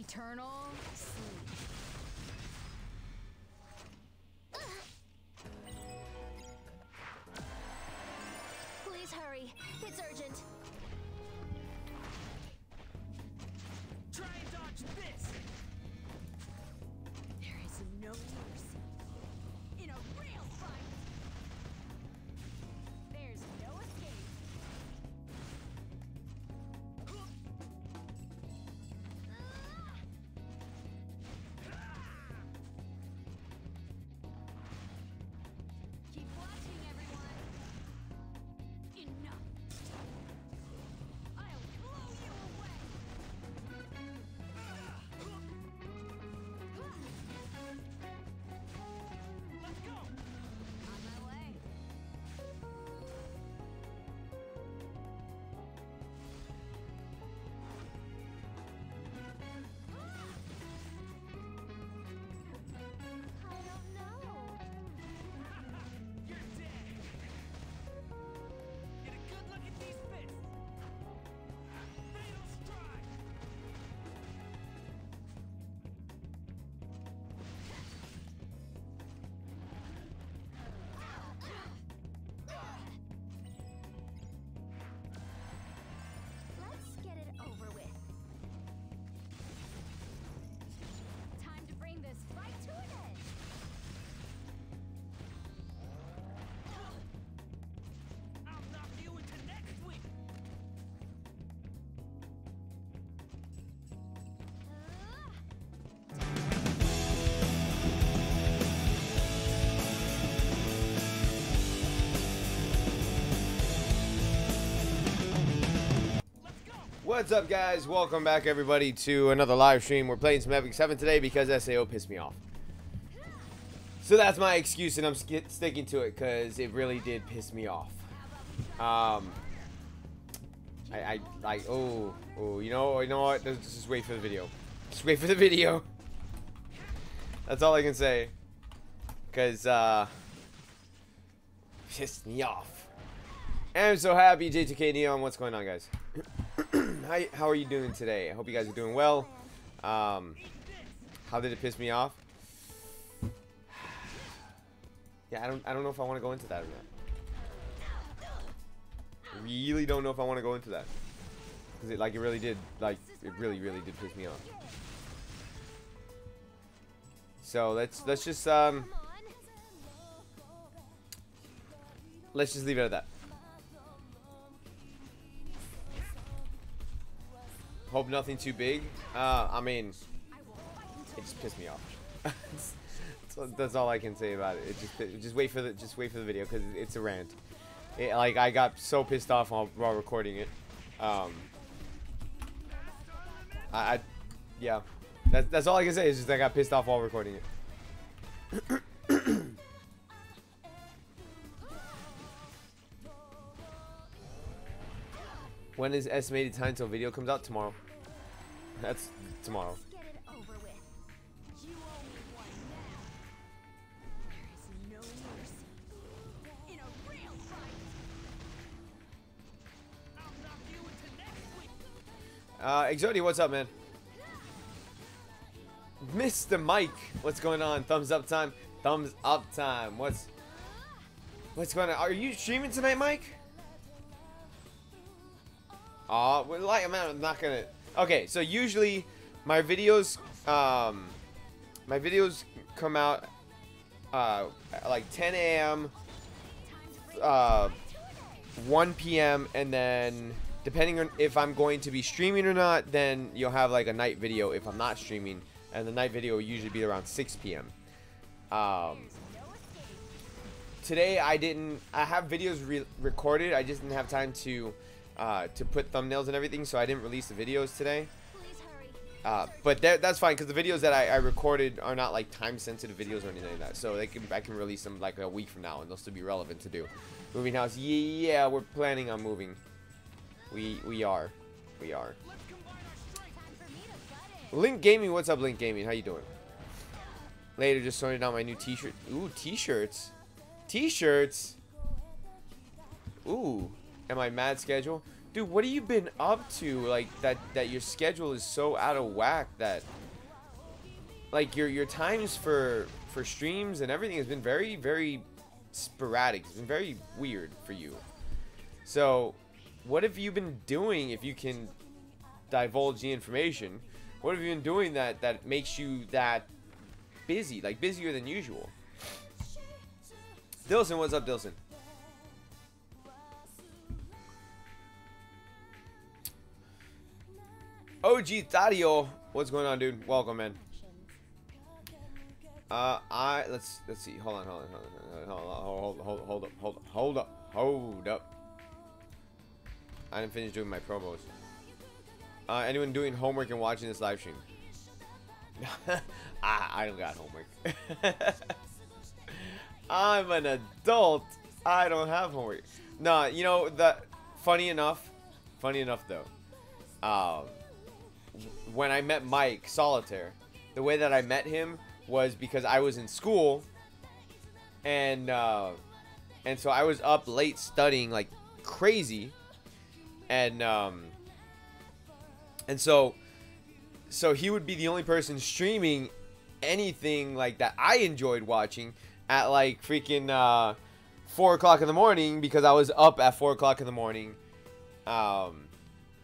Eternal sleep. Please hurry. It's urgent. Try and dodge this. There is no mercy in a real fight. There's no escape. Keep watching, everyone. Enough. I'll blow you away. Let's go. On my way. I don't know. You're dead. Get a good look at these fists. Fatal strike. Let's get it over with. Time to bring this fight to an end. I'll knock you into next week. Let's go. What's up, guys? Welcome back, everybody, to another live stream. We're playing some Epic 7 today because SAO pissed me off. So that's my excuse, and I'm sticking to it because it really did piss me off. Oh, you know what? Let's just wait for the video. Just wait for the video. That's all I can say. Because, pissed me off. And I'm so happy, J2K Neon. What's going on, guys? How are you doing today? I hope you guys are doing well. How did it piss me off? Yeah, I don't know if I want to go into that or not. I really don't know if I want to go into that. Because it really did really did piss me off. So let's just leave it at that. Hope nothing too big. I mean, it just pissed me off. That's all I can say about it. Just wait for the video because it's a rant. I got so pissed off while recording it. Yeah. That's all I can say is just I got pissed off while recording it. When is estimated time till video comes out? Tomorrow. That's tomorrow. Let's get it over with. You owe me one now. There is no mercy in a real fight. I'll knock you into next week. Exodia, what's up, man? Mr. Mike, what's going on? Thumbs up time. Thumbs up time. What's going on? Are you streaming tonight, Mike? Well, I'm not gonna. Okay, so usually my videos come out like 10 a.m. 1 p.m. and then depending on if I'm going to be streaming or not, then you'll have like a night video if I'm not streaming, and the night video will usually be around 6 p.m. Today I have videos recorded. I just didn't have time to put thumbnails and everything, so I didn't release the videos today. Please hurry. But that's fine because the videos that I recorded are not like time sensitive videos or anything like that, so I can release them like a week from now and they'll still be relevant to do. Moving house, yeah, we're planning on moving. We are. Let's combine our strength. Time for me to gut in. Link Gaming, what's up, Link Gaming? How you doing? Later, just sorting out my new t-shirt. Ooh, t-shirts. T-shirts. Ooh, am I mad schedule? Dude, what have you been up to? Like that your schedule is so out of whack that like your times for streams and everything has been very, very sporadic. It's been very weird for you. So, what have you been doing, if you can divulge the information? What have you been doing that makes you that busy, like busier than usual? Dilson, what's up, Dilson? OG Tadio, what's going on, dude? Welcome, man. Let's see. Hold on. Hold up. I didn't finish doing my promos. Anyone doing homework and watching this live stream? I don't got homework. I'm an adult. I don't have homework. Nah, you know that. Funny enough though. When I met Mike Solitaire, the way that I met him was because I was in school, and so I was up late studying like crazy, and so he would be the only person streaming anything like that I enjoyed watching at like freaking 4 o'clock in the morning, because I was up at 4 o'clock in the morning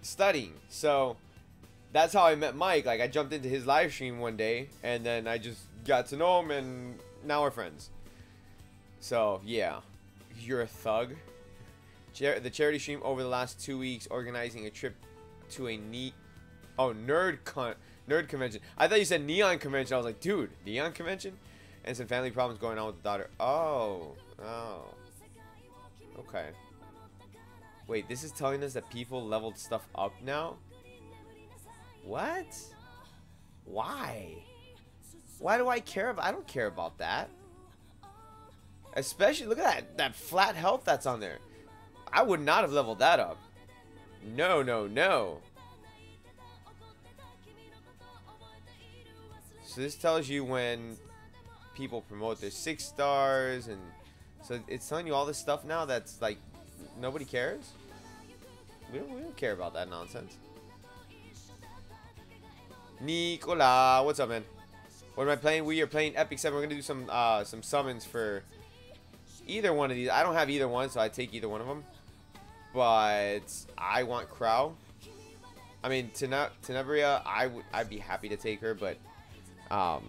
studying. So that's how I met Mike. Like, I jumped into his live stream one day, and then I just got to know him, and now we're friends. So yeah, you're a thug. The charity stream over the last 2 weeks, organizing a trip to a nerd convention. I thought you said neon convention. I was like, dude, neon convention? And some family problems going on with the daughter. Oh, okay. Wait, this is telling us that people leveled stuff up now? What? Why? Why do I care about? I don't care about that. Especially, look at that flat health that's on there. I would not have leveled that up. No. So this tells you when people promote their 6 stars, and so it's telling you all this stuff now that's like nobody cares. We don't care about that nonsense. Nicola, what's up, man? What am I playing? We are playing Epic 7. We're gonna do some summons for either one of these. I don't have either one, so I take either one of them. But I want Krau. I mean, Tenebria, I'd be happy to take her, but I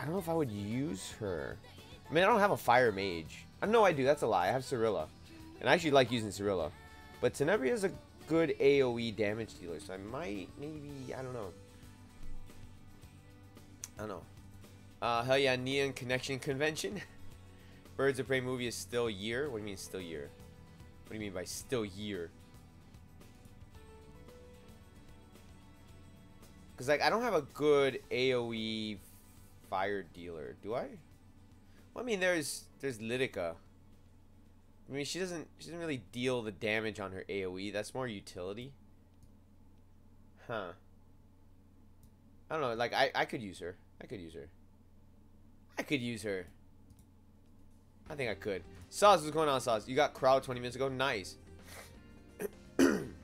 don't know if I would use her. I mean, I don't have a fire mage. No, I do. That's a lie. I have Cirilla, and I actually like using Cirilla. But Tenebria is a good AoE damage dealer, so I might, maybe, I don't know. Hell yeah, Neon Connection Convention. Birds of Prey movie is still year? What do you mean still year? What do you mean by still year? Because, like, I don't have a good AoE fire dealer, do I? Well, I mean, there's Lidica. I mean, she doesn't really deal the damage on her AoE. That's more utility. Huh. I don't know. Like, I could use her. I could use her. I think I could. Sauce, what's going on, Sauce? You got Krau 20 minutes ago? Nice. Damn,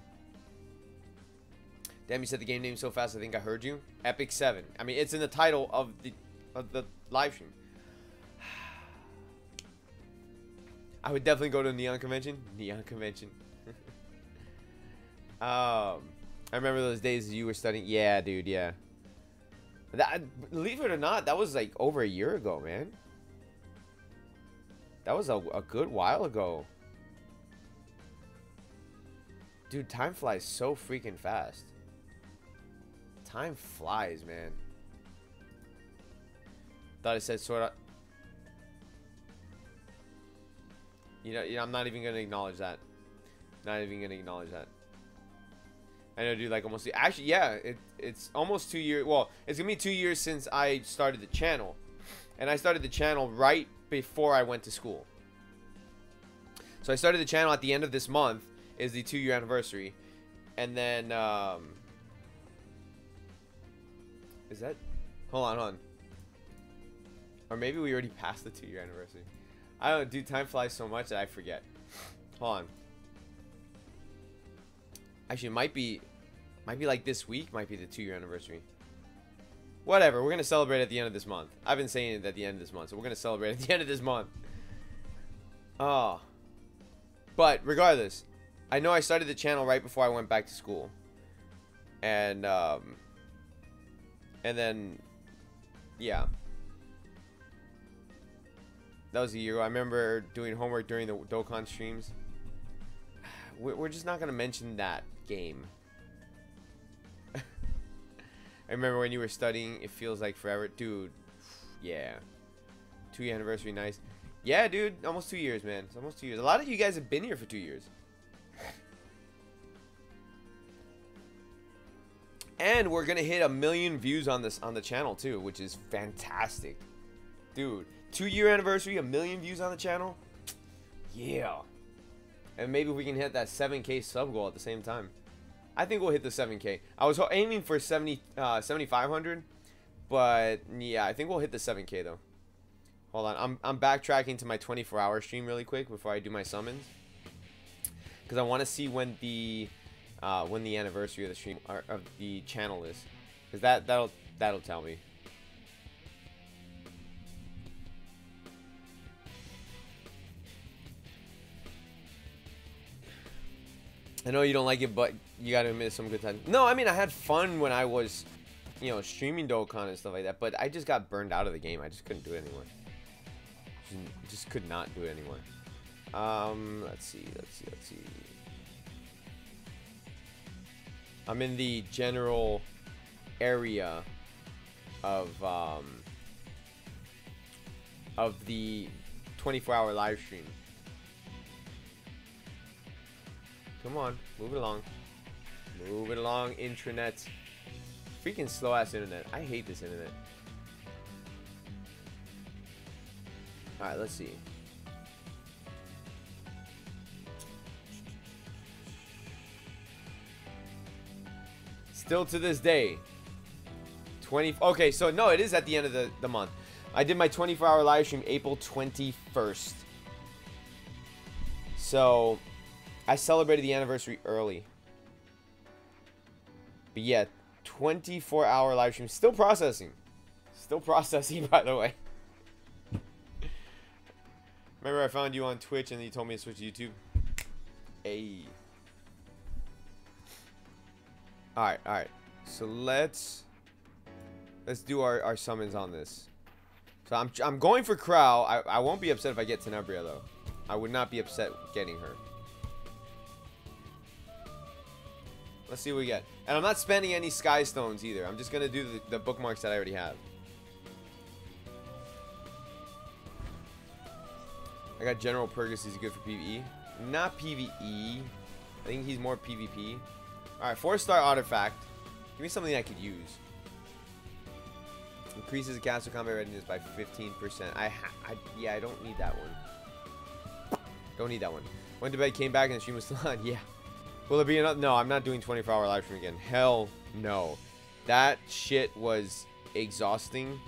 you said the game name so fast, I think I heard you. Epic 7. I mean, it's in the title of the live stream. I would definitely go to a Neon Convention. I remember those days you were studying. Yeah, dude, yeah. Believe it or not, that was like over a year ago, man. That was a good while ago. Dude, time flies so freaking fast. Time flies, man. Thought it said sort of. You know, I'm not even gonna acknowledge that. I know, dude. Like almost. Actually, yeah. It's almost 2 years. Well, it's gonna be 2 years since I started the channel, and I started the channel right before I went to school. So I started the channel at the end of this month is the 2-year anniversary, and then is that? Hold on. Or maybe we already passed the 2-year anniversary. I don't know, dude. Time flies so much that I forget. Hold on. Actually, it might be like this week. Might be the 2-year anniversary. Whatever. We're gonna celebrate at the end of this month. I've been saying it at the end of this month, so we're gonna celebrate at the end of this month. Oh. But regardless, I know I started the channel right before I went back to school, and then yeah, that was a year ago. I remember doing homework during the Dokkan streams. We're just not gonna mention that game. I remember when you were studying, it feels like forever. Dude, yeah. 2-year anniversary, nice. Yeah, dude, almost 2 years, man. It's almost 2 years. A lot of you guys have been here for 2 years. And we're gonna hit 1 million views on the channel too, which is fantastic. Dude, 2-year anniversary, 1 million views on the channel. Yeah. And maybe we can hit that 7K sub goal at the same time. I think we'll hit the 7K. I was aiming for 7,500, but yeah, I think we'll hit the 7K though. Hold on, I'm backtracking to my 24-hour stream really quick before I do my summons, because I want to see when the anniversary of the stream or of the channel is, because that'll tell me. I know you don't like it, but you gotta admit some good times. No, I mean, I had fun when I was, you know, streaming Dokkan and stuff like that, but I just got burned out of the game. I just couldn't do it anymore. Just could not do it anymore. Let's see. I'm in the general area of the 24-hour live stream. Come on, move it along. Move it along, intranet. Freaking slow ass internet. I hate this internet. Alright, let's see. Still to this day. Okay, so no, it is at the end of the month. I did my 24-hour live stream April 21st. So I celebrated the anniversary early. But yeah, 24-hour live stream. Still processing. Still processing, by the way. Remember I found you on Twitch and you told me to switch to YouTube? Hey. Alright. So let's do our summons on this. So I'm going for Krau. I won't be upset if I get Tenebria though. I would not be upset getting her. Let's see what we get. And I'm not spending any Sky Stones either. I'm just gonna do the bookmarks that I already have. I got General Purgus. He's good for PvE. Not PvE. I think he's more PvP. Alright, 4-star artifact. Give me something I could use. Increases the caster combat readiness by 15%. Yeah, I don't need that one. Don't need that one. Went to bed, came back, and the stream was still on. Yeah. Will there be another? No, I'm not doing 24-hour live stream again. Hell no. That shit was exhausting.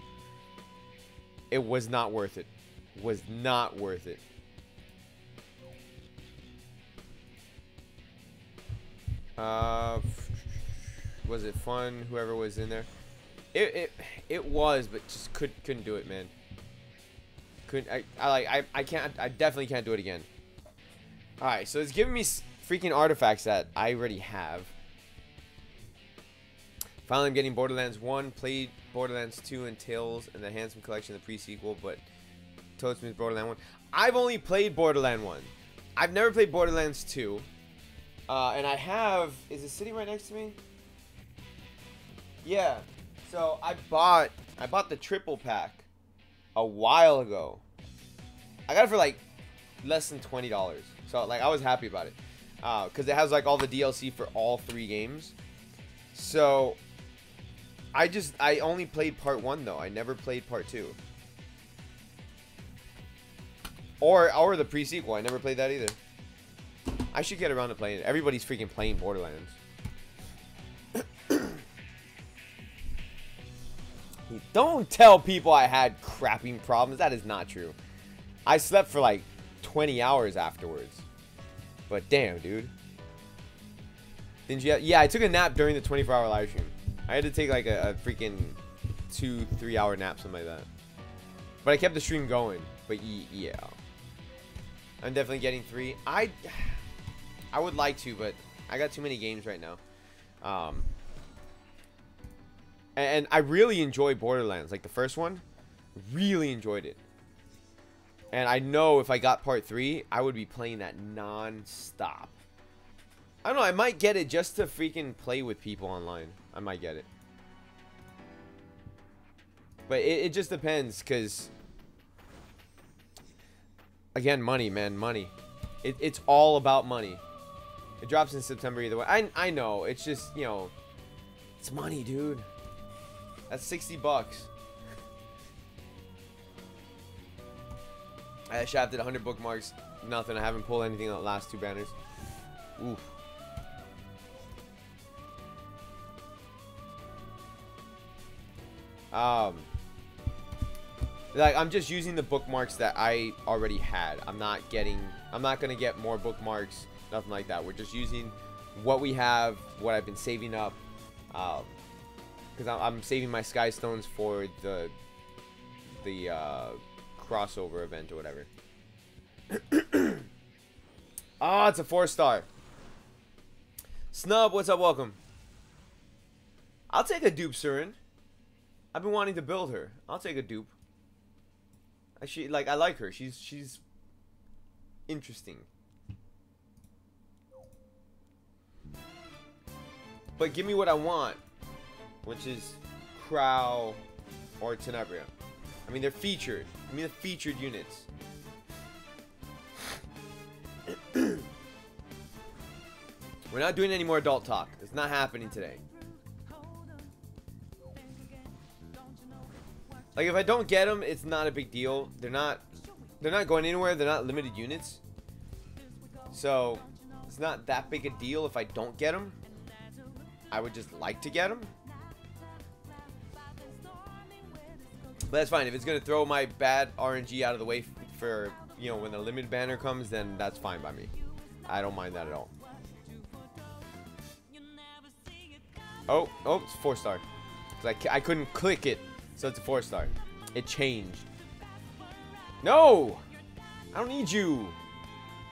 It was not worth it. Was not worth it. Was it fun? Whoever was in there. It was, but just couldn't do it, man. I definitely can't do it again. All right, so it's giving me freaking artifacts that I already have. Finally, I'm getting Borderlands 1, played Borderlands 2 and Tales and the Handsome Collection, the pre-sequel, but Toadsmith's Borderlands 1. I've only played Borderlands 1. I've never played Borderlands 2. And I have... Is it sitting right next to me? Yeah. So, I bought the triple pack a while ago. I got it for, like, less than $20. So, like, I was happy about it. Because it has like all the DLC for all 3 games. So I only played part 1 though. I never played part 2. Or the pre-sequel. I never played that either. I should get around to playing it. Everybody's freaking playing Borderlands. Don't tell people I had crapping problems. That is not true. I slept for like 20 hours afterwards. But damn, dude. Didn't you? Yeah, I took a nap during the 24-hour live stream. I had to take like a freaking 2-3 hour nap, something like that. But I kept the stream going. But yeah, I'm definitely getting 3. I would like to, but I got too many games right now. And I really enjoy Borderlands. Like the first one, really enjoyed it. And I know if I got part 3, I would be playing that non-stop. I don't know, I might get it just to freaking play with people online. I might get it. But it just depends, because... Again, money, man, money. It's all about money. It drops in September either way. I know, it's just, you know... It's money, dude. That's $60. I shafted 100 bookmarks. Nothing. I haven't pulled anything on the last 2 banners. Oof. Like I'm just using the bookmarks that I already had. I'm not gonna get more bookmarks, nothing like that. We're just using what we have, what I've been saving up, because I'm saving my sky stones for the crossover event or whatever. Oh, it's a 4-star. Snub, what's up? Welcome. I'll take a dupe, Surin. I've been wanting to build her. I'll take a dupe. I like her. She's interesting. But give me what I want, which is Krau or Tenebria. I mean, they're featured. Give me the featured units. We're not doing any more adult talk. It's not happening today. Like, if I don't get them, it's not a big deal. They're not going anywhere. They're not limited units. So, it's not that big a deal if I don't get them. I would just like to get them. But that's fine. If it's going to throw my bad RNG out of the way for, you know, when the limited banner comes, then that's fine by me. I don't mind that at all. Oh, it's 4-star. I couldn't click it, so it's a 4-star. It changed. No! I don't need you.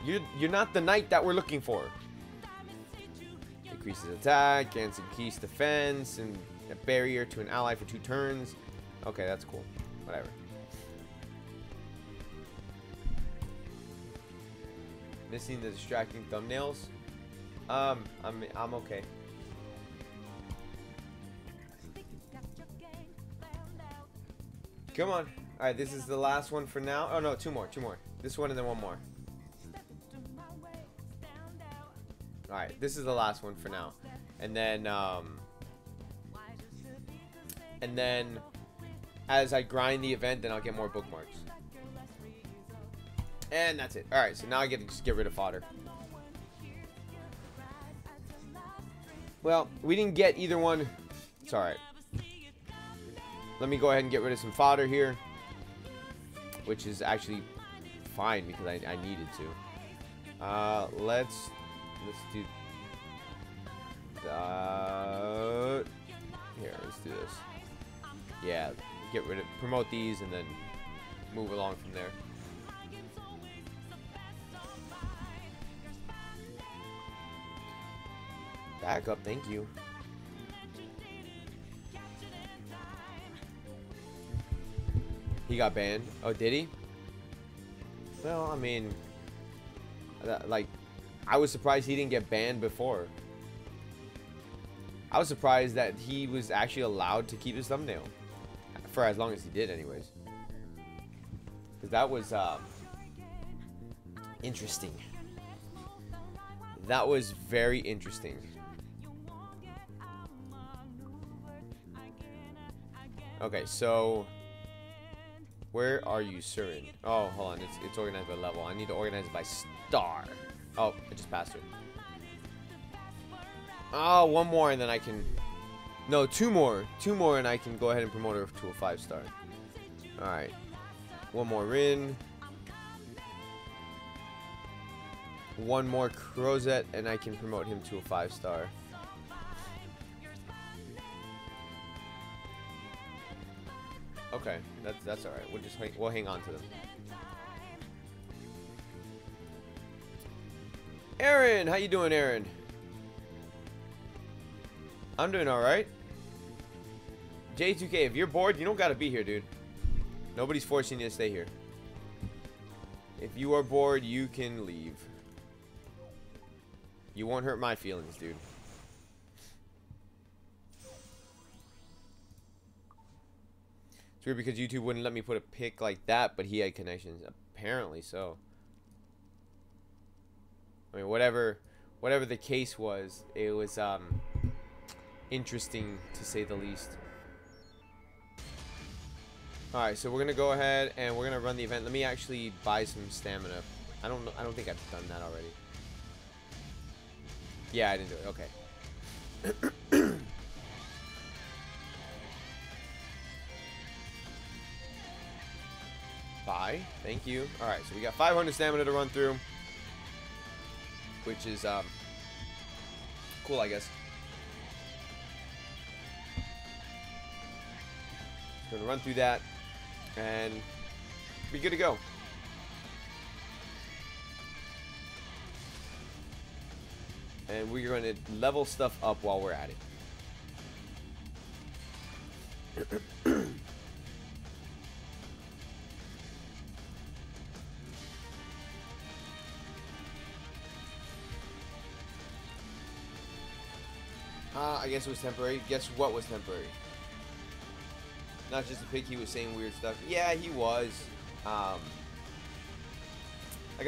You're not the knight that we're looking for. Increases attack, grants increased defense, and a barrier to an ally for 2 turns. Okay, that's cool. Whatever. Missing the distracting thumbnails. I'm okay. Come on. Alright, this is the last one for now. Oh no, 2 more. This one and then 1 more. Alright, this is the last one for now. And then as I grind the event, then I'll get more bookmarks. And that's it. Alright, so now I get to just get rid of fodder. Well, we didn't get either one. It's alright. Let me go ahead and get rid of some fodder here, which is actually fine because I needed to. Let's do here. Let's do this. Yeah, promote these and then move along from there. Back up, thank you. He got banned. Oh, did he? Well, I mean, like, I was surprised he didn't get banned before. I was surprised that he was actually allowed to keep his thumbnail. For as long as he did, anyways. Because that was, interesting. That was very interesting. Okay, so... where are you, Surin? Oh, hold on. It's organized by level. I need to organize it by star. Oh, I just passed it. Oh, 1 more and then I can... no, 2 more. 2 more and I can go ahead and promote her to a 5-star. Alright. 1 more Rin. 1 more Crozet and I can promote him to a 5-star. Okay, that's all right. We'll hang on to them. Aaron, how you doing, Aaron? I'm doing all right. J2K, if you're bored, you don't gotta be here, dude. Nobody's forcing you to stay here. If you are bored, you can leave. You won't hurt my feelings, dude. It's weird because YouTube wouldn't let me put a pic like that, but he had connections. Apparently so. I mean, whatever the case was, it was interesting to say the least. Alright, so we're gonna go ahead and we're gonna run the event. Let me actually buy some stamina. I don't think I've done that already. Yeah, I didn't do it. Okay. Buy. Thank you. Alright, so we got 500 stamina to run through. Which is cool, I guess. Gonna run through that and be good to go. And we're going to level stuff up while we're at it. I guess it was temporary. Guess what was temporary? Not just a pic, he was saying weird stuff. Yeah, he was. Like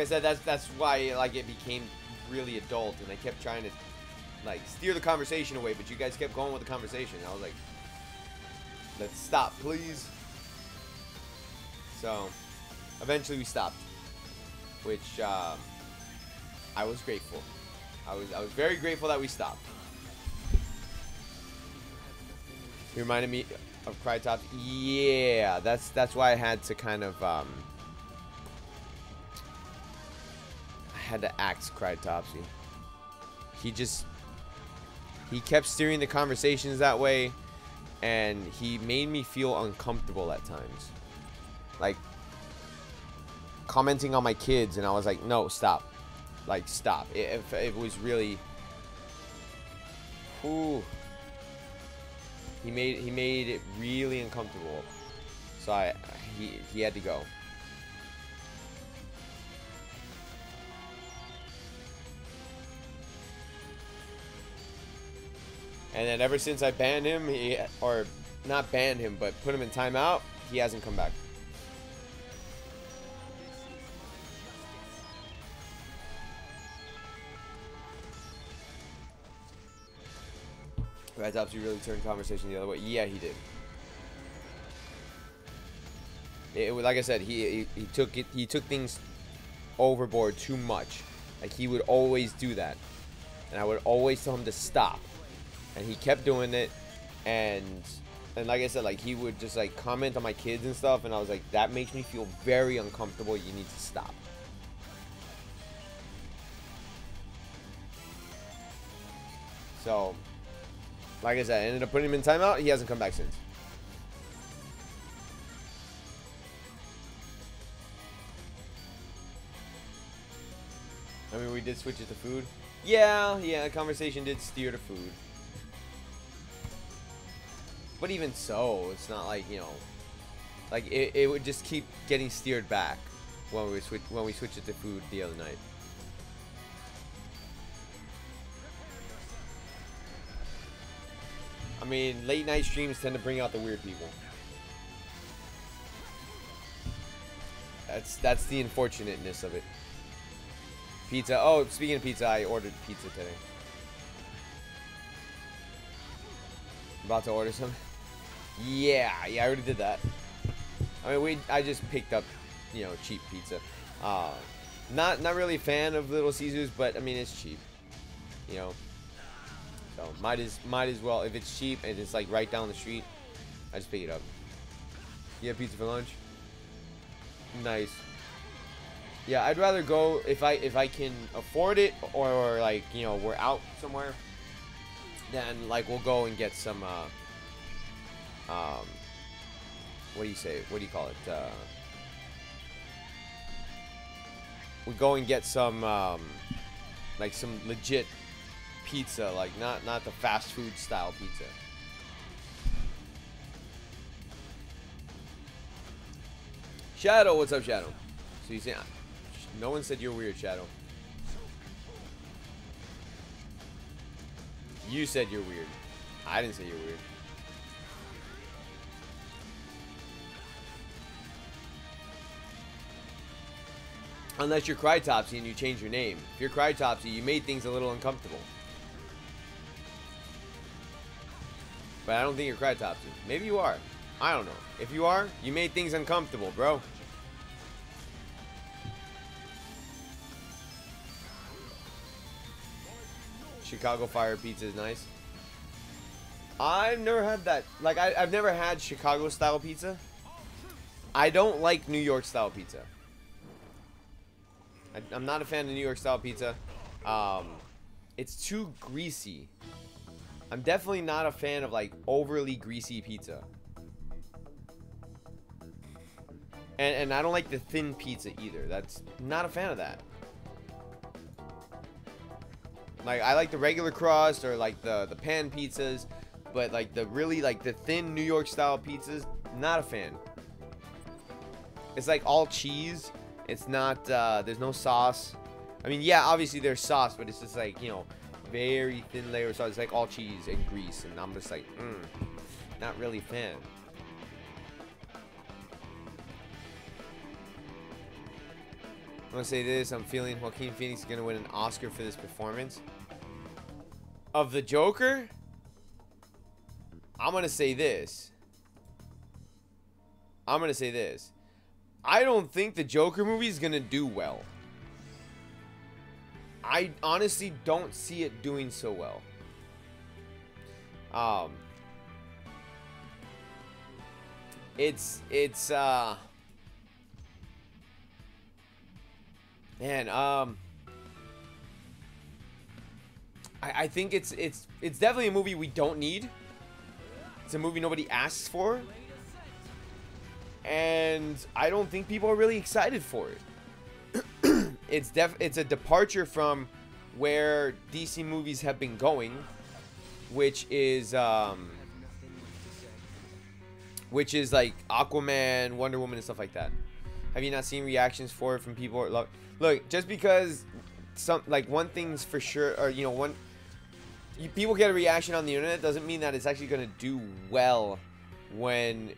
I said, that's why like it became really adult, and I kept trying to like steer the conversation away, but you guys kept going with the conversation. I was like, let's stop, please. So eventually we stopped, which I was grateful. I was very grateful that we stopped. He reminded me of Krytops. Yeah, that's why I had to kind of I had to axe Krytopsy. He kept steering the conversations that way, and he made me feel uncomfortable at times. Like commenting on my kids, and I was like, no, stop. Like, stop. It was really, ooh. He made it really uncomfortable, so he had to go. And then ever since I banned him, or not banned him, but put him in timeout, he hasn't come back. Krytops, you really turned conversation the other way. Yeah, he did. It was like I said, he took things overboard too much. Like, he would always do that, and I would always tell him to stop, and he kept doing it. And like I said, like, he would just like comment on my kids and stuff, and I was like, that makes me feel very uncomfortable. You need to stop. So, like I said, I ended up putting him in timeout. He hasn't come back since. I mean, we did switch it to food. Yeah, the conversation did steer to food. But even so, it's not like, you know, like it would just keep getting steered back when we switched it to food the other night. I mean, late night streams tend to bring out the weird people. That's the unfortunateness of it. Pizza. Oh, speaking of pizza, I ordered pizza today. About to order some. Yeah, I already did that. I mean, I just picked up, you know, cheap pizza. Not really a fan of Little Caesars, but I mean, it's cheap. You know. So might as well, if it's cheap and it's like right down the street, I just pick it up. You have pizza for lunch? Nice. Yeah, I'd rather go if I can afford it, or like, you know, we're out somewhere, then like we'll go and get some what do you say? What do you call it? We go and get some like some legit pizza, like not the fast food style pizza. Shadow, what's up, Shadow? So you say no one said you're weird, Shadow. You said you're weird. I didn't say you're weird. Unless you're Crytopsy and you change your name. If you're Crytopsy, you made things a little uncomfortable. But I don't think you're Crytopsy. Maybe you are. I don't know. If you are, you made things uncomfortable, bro. Chicago Fire Pizza is nice. I've never had that. Like, I've never had Chicago style pizza. I don't like New York style pizza. I'm not a fan of New York style pizza. It's too greasy. I'm definitely not a fan of like overly greasy pizza. And I don't like the thin pizza either. That's not a fan of that. Like, I like the regular crust or like the pan pizzas, but like the really like the thin New York style pizzas, not a fan. It's like all cheese. It's not, there's no sauce. I mean, yeah, obviously there's sauce, but it's just like, you know, very thin layer of sauce. It's like all cheese and grease, and I'm just like, not really a fan. I'm gonna say this, I'm feeling Joaquin Phoenix is gonna win an Oscar for this performance. Of the Joker, I'm gonna say this. I don't think the Joker movie is gonna do well. I honestly don't see it doing so well. Man, I think it's definitely a movie we don't need. It's a movie nobody asks for. And I don't think people are really excited for it. It's a departure from where DC movies have been going, which is like Aquaman, Wonder Woman, and stuff like that. Have you not seen reactions for it from people? Look, just because one thing's for sure, or you know, people get a reaction on the internet doesn't mean that it's actually gonna do well when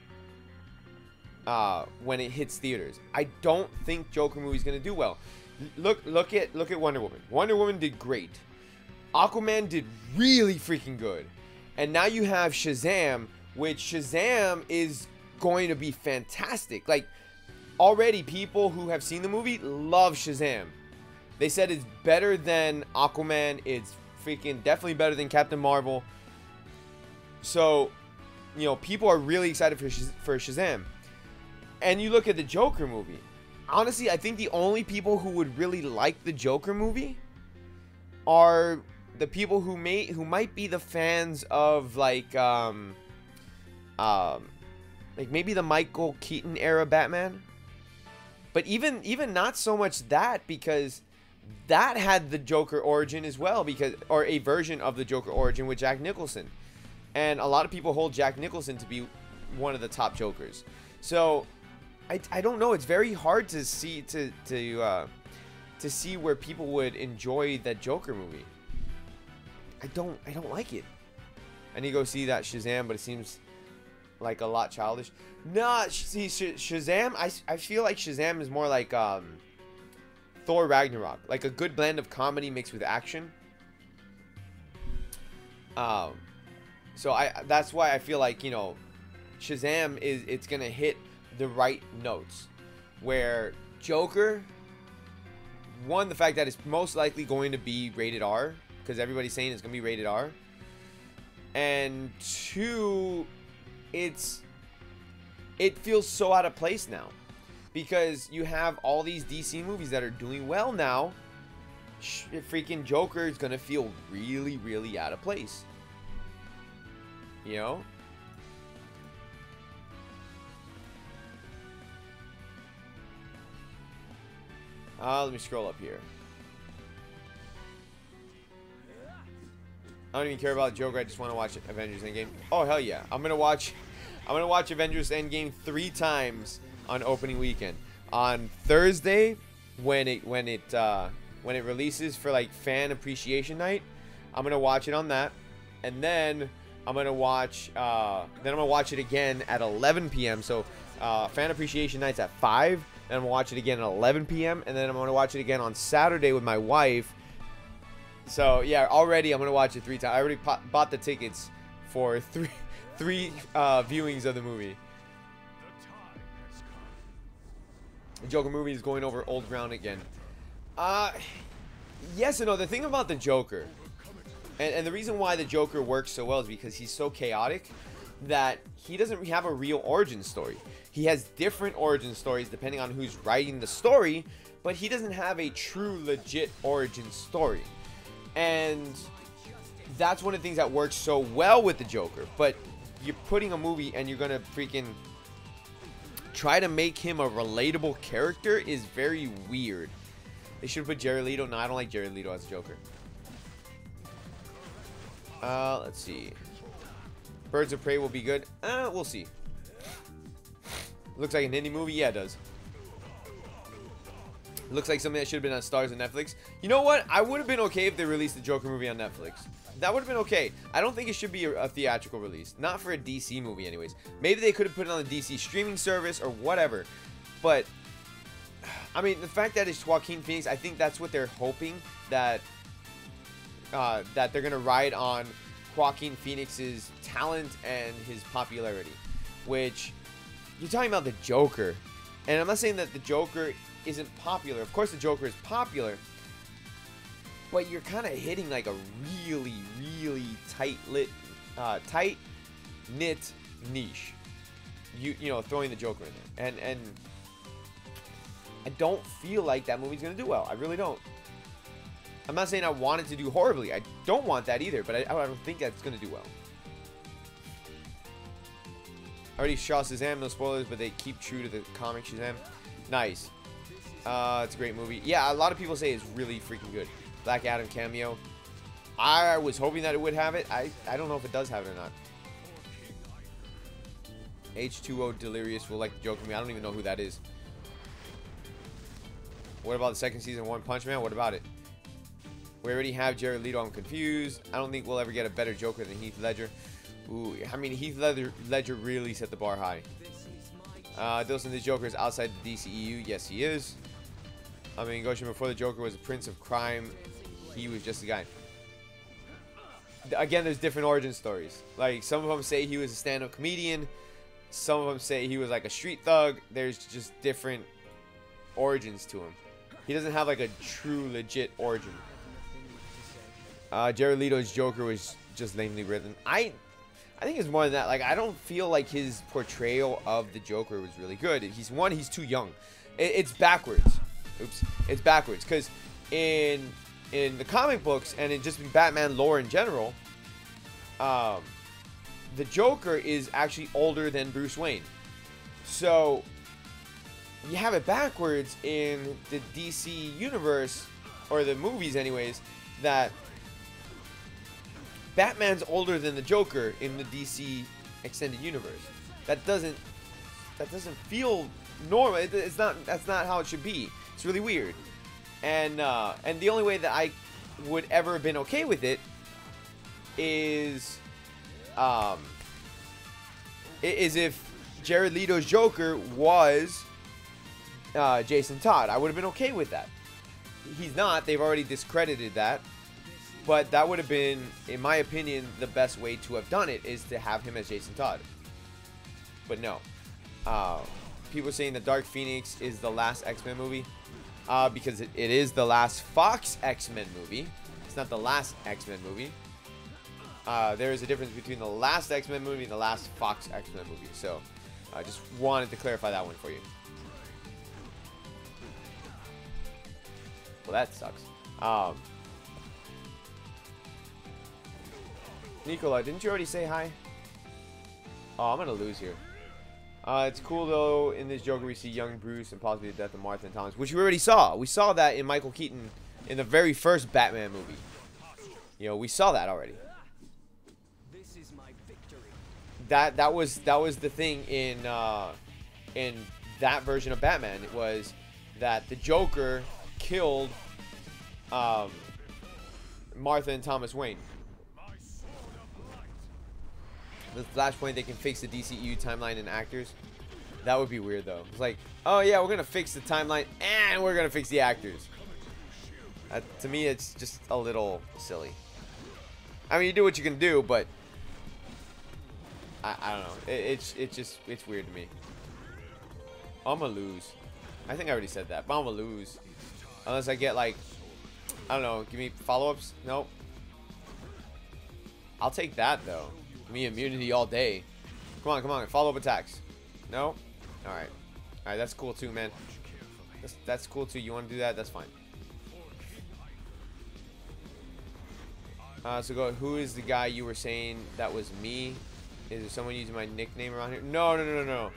it hits theaters. I don't think Joker movie's gonna do well. Look at Wonder Woman. Wonder Woman did great. Aquaman did really freaking good. And now you have Shazam, which Shazam is going to be fantastic. Like, already people who have seen the movie love Shazam. They said it's better than Aquaman. It's freaking definitely better than Captain Marvel. So, you know, people are really excited for Shazam. And you look at the Joker movie. Honestly, I think the only people who would really like the Joker movie are the people who might be the fans of like maybe the Michael Keaton era Batman. But even not so much that, because that had the Joker origin as well, or a version of the Joker origin with Jack Nicholson. And a lot of people hold Jack Nicholson to be one of the top Jokers. So I don't know. It's very hard to see to see where people would enjoy that Joker movie. I don't like it. I need to go see that Shazam, but it seems like a lot childish. Nah, see, Shazam, I feel like Shazam is more like Thor Ragnarok, like a good blend of comedy mixed with action. So that's why I feel like, you know, Shazam it's gonna hit the right notes, where Joker, one, the fact that it's most likely going to be rated R, because everybody's saying it's gonna be rated R, and two, it feels so out of place now, because you have all these DC movies that are doing well now. Freaking Joker is gonna feel really, really out of place, you know. Let me scroll up here. I don't even care about Joker. I just want to watch Avengers Endgame. Oh hell yeah! I'm gonna watch Avengers Endgame 3 times on opening weekend. On Thursday, when it releases for like fan appreciation night, I'm gonna watch it on that, and then I'm gonna watch it again at 11 p.m. So fan appreciation night's at 5. Then I'm gonna watch it again at 11 p.m. and then I'm gonna watch it again on Saturday with my wife. So yeah, already I'm gonna watch it 3 times. I already bought the tickets for three viewings of the movie. The Joker movie is going over old ground again. Yes and no. The thing about the Joker, and the reason why the Joker works so well is because he's so chaotic that he doesn't have a real origin story. He has different origin stories depending on who's writing the story, but he doesn't have a true legit origin story. And that's one of the things that works so well with the Joker. But you're putting a movie and you're gonna freaking try to make him a relatable character is very weird. They should put Jared Leto. No, I don't like Jared Leto as Joker. Let's see. Birds of Prey will be good. We'll see. Looks like an indie movie. Yeah, it does. Looks like something that should have been on Stars and Netflix. You know what? I would have been okay if they released the Joker movie on Netflix. That would have been okay. I don't think it should be a theatrical release. Not for a DC movie anyways. Maybe they could have put it on the DC streaming service or whatever. But, I mean, the fact that it's Joaquin Phoenix, I think that's what they're hoping. That they're going to ride on Joaquin Phoenix's talent and his popularity. Which, you're talking about the Joker. And I'm not saying that the Joker isn't popular. Of course the Joker is popular, but you're kind of hitting like a really tight-knit niche. You know, throwing the Joker in there, and I don't feel like that movie's gonna do well. I really don't. I'm not saying I want it to do horribly. I don't want that either, but I don't think that's gonna do well. I already saw Shazam, no spoilers, but they keep true to the comic Shazam. Nice. It's a great movie. Yeah, a lot of people say it's really freaking good. Black Adam cameo. I was hoping that it would have it. I don't know if it does have it or not. H2O Delirious will like the Joker movie. I don't even know who that is. What about the second season of One Punch Man? What about it? We already have Jared Leto. I'm confused. I don't think we'll ever get a better Joker than Heath Ledger. Ooh, I mean, Heath Ledger really set the bar high. Dilson, the Joker is outside the DCEU. Yes, he is. I mean, Goshen, before the Joker was a prince of crime, he was just a guy. Again, there's different origin stories. Like, some of them say he was a stand-up comedian. Some of them say he was like a street thug. There's just different origins to him. He doesn't have like a true, legit origin. Jared Leto's Joker was just lamely written. I think it's more than that. Like, I don't feel like his portrayal of the Joker was really good. He's too young. It's backwards. Oops. It's backwards. Because in the comic books and in just Batman lore in general, the Joker is actually older than Bruce Wayne. So, you have it backwards in the DC universe, or the movies anyways, that Batman's older than the Joker in the DC extended universe. That doesn't feel normal. That's not how it should be. It's really weird. And the only way that I would ever have been okay with it is if Jared Leto's Joker was Jason Todd. I would have been okay with that. He's not. They've already discredited that. But that would have been, in my opinion, the best way to have done it, is to have him as Jason Todd. But no. People are saying that Dark Phoenix is the last X-Men movie. Because it is the last Fox X-Men movie. It's not the last X-Men movie. There is a difference between the last X-Men movie and the last Fox X-Men movie. So, I just wanted to clarify that one for you. Well, that sucks. Nicola, didn't you already say hi? Oh, I'm gonna lose here. It's cool though. In this Joker, we see young Bruce and possibly the death of Martha and Thomas, which we already saw. We saw that in Michael Keaton in the very first Batman movie. You know, we saw that already. This is my victory. That was the thing in that version of Batman. It was that the Joker killed Martha and Thomas Wayne. With Flashpoint, they can fix the DCEU timeline and actors. That would be weird, though. It's like, oh, yeah, we're going to fix the timeline, and we're going to fix the actors. To me, it's just a little silly. I mean, you do what you can do, but I don't know. It's weird to me. I'm going to lose. I think I already said that, but I'm going to lose. Unless I get, like, I don't know, give me follow-ups? Nope. I'll take that, though. Me immunity all day. Come on, follow-up attacks. No? Alright. Alright, that's cool too, man. That's cool too. You want to do that? That's fine. So go, who is the guy you were saying that was me? Is there someone using my nickname around here? No.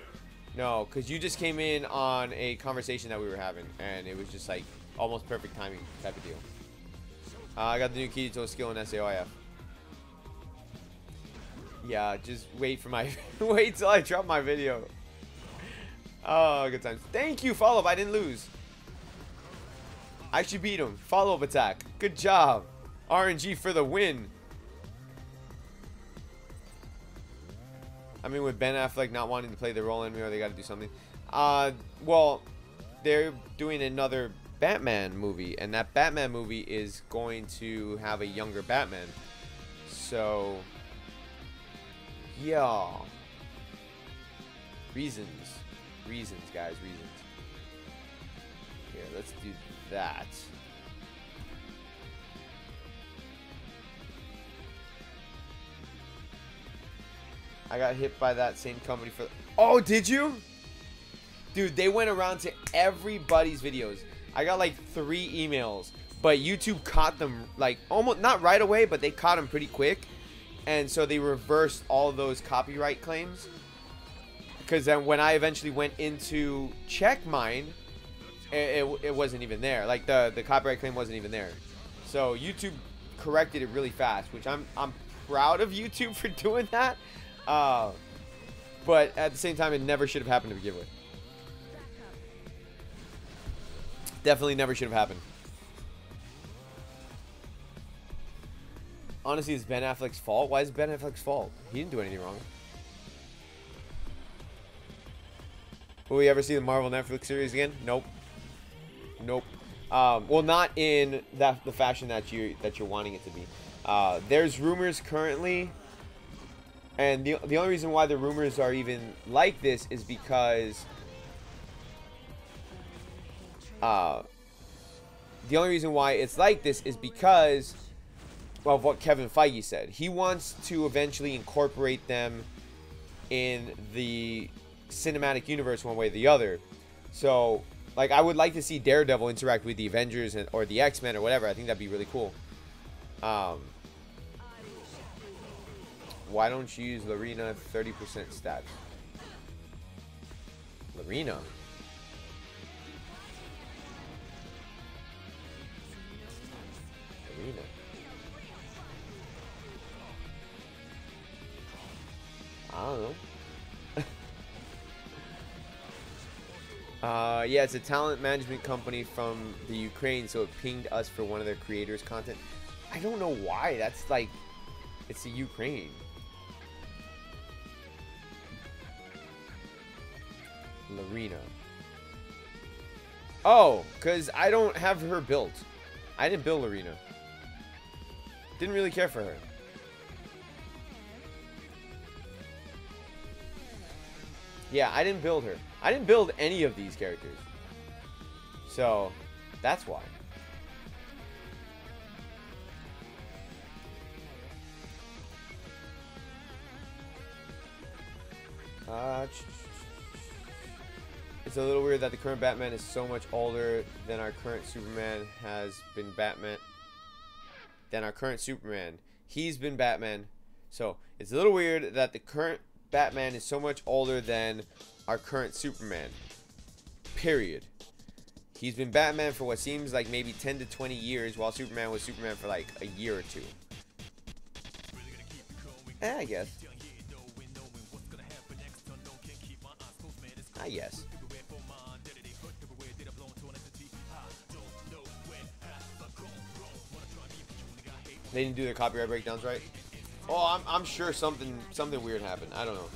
No, because you just came in on a conversation that we were having, and it was just like almost perfect timing type of deal. I got the new key to a skill in SAOIF. Yeah, just wait for my wait till I drop my video. Oh, good times. Thank you, follow up. I didn't lose. I should beat him. Follow up attack. Good job. RNG for the win. I mean, with Ben Affleck not wanting to play the role in me, or they got to do something. Well, they're doing another Batman movie, and that Batman movie is going to have a younger Batman. So, yeah. Reasons, guys, reasons. Here, let's do that. I got hit by that same company for... Oh, did you? Dude, they went around to everybody's videos. I got like 3 emails. But YouTube caught them like almost... Not right away, but they caught them pretty quick. And so they reversed all those copyright claims. Because then when I eventually went into check mine, it wasn't even there. Like the copyright claim wasn't even there. So YouTube corrected it really fast. Which I'm proud of YouTube for doing that. But at the same time, it never should have happened to begin with. Definitely never should have happened. Honestly, it's Ben Affleck's fault. Why is it Ben Affleck's fault? He didn't do anything wrong. Will we ever see the Marvel Netflix series again? Nope. Nope. Well, not in the fashion that you're wanting it to be. There's rumors currently. And the only reason why the rumors are even like this is because the only reason why it's like this is because of what Kevin Feige said. He wants to eventually incorporate them in the cinematic universe one way or the other. So, like, I would like to see Daredevil interact with the Avengers or the X-Men or whatever. I think that'd be really cool. Why don't you use Lorena 30% stats? Lorena? Lorena? I don't know. Yeah, it's a talent management company from the Ukraine, so it pinged us for one of their creators' content. I don't know why. That's like, it's the Ukraine. Lorena. Oh, because I don't have her built. I didn't build Lorena. Didn't really care for her. Yeah, I didn't build her. I didn't build any of these characters. So, that's why. It's a little weird that the current Batman is so much older than our current Superman has been Batman. Than our current Superman. He's been Batman. So, it's a little weird that the current Batman is so much older than our current Superman. Period. He's been Batman for what seems like maybe 10 to 20 years, while Superman was Superman for like a year or two. I guess. I guess. They didn't do their copyright breakdowns right. Oh, I'm sure something weird happened. I don't know.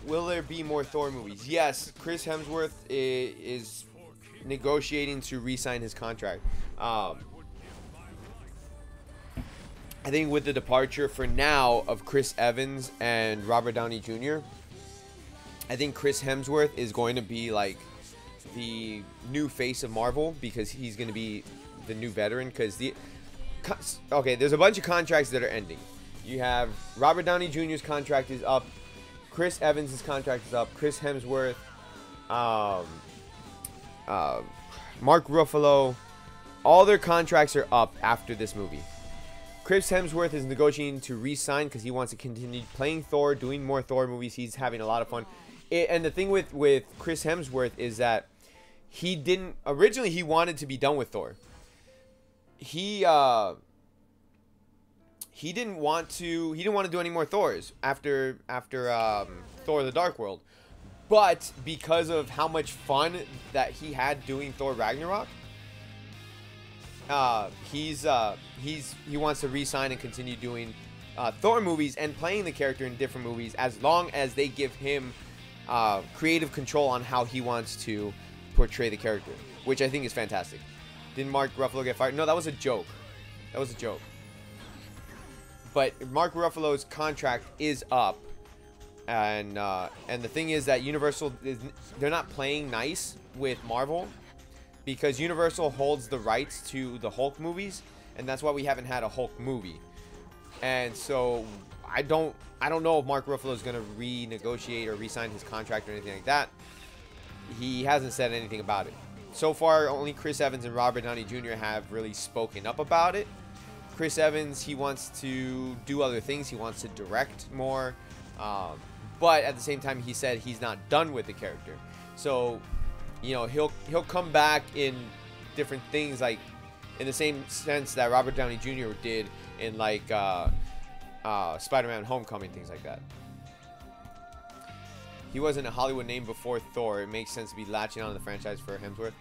Will there be more Thor movies? Yes, Chris Hemsworth is negotiating to re-sign his contract. I think with the departure for now of Chris Evans and Robert Downey Jr., I think Chris Hemsworth is going to be like the new face of Marvel, because he's going to be the new veteran. Because there's a bunch of contracts that are ending. You have Robert Downey Jr.'s contract is up. Chris Evans' contract is up. Chris Hemsworth, Mark Ruffalo, all their contracts are up after this movie. Chris Hemsworth is negotiating to re-sign because he wants to continue playing Thor, doing more Thor movies. He's having a lot of fun. And the thing with Chris Hemsworth is that he didn't originally, he wanted to be done with Thor. He didn't want to do any more Thors after Thor: The Dark World. But because of how much fun that he had doing Thor Ragnarok, he wants to re-sign and continue doing Thor movies and playing the character in different movies, as long as they give him creative control on how he wants to portray the character, which I think is fantastic. Didn't Mark Ruffalo get fired? No, that was a joke. That was a joke. But Mark Ruffalo's contract is up, and the thing is that Universal they're not playing nice with Marvel, because Universal holds the rights to the Hulk movies, and that's why we haven't had a Hulk movie. And so I don't know if Mark Ruffalo is going to renegotiate or re-sign his contract or anything like that. He hasn't said anything about it. So far, only Chris Evans and Robert Downey Jr. have really spoken up about it. Chris Evans, he wants to do other things. He wants to direct more. But at the same time, he said he's not done with the character. So, you know, he'll come back in different things, like in the same sense that Robert Downey Jr. did in like Spider-Man Homecoming, things like that. He wasn't a Hollywood name before Thor. It makes sense to be latching on to the franchise for Hemsworth.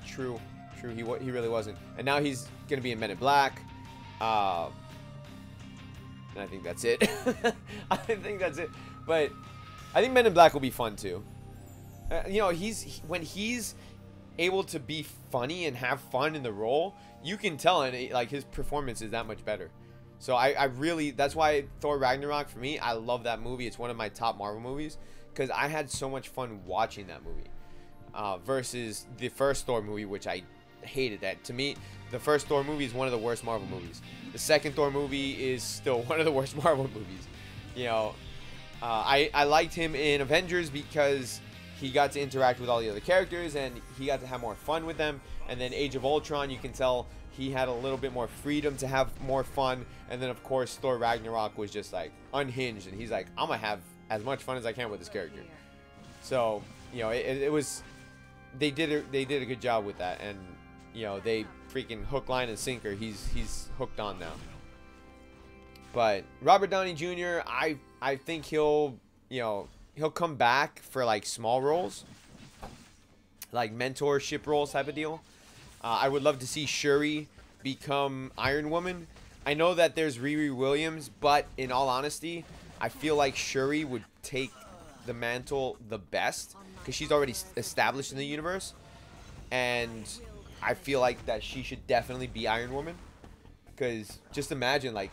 True. He really wasn't. And now he's gonna be in Men in Black. And I think that's it. I think that's it. But I think Men in Black will be fun too. You know, when he's able to be funny and have fun in the role, you can tell, and like his performance is that much better. So I really, that's why Thor Ragnarok, for me, I love that movie. It's one of my top Marvel movies, because I had so much fun watching that movie. Versus the first Thor movie, which I hated. That to me, the first Thor movie is one of the worst Marvel movies. The second Thor movie is still one of the worst Marvel movies. You know, I liked him in Avengers because he got to interact with all the other characters and he got to have more fun with them. And then Age of Ultron, you can tell he had a little bit more freedom to have more fun. And then of course Thor Ragnarok was just like unhinged, and he's like, I'm gonna have as much fun as I can with this character. So, you know, it was, they did a good job with that. And you know, they freaking hook, line, and sinker. He's hooked on now. But Robert Downey Jr., I think he'll come back for like small roles, like mentorship roles type of deal. I would love to see Shuri become Iron Woman. I know that there's Riri Williams, but in all honesty, I feel like Shuri would take the mantle the best because she's already established in the universe, and I feel like that she should definitely be Iron Woman. Because just imagine, like,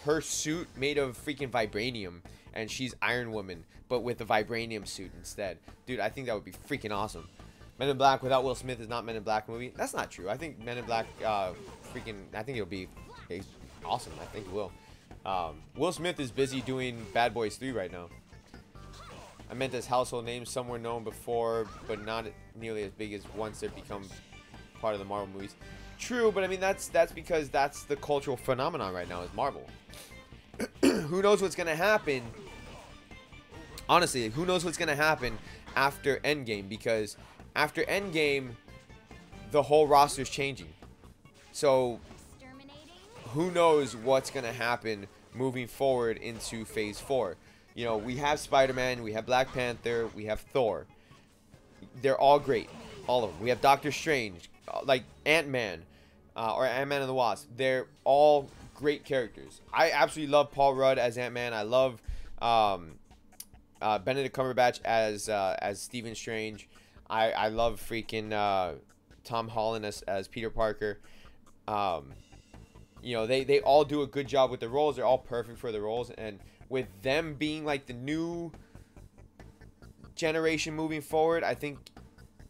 her suit made of freaking vibranium, and she's Iron Woman, but with a vibranium suit instead. Dude, I think that would be freaking awesome. Men in Black without Will Smith is not Men in Black movie. That's not true. I think Men in Black, I think it'll be awesome. I think it will. Will Smith is busy doing Bad Boys 3 right now. I meant as household names, some were known before, but not nearly as big as once they become part of the Marvel movies. True, but I mean that's because that's the cultural phenomenon right now is Marvel. who knows what's gonna happen? Honestly, who knows what's gonna happen after Endgame? Because after Endgame, the whole roster's changing. So who knows what's gonna happen moving forward into Phase 4? You know, we have Spider-Man, we have Black Panther, we have Thor. They're all great, all of them. We have Doctor Strange, like Ant-Man, or Ant-Man and the Wasp. They're all great characters. I absolutely love Paul Rudd as Ant-Man. I love Benedict Cumberbatch as Stephen Strange. I love freaking Tom Holland as Peter Parker. You know, they all do a good job with the roles. They're all perfect for the roles. And with them being like the new generation moving forward, I think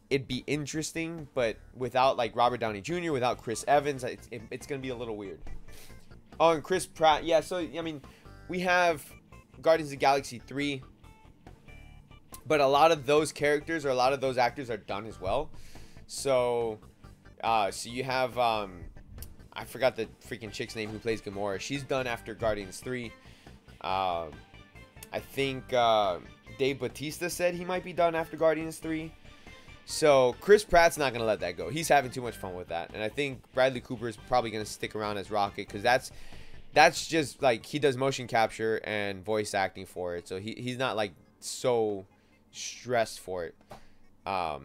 it'd be interesting. But without like Robert Downey Jr., without Chris Evans, it's going to be a little weird. Oh, and Chris Pratt. Yeah, so, I mean, we have Guardians of the Galaxy 3. But a lot of those characters or a lot of those actors are done as well. So, so you have, I forgot the freaking chick's name who plays Gamora. She's done after Guardians 3. I think Dave Bautista said he might be done after Guardians 3. So Chris Pratt's not going to let that go. He's having too much fun with that. And I think Bradley Cooper is probably going to stick around as Rocket, because that's just like he does motion capture and voice acting for it. So he's not like so stressed for it. But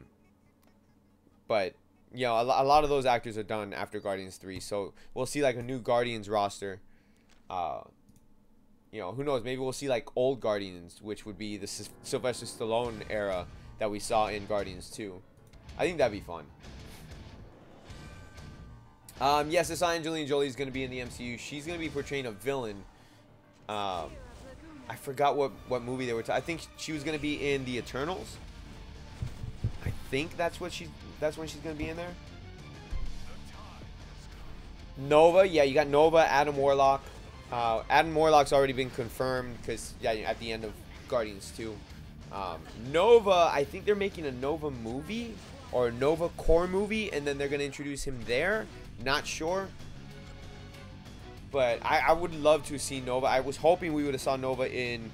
you know, a lot of those actors are done after Guardians 3. So we'll see like a new Guardians roster. You know, who knows? Maybe we'll see like old Guardians, which would be the Sylvester Stallone era that we saw in Guardians 2. I think that'd be fun. Yes, I saw Angelina Jolie is going to be in the MCU. She's going to be portraying a villain. I forgot what movie they were. I think she was going to be in the Eternals. I think that's when she's going to be in there. Nova, yeah, you got Nova, Adam Warlock. Adam Warlock's already been confirmed because yeah, at the end of Guardians 2. Nova, I think they're making a Nova movie or a Nova core movie, and then they're going to introduce him there. Not sure. But I would love to see Nova. I was hoping we would have saw Nova in,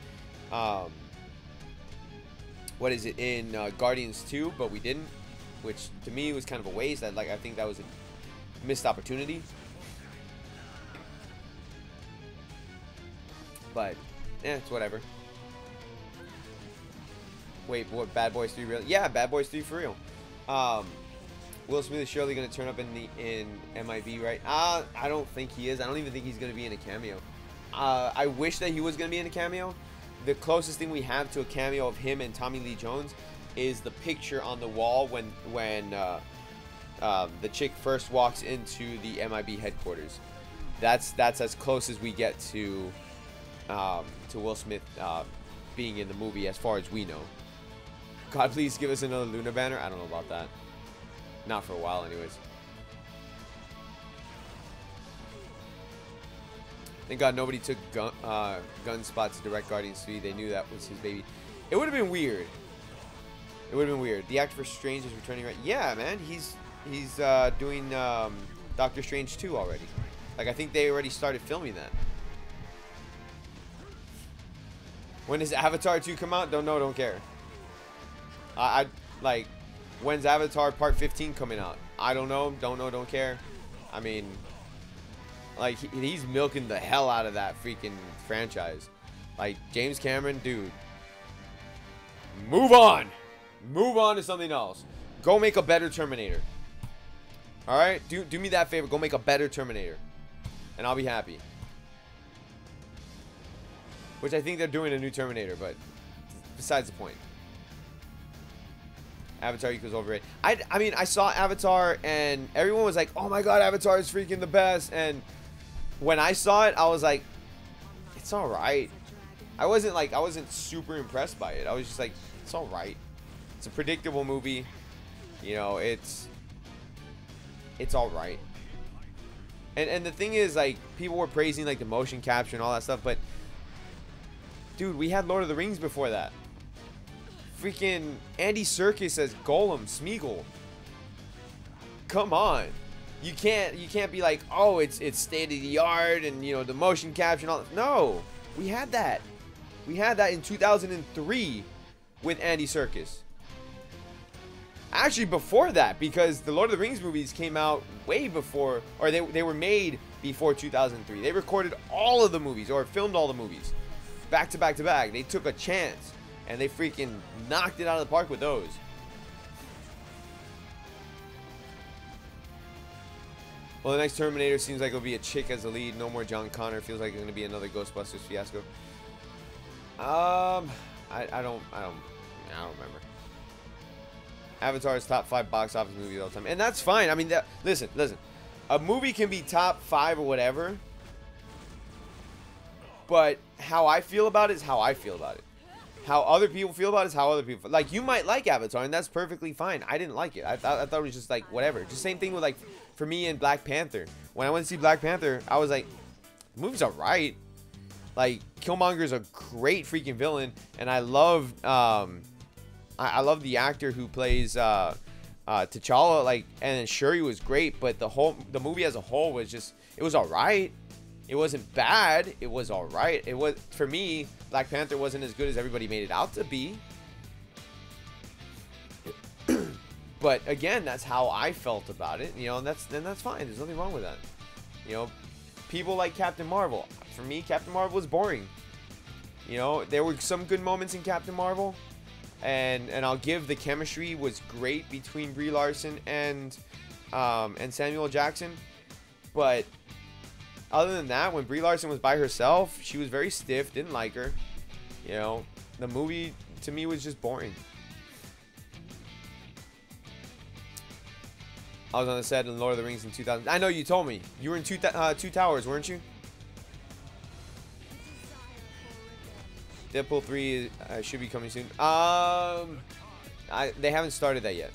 what is it, in Guardians 2, but we didn't. Which, to me, was kind of a waste. I think that was a missed opportunity. But, it's whatever. Wait, what, Bad Boys 3 real? Yeah, Bad Boys 3 for real. Will Smith is surely going to turn up in MIB, right? I don't think he is. I don't even think he's going to be in a cameo. I wish that he was going to be in a cameo. The closest thing we have to a cameo of him and Tommy Lee Jones is the picture on the wall when the chick first walks into the MIB headquarters. That's as close as we get to Will Smith being in the movie, as far as we know. God, please give us another Luna banner. I don't know about that. Not for a while, anyways. Thank God nobody took Gunspot to direct Guardians 3. They knew that was his baby. It would have been weird. It would have been weird. The actor for Strange is returning, right? Yeah, man. He's doing Doctor Strange 2 already. Like, I think they already started filming that. When does Avatar 2 come out? Don't know, don't care. I like, when's Avatar Part 15 coming out? I don't know, don't care. I mean, like, he's milking the hell out of that freaking franchise. Like, James Cameron, dude. Move on. Move on to something else. Go make a better Terminator. Alright? Do me that favor. Go make a better Terminator. And I'll be happy. Which I think they're doing a new Terminator, but besides the point. Avatar equals overrated. I mean, I saw Avatar and everyone was like, oh my god, Avatar is freaking the best. And when I saw it, I was like, it's alright. I wasn't super impressed by it. I was just like, it's alright. It's a predictable movie. You know, it's alright. And the thing is, like, people were praising like the motion capture and all that stuff, but dude, we had Lord of the Rings before that. Freaking Andy Serkis as Gollum, Smeagol. Come on. You can't be like, oh, it's state of the art and you know the motion capture and all. No, we had that. We had that in 2003 with Andy Serkis. Actually, before that, because the Lord of the Rings movies came out way before, or they were made before 2003. They recorded all of the movies or filmed all the movies back to back to back. They took a chance and they freaking knocked it out of the park with those. Well, the next Terminator seems like it'll be a chick as the lead. No more John Connor. Feels like it's going to be another Ghostbusters fiasco. I don't remember. Avatar's top 5 box office movies all the time, and that's fine. I mean, listen. A movie can be top 5 or whatever, but how I feel about it is how I feel about it. How other people feel about it is how other people feel. Like, you might like Avatar, and that's perfectly fine. I didn't like it. I thought it was just like whatever. Just same thing with like for me and Black Panther. When I went to see Black Panther, I was like, the movie's alright. Like, Killmonger's a great freaking villain, and I love I love the actor who plays T'Challa. Like, and then Shuri was great, but the movie as a whole was just, it was alright. It wasn't bad. It was alright. It was, for me, Black Panther wasn't as good as everybody made it out to be. But again, that's how I felt about it. You know, and that's fine. There's nothing wrong with that. You know, people like Captain Marvel. For me, Captain Marvel was boring. You know, there were some good moments in Captain Marvel, and I'll give the chemistry was great between Brie Larson and Samuel Jackson. But other than that, when Brie Larson was by herself, she was very stiff. Didn't like her. You know, the movie to me was just boring. I was on the set in Lord of the Rings in 2000. I know you told me. You were in Two Towers, weren't you? Deadpool 3 should be coming soon. They haven't started that yet.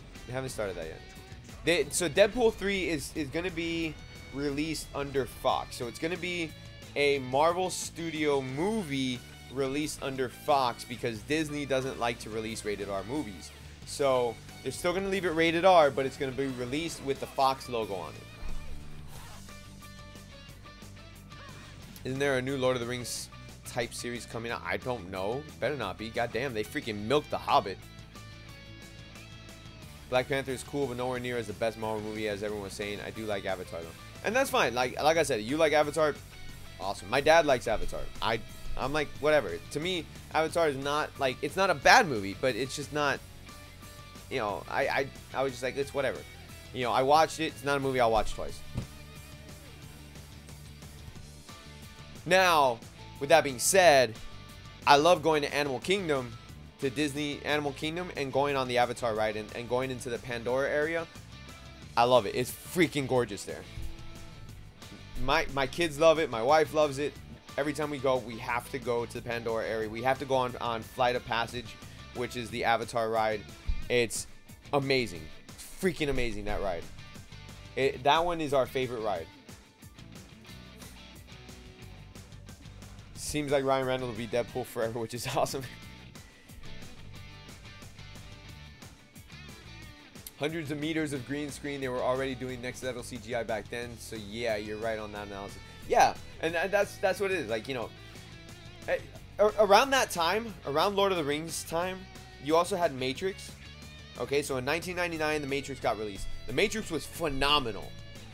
So Deadpool 3 is going to be released under Fox. So it's going to be a Marvel Studio movie released under Fox because Disney doesn't like to release rated R movies. So they're still going to leave it rated R, but it's going to be released with the Fox logo on it. Isn't there a new Lord of the Rings type series coming out? I don't know. Better not be. Goddamn, they freaking milked The Hobbit. Black Panther is cool, but nowhere near as the best Marvel movie as everyone was saying. I do like Avatar though, and that's fine. Like I said, you like Avatar, awesome. My dad likes Avatar. I'm like whatever. To me, Avatar is not like, it's not a bad movie, but it's just not. You know, I was just like, it's whatever. You know, I watched it. It's not a movie I'll watch twice. Now, with that being said, I love going to Animal Kingdom, to Disney Animal Kingdom, and going on the Avatar ride and going into the Pandora area. I love it. It's freaking gorgeous there. My kids love it. My wife loves it. Every time we go, we have to go to the Pandora area. We have to go on Flight of Passage, which is the Avatar ride. It's amazing. Freaking amazing, that ride. That one is our favorite ride. Seems like Ryan Reynolds will be Deadpool forever, which is awesome. Hundreds of meters of green screen. They were already doing next level CGI back then. So yeah, you're right on that analysis. Yeah, and that's what it is. Like, you know, around that time, around Lord of the Rings time, you also had Matrix. Okay, so in 1999, The Matrix got released. The Matrix was phenomenal.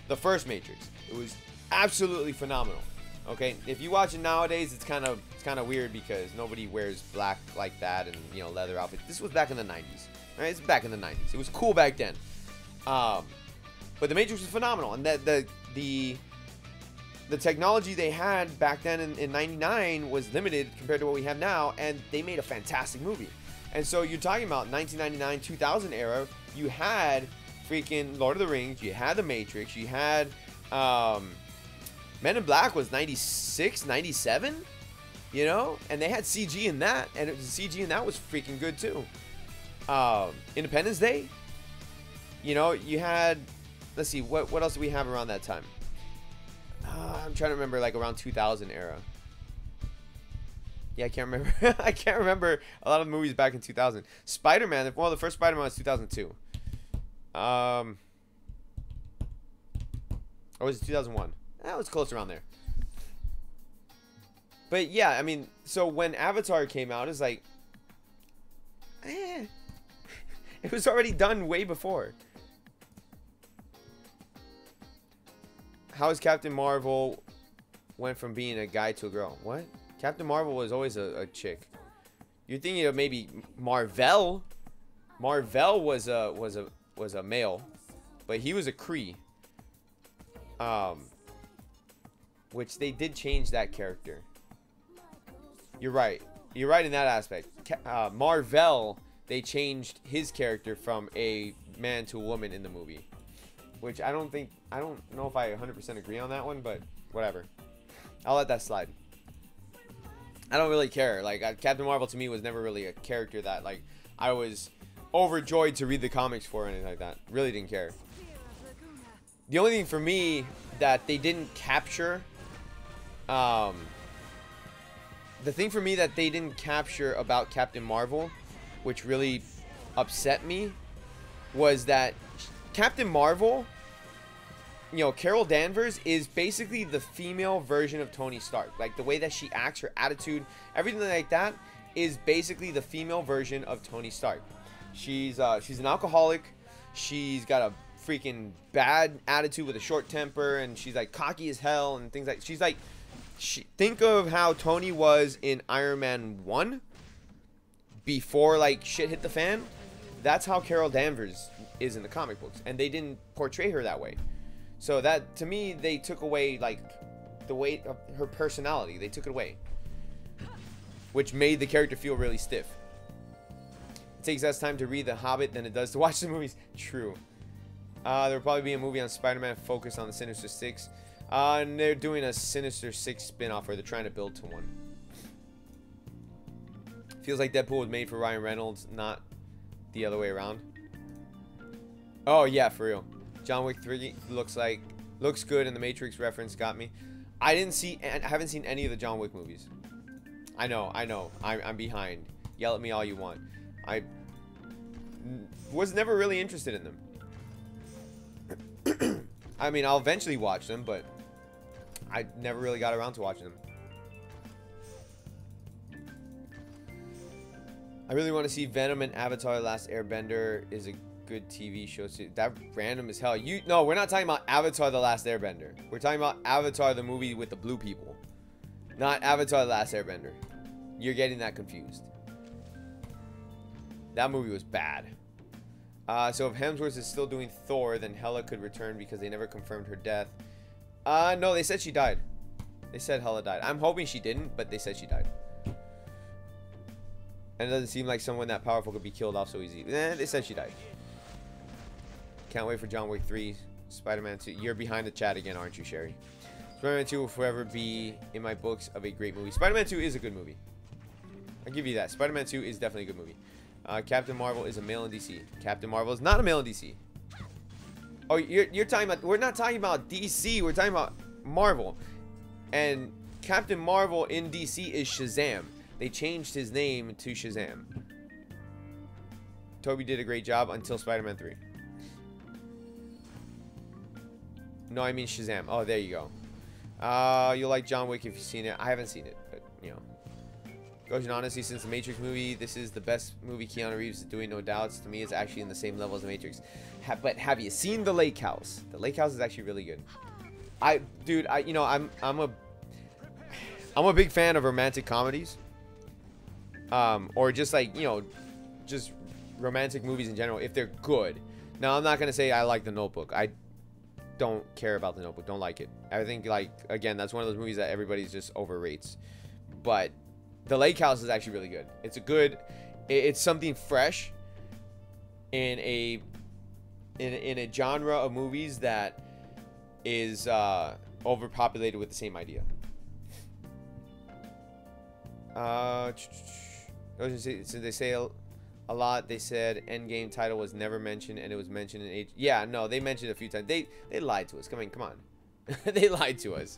The first Matrix. It was absolutely phenomenal. Okay, if you watch it nowadays, it's kind of weird because nobody wears black like that and, you know, leather outfits. This was back in the 90s. Right? It's back in the 90s. It was cool back then. But The Matrix was phenomenal, and the technology they had back then in 99 was limited compared to what we have now, and they made a fantastic movie. And so you're talking about 1999, 2000 era, you had freaking Lord of the Rings, you had The Matrix, you had Men in Black was 96, 97, you know? And they had CG in that, and CG in that was freaking good too. Independence Day, you know, you had, let's see, what else do we have around that time? I'm trying to remember, like around 2000 era. Yeah, I can't remember. I can't remember a lot of the movies back in 2000. Spider-Man, well, the first Spider-Man was 2002. Or was it 2001? That was close around there. But yeah, I mean, so when Avatar came out, it's like, it was already done way before. How is Captain Marvel went from being a guy to a girl? What? Captain Marvel was always a chick. You're thinking of maybe Marvel. Marvel was a male, but he was a Kree. Which they did change that character. You're right. You're right in that aspect. Marvel, they changed his character from a man to a woman in the movie. Which I don't know if I 100% agree on that one, but whatever. I'll let that slide. I don't really care. Like, Captain Marvel to me was never really a character that, like, I was overjoyed to read the comics for or anything like that. Really didn't care. The only thing for me that they didn't capture, the thing for me that they didn't capture about Captain Marvel, which really upset me, was that Captain Marvel, you know, Carol Danvers is basically the female version of Tony Stark. Like, the way that she acts, her attitude, everything like that is basically the female version of Tony Stark. She's an alcoholic. She's got a freaking bad attitude with a short temper, and she's like cocky as hell and things like. She's like, think of how Tony was in Iron Man 1 before like shit hit the fan. That's how Carol Danvers is in the comic books, and they didn't portray her that way. So that, to me, they took away like the weight of her personality. They took it away, which made the character feel really stiff. It takes less time to read The Hobbit than it does to watch the movies. True. There will probably be a movie on Spider-Man focused on the Sinister Six. And they're doing a Sinister Six spin-off, or they're trying to build to one. Feels like Deadpool was made for Ryan Reynolds, not the other way around. Oh yeah, for real. John Wick 3 looks good, and the Matrix reference got me. I haven't seen any of the John Wick movies. I know. I'm behind. Yell at me all you want. I was never really interested in them. I mean, I'll eventually watch them, but I never really got around to watching them. I really want to see Venom and Avatar: The Last Airbender is a good TV show. That random as hell. No, we're not talking about Avatar: The Last Airbender. We're talking about Avatar, the movie with the blue people, not Avatar: The Last Airbender. You're getting that confused. That movie was bad. So if Hemsworth is still doing Thor, then Hela could return because they never confirmed her death. No, they said she died. They said Hela died. I'm hoping she didn't, but they said she died. And it doesn't seem like someone that powerful could be killed off so easy. They said she died. Can't wait for John Wick 3, Spider-Man 2. You're behind the chat again, aren't you, Sherry? Spider-Man 2 will forever be in my books of a great movie. Spider-Man 2 is a good movie. I'll give you that. Spider-Man 2 is definitely a good movie. Captain Marvel is a male in DC. Captain Marvel is not a male in DC. Oh, you're talking about... We're not talking about DC. We're talking about Marvel. And Captain Marvel in DC is Shazam. They changed his name to Shazam. Toby did a great job until Spider-Man 3. No, I mean Shazam. Oh, there you go. You'll like John Wick if you've seen it. I haven't seen it, but, you know. Gotian, honestly, since the Matrix movie, this is the best movie Keanu Reeves is doing, no doubts. To me, it's actually in the same level as the Matrix. But have you seen The Lake House? The Lake House is actually really good. Dude, you know, I'm a big fan of romantic comedies. Or just like, you know, just romantic movies in general, if they're good. Now, I'm not gonna say I like The Notebook. I don't care about The Notebook. Don't like it. I think, like, again, that's one of those movies that everybody's just overrates. But The Lake House is actually really good. It's something fresh in a genre of movies that is overpopulated with the same idea. Since they say a lot, they said Endgame title was never mentioned, and it was mentioned in H. Yeah, no, they mentioned it a few times. They lied to us. Come on. They lied to us.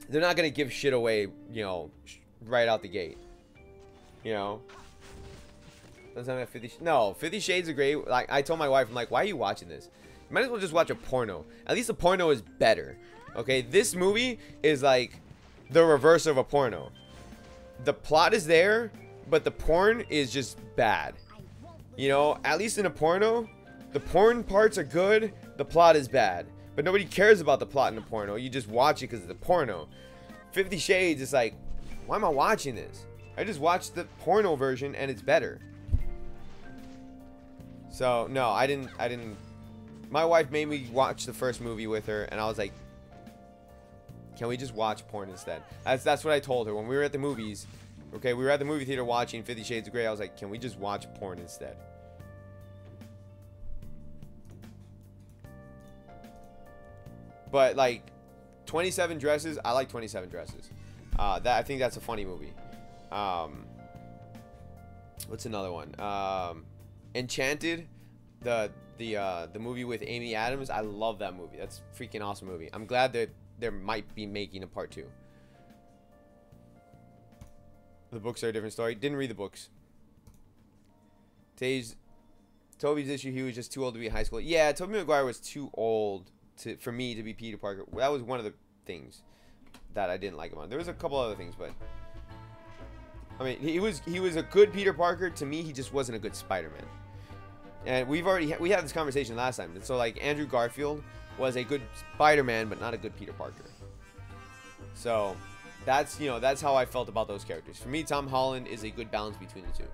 They're not gonna give shit away, you know, right out the gate. You know. No, 50 Shades are great. Like, I told my wife, I'm like, why are you watching this? Might as well just watch a porno. At least a porno is better. Okay, this movie is like the reverse of a porno. The plot is there, but the porn is just bad. You know, at least in a porno, the porn parts are good, the plot is bad. But nobody cares about the plot in a porno. You just watch it because it's a porno. 50 Shades is like, why am I watching this? I just watched the porno version and it's better. So, no, I didn't. My wife made me watch the first movie with her, and I was like, can we just watch porn instead? That's what I told her when we were at the movies. Okay, we were at the movie theater watching 50 Shades of Grey. I was like, can we just watch porn instead? But like 27 Dresses, I like 27 Dresses. I think that's a funny movie. What's another one? Enchanted, the movie with Amy Adams. I love that movie. That's a freaking awesome movie. I'm glad that there might be making a part 2. The books are a different story. Didn't read the books. Toby's issue, he was just too old to be in high school. Yeah, Tobey Maguire was too old for me to be Peter Parker. That was one of the things that I didn't like him on. There was a couple other things, but I mean, he was a good Peter Parker. To me, he just wasn't a good Spider-Man. And we had this conversation last time. So like Andrew Garfield was a good Spider-Man, but not a good Peter Parker. So that's how I felt about those characters. For me, Tom Holland is a good balance between the two.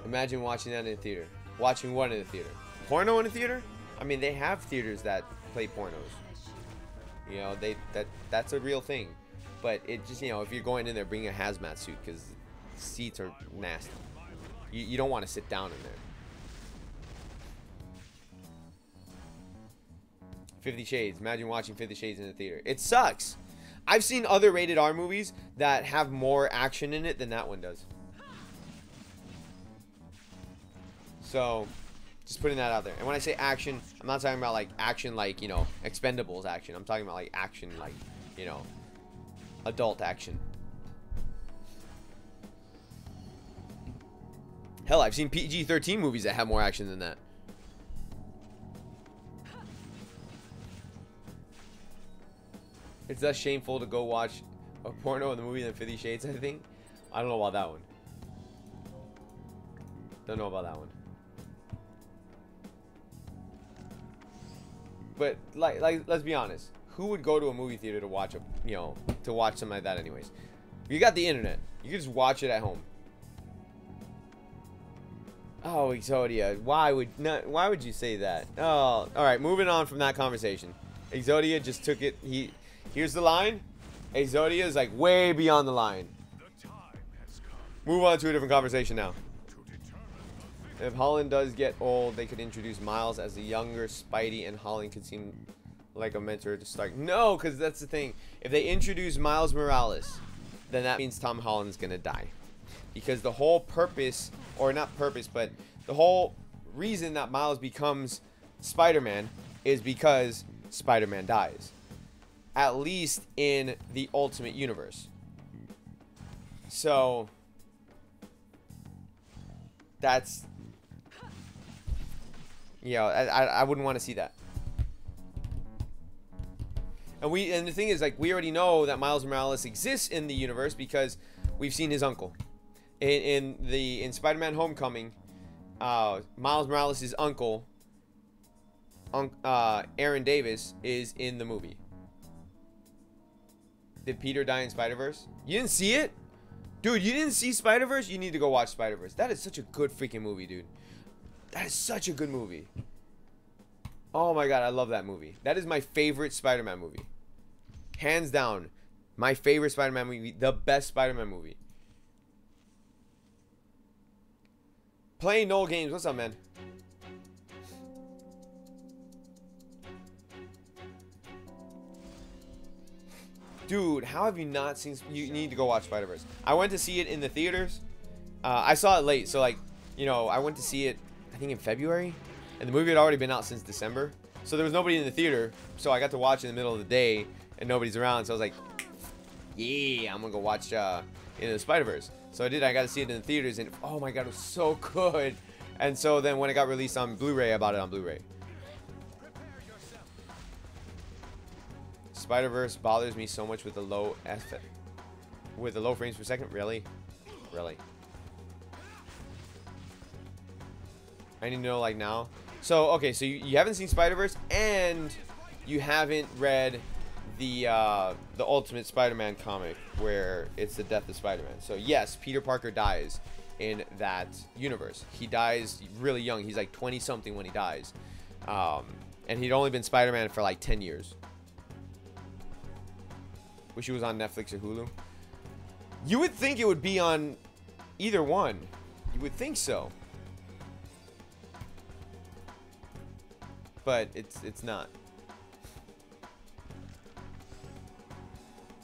Imagine watching that in a theater. Watching one in a theater. Porno in a theater? I mean, they have theaters that play pornos. You know, that's a real thing. But it just, if you're going in there, bring a hazmat suit because seats are nasty. You don't want to sit down in there. 50 Shades. Imagine watching 50 Shades in the theater. It sucks. I've seen other rated R movies that have more action in it than that one does. So, just putting that out there. And when I say action, I'm not talking about like action like, Expendables action. I'm talking about like action like, adult action. Hell, I've seen PG-13 movies that have more action than that. It's less shameful to go watch a porno in the movie than 50 Shades, I think. I don't know about that one. Don't know about that one. But like let's be honest. Who would go to a movie theater to watch to watch something like that anyways? You got the internet. You can just watch it at home. Oh, Exodia. Why would you say that? Oh, all right, moving on from that conversation. Exodia just took it. Here's the line. Exodia is like way beyond the line. Move on to a different conversation now. If Holland does get old, they could introduce Miles as the younger Spidey, and Holland could seem like a mentor to start. No, because that's the thing. If they introduce Miles Morales, then that means Tom Holland's gonna die. Because the whole purpose, or not purpose, but the whole reason that Miles becomes Spider-Man is because Spider-Man dies. At least in the Ultimate Universe. So that's, I wouldn't want to see that. And the thing is, like, we already know that Miles Morales exists in the universe because we've seen his uncle. In Spider-Man Homecoming, Miles Morales' uncle, Aaron Davis, is in the movie. Did Peter die in Spider-Verse? You didn't see it? Dude, you didn't see Spider-Verse? You need to go watch Spider-Verse. That is such a good freaking movie, dude. That is such a good movie. Oh my god, I love that movie. That is my favorite Spider-Man movie. Hands down. My favorite Spider-Man movie. The best Spider-Man movie. Playing Noel Games. What's up, man? Dude, how have you not seen... You need to go watch Spider-Verse. I went to see it in the theaters. I saw it late. So, like, I went to see it, I think, in February. And the movie had already been out since December. So there was nobody in the theater. So I got to watch it in the middle of the day. And nobody's around. So I was like, yeah, I'm going to go watch in the Spider-Verse. So I did. I got to see it in the theaters, and oh my god, it was so good. And so then when it got released on Blu-ray, I bought it on Blu-ray. Spider-Verse bothers me so much with the low frames per second. Really? Really? I need to know like now. So okay, so you haven't seen Spider-Verse and you haven't read the Ultimate Spider-Man comic where it's the death of Spider-Man. So yes, Peter Parker dies in that universe. He dies really young. He's like 20 something when he dies, and he'd only been Spider-Man for like 10 years. Wish he was on Netflix or Hulu. You would think it would be on either one. You would think so. But it's not.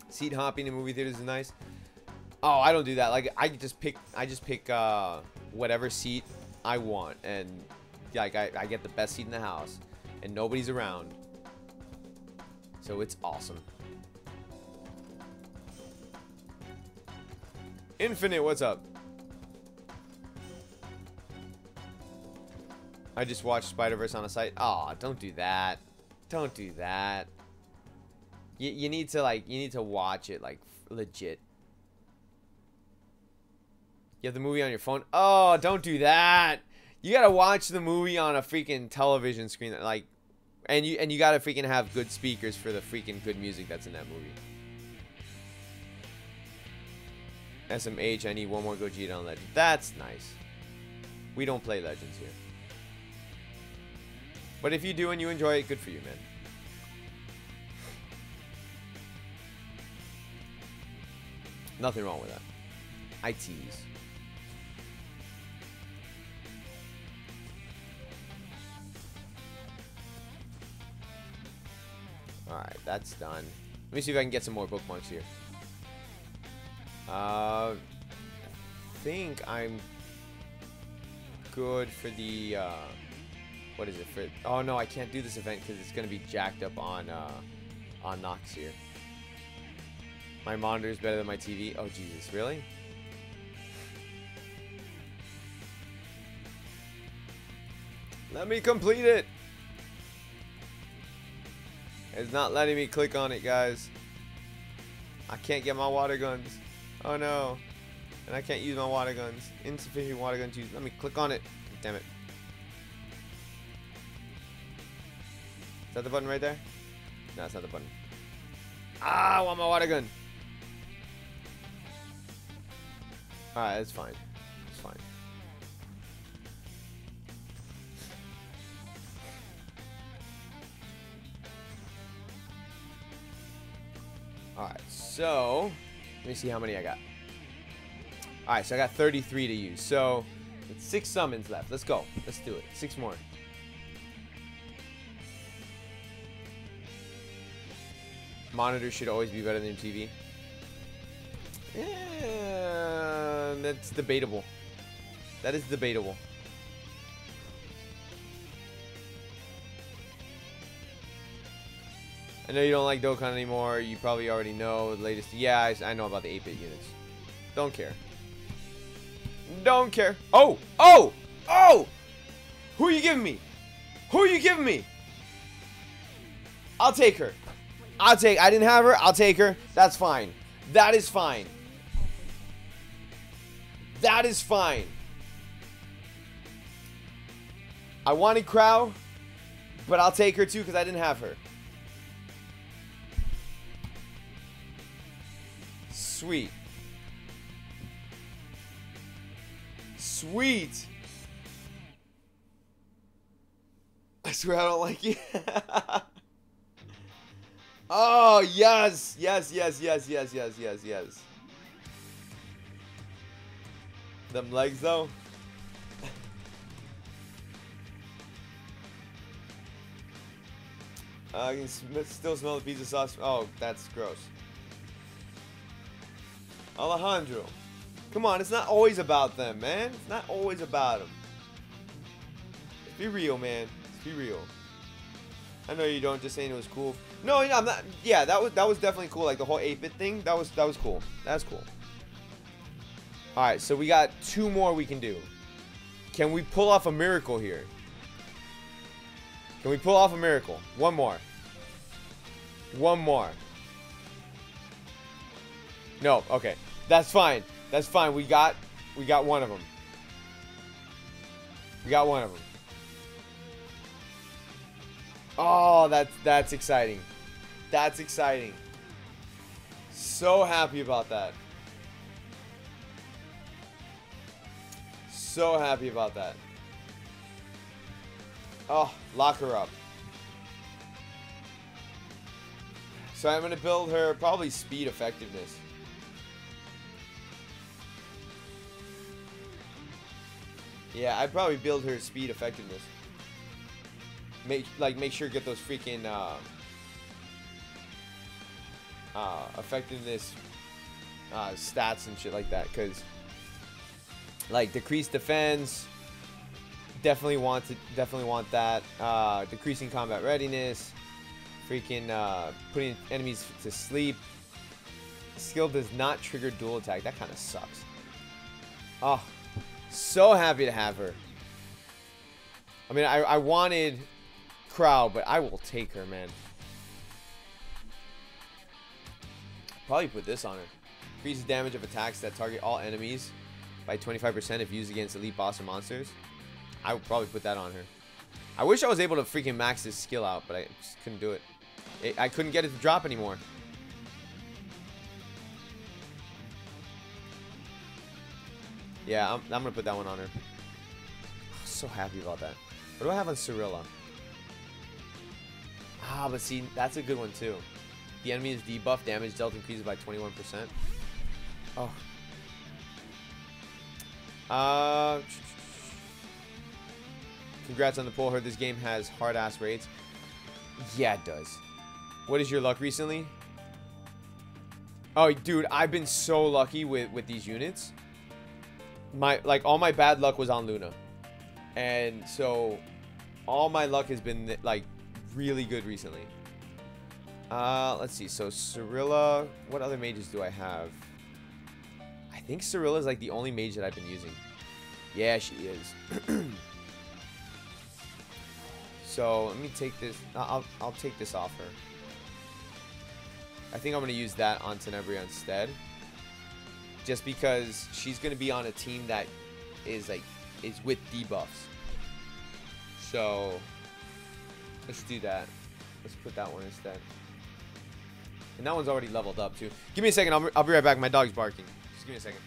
Seat hopping in movie theaters is nice. Oh, I don't do that. Like I just pick whatever seat I want, and like I get the best seat in the house, and nobody's around. So it's awesome. Infinite, what's up? I just watched Spider-Verse on a site. Aw, don't do that. Don't do that. You need to watch it like legit. You have the movie on your phone. Oh, don't do that. You gotta watch the movie on a freaking television screen, like, and you gotta freaking have good speakers for the freaking good music that's in that movie. SMH, I need one more Gogeta on Legend. That's nice. We don't play Legends here. But if you do and you enjoy it, good for you, man. Nothing wrong with that. I tease. Alright, that's done. Let me see if I can get some more bookmarks here. I think I'm good for the what is it for? Oh no, I can't do this event because it's gonna be jacked up on Nox here. My monitor is better than my TV. Oh Jesus, really? Let me complete it. It's not letting me click on it, guys. I can't get my water guns. Oh no. And I can't use my water guns. Insufficient water guns used. Let me click on it. Damn it. Is that the button right there? No, it's not the button. Ah, I want my water gun. Alright, it's fine. It's fine. Alright, so let me see how many I got. Alright, so I got 33 to use. So it's 6 summons left. Let's go. Let's do it. 6 more. Monitor should always be better than TV. Yeah, that's debatable. That is debatable. I know you don't like Dokkan anymore. You probably already know the latest. Yeah, I know about the 8-bit units. Don't care. Don't care. Oh! Oh! Oh! Who are you giving me? Who are you giving me? I'll take her. I didn't have her. I'll take her. That's fine. That is fine. That is fine. I wanted Krau, but I'll take her too because I didn't have her. Sweet. Sweet. I swear I don't like you. Oh, yes. Yes, yes, yes, yes, yes, yes, yes. Them legs, though. I can still smell the pizza sauce. Oh, that's gross. Alejandro. Come on, it's not always about them, man. It's not always about them. Let's be real, man. Let's be real. I know you don't, just saying it was cool. No, I'm not. Yeah, that was definitely cool. Like the whole 8-bit thing, that was cool. That's cool. Alright, so we got 2 more we can do. Can we pull off a miracle here? Can we pull off a miracle? 1 more. 1 more. No, okay. That's fine. That's fine. We got 1 of them. We got 1 of them. Oh, that's exciting. That's exciting. So happy about that. So happy about that. Oh, lock her up. So I'm going to build her probably speed effectiveness. Yeah, I'd probably build her speed effectiveness. Make sure to get those freaking effectiveness stats and shit like that, cause like decreased defense, definitely want that. Decreasing combat readiness, freaking putting enemies to sleep. Skill does not trigger dual attack. That kind of sucks. Oh, so happy to have her. I mean, I wanted Krau, but I will take her, man. Probably put this on her. Increases damage of attacks that target all enemies by 25% if used against elite boss or monsters. I would probably put that on her. I wish I was able to freaking max this skill out, but I just couldn't do it. I couldn't get it to drop anymore. Yeah, I'm gonna put that one on her. So happy about that. What do I have on Cirilla? Ah, but see, that's a good one too. The enemy is debuffed, damage dealt increases by 21%. Oh. Congrats on the poll. Heard this game has hard ass rates. Yeah, it does. What is your luck recently? Oh, dude, I've been so lucky with these units. All my bad luck was on Luna, and so all my luck has been like really good recently. Let's see. So Cirilla, what other mages do I have? I think Cirilla is like the only mage that I've been using. Yeah, she is. So let me take this. I'll take this off her. I think I'm gonna use that on Tenebria instead. Just because she's gonna be on a team that is with debuffs. So let's do that. Let's put that one instead. And that one's already leveled up too. Give me a second. I'll be right back. My dog's barking. Just give me a second.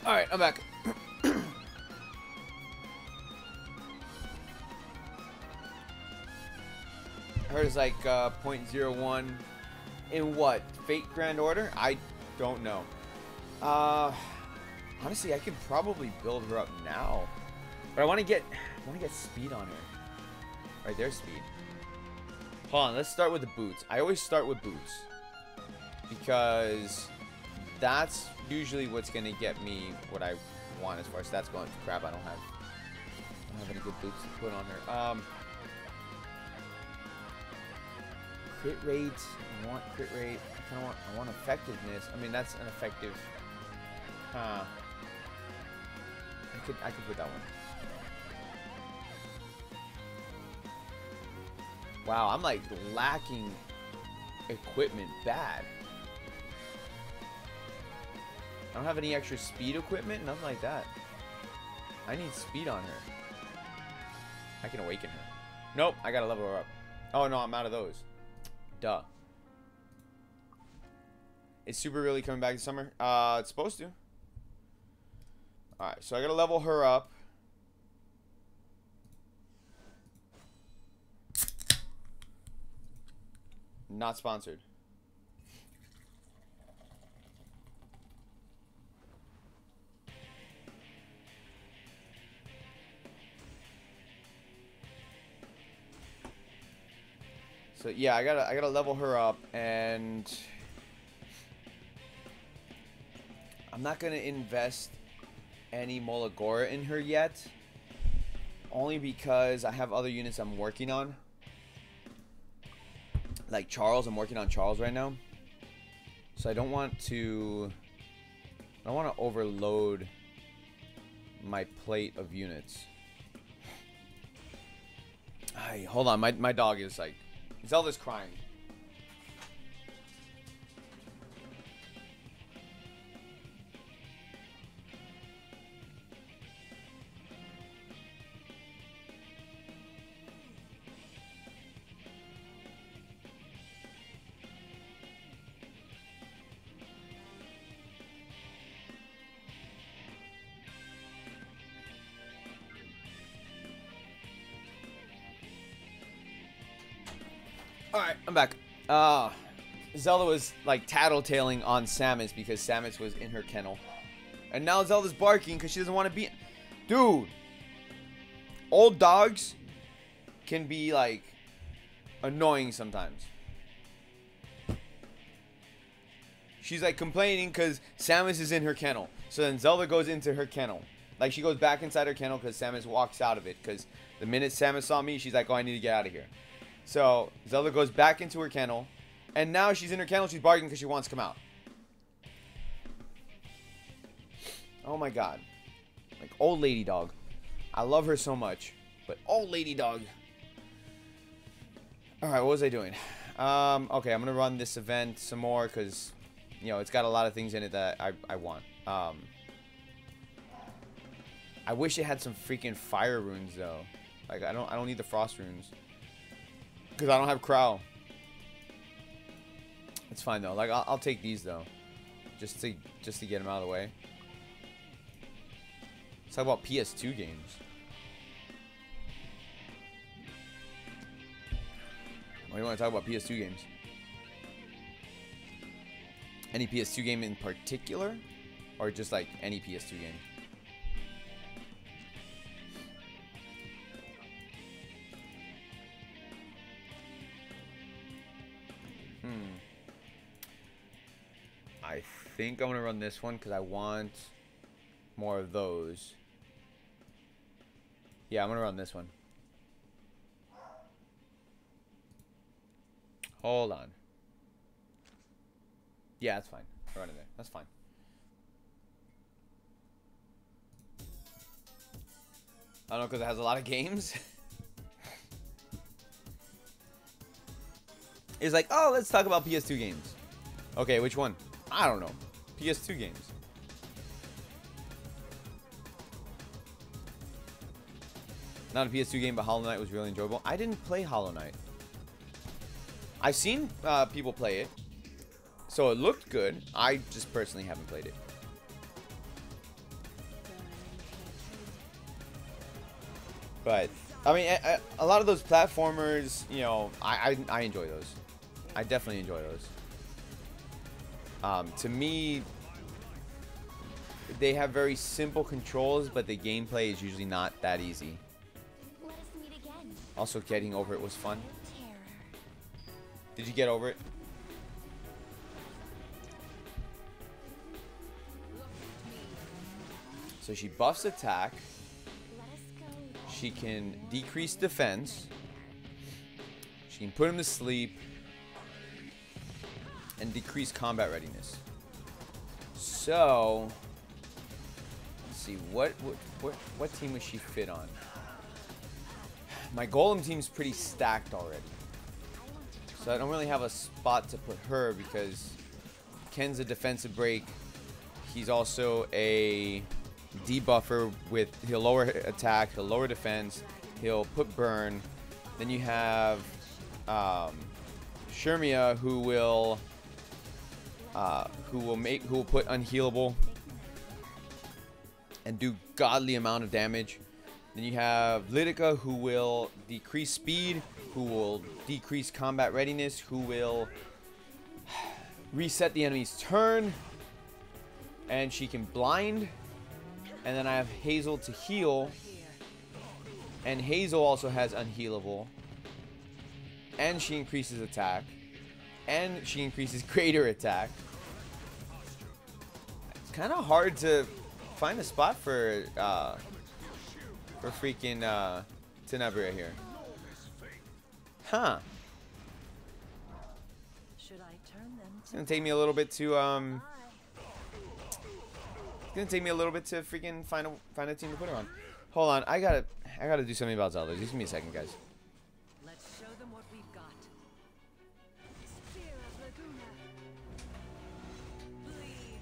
Alright, I'm back. I heard it's like 0.01 in what? Fate Grand Order? I don't know. Honestly, I could probably build her up now. But I want to get speed on her. Alright, there's speed. Hold on, let's start with the boots. I always start with boots. Because that's usually what's going to get me what I want as far as stats going. Crap, I don't have any good boots to put on her. Crit rate. I want crit rate. I want effectiveness. I mean, that's an effective. I could put that one. Wow, I'm like lacking equipment bad. I don't have any extra speed equipment, nothing like that. I need speed on her. I can awaken her. Nope, I gotta level her up. Oh no, I'm out of those. Duh. Is Super really coming back this summer? It's supposed to. Alright, so I gotta level her up. Not sponsored. So yeah, I gotta level her up, and I'm not gonna invest any Molagora in her yet, only because I have other units I'm working on. Like Charles, I'm working on Charles right now. So I don't want to overload my plate of units. Hey, hold on, my dog is like, Zelda's crying. Alright, I'm back. Zelda was like tattletaling on Samus because Samus was in her kennel. And now Zelda's barking because she doesn't want to be... Dude! Old dogs can be like annoying sometimes. She's like complaining because Samus is in her kennel. So then Zelda goes into her kennel. Like she goes back inside her kennel because Samus walks out of it. Because the minute Samus saw me, she's like, oh, I need to get out of here. So Zelda goes back into her kennel. And now she's in her kennel. She's barking because she wants to come out. Oh my god. Like old lady dog. I love her so much. But old lady dog. Alright, what was I doing? Okay, I'm going to run this event some more because, you know, it's got a lot of things in it that I want. I wish it had some freaking fire runes though. Like I don't need the frost runes. Because I don't have Krau. It's fine though. Like I'll take these though. Just to get them out of the way. Let's talk about PS2 games. What do you want to talk about PS2 games? Any PS2 game in particular? Or just like any PS2 game? I think I'm going to run this one because I want more of those. Yeah, I'm going to run this one. Hold on. Yeah, that's fine. I'll run it there. That's fine. I don't know because it has a lot of games. It's like, oh, let's talk about PS2 games. Okay, which one? I don't know. PS2 games. Not a PS2 game, but Hollow Knight was really enjoyable. I didn't play Hollow Knight. I've seen people play it. So it looked good. I just personally haven't played it. But I mean, a lot of those platformers, you know, I enjoy those. I definitely enjoy those. To me, they have very simple controls, but the gameplay is usually not that easy. Let us meet again. Also, getting over it was fun. Terror. Did you get over it? So she buffs attack. Let us go. She can decrease defense. She can put him to sleep. And decrease combat readiness. So, let's see, what team was she fit on? My Golem team's pretty stacked already. So I don't really have a spot to put her because Ken's a defensive break. He's also a debuffer with, he'll lower attack, he'll lower defense, he'll put burn. Then you have Shermia, who will put unhealable and do godly amount of damage. Then you have Lytica, who will decrease speed, who will decrease combat readiness, who will reset the enemy's turn, and she can blind. And then I have Hazel to heal, and Hazel also has unhealable, and she increases attack, and she increases greater attack. It's kind of hard to find a spot for freaking Tenebria here. Huh. Should I turn them It's gonna take me a little bit to It's gonna take me a little bit to freaking find a team to put her on. Hold on, I gotta do something about Zelda. Just give me a second, guys. Let's show them what we've got. Spear of Laguna. Bleed.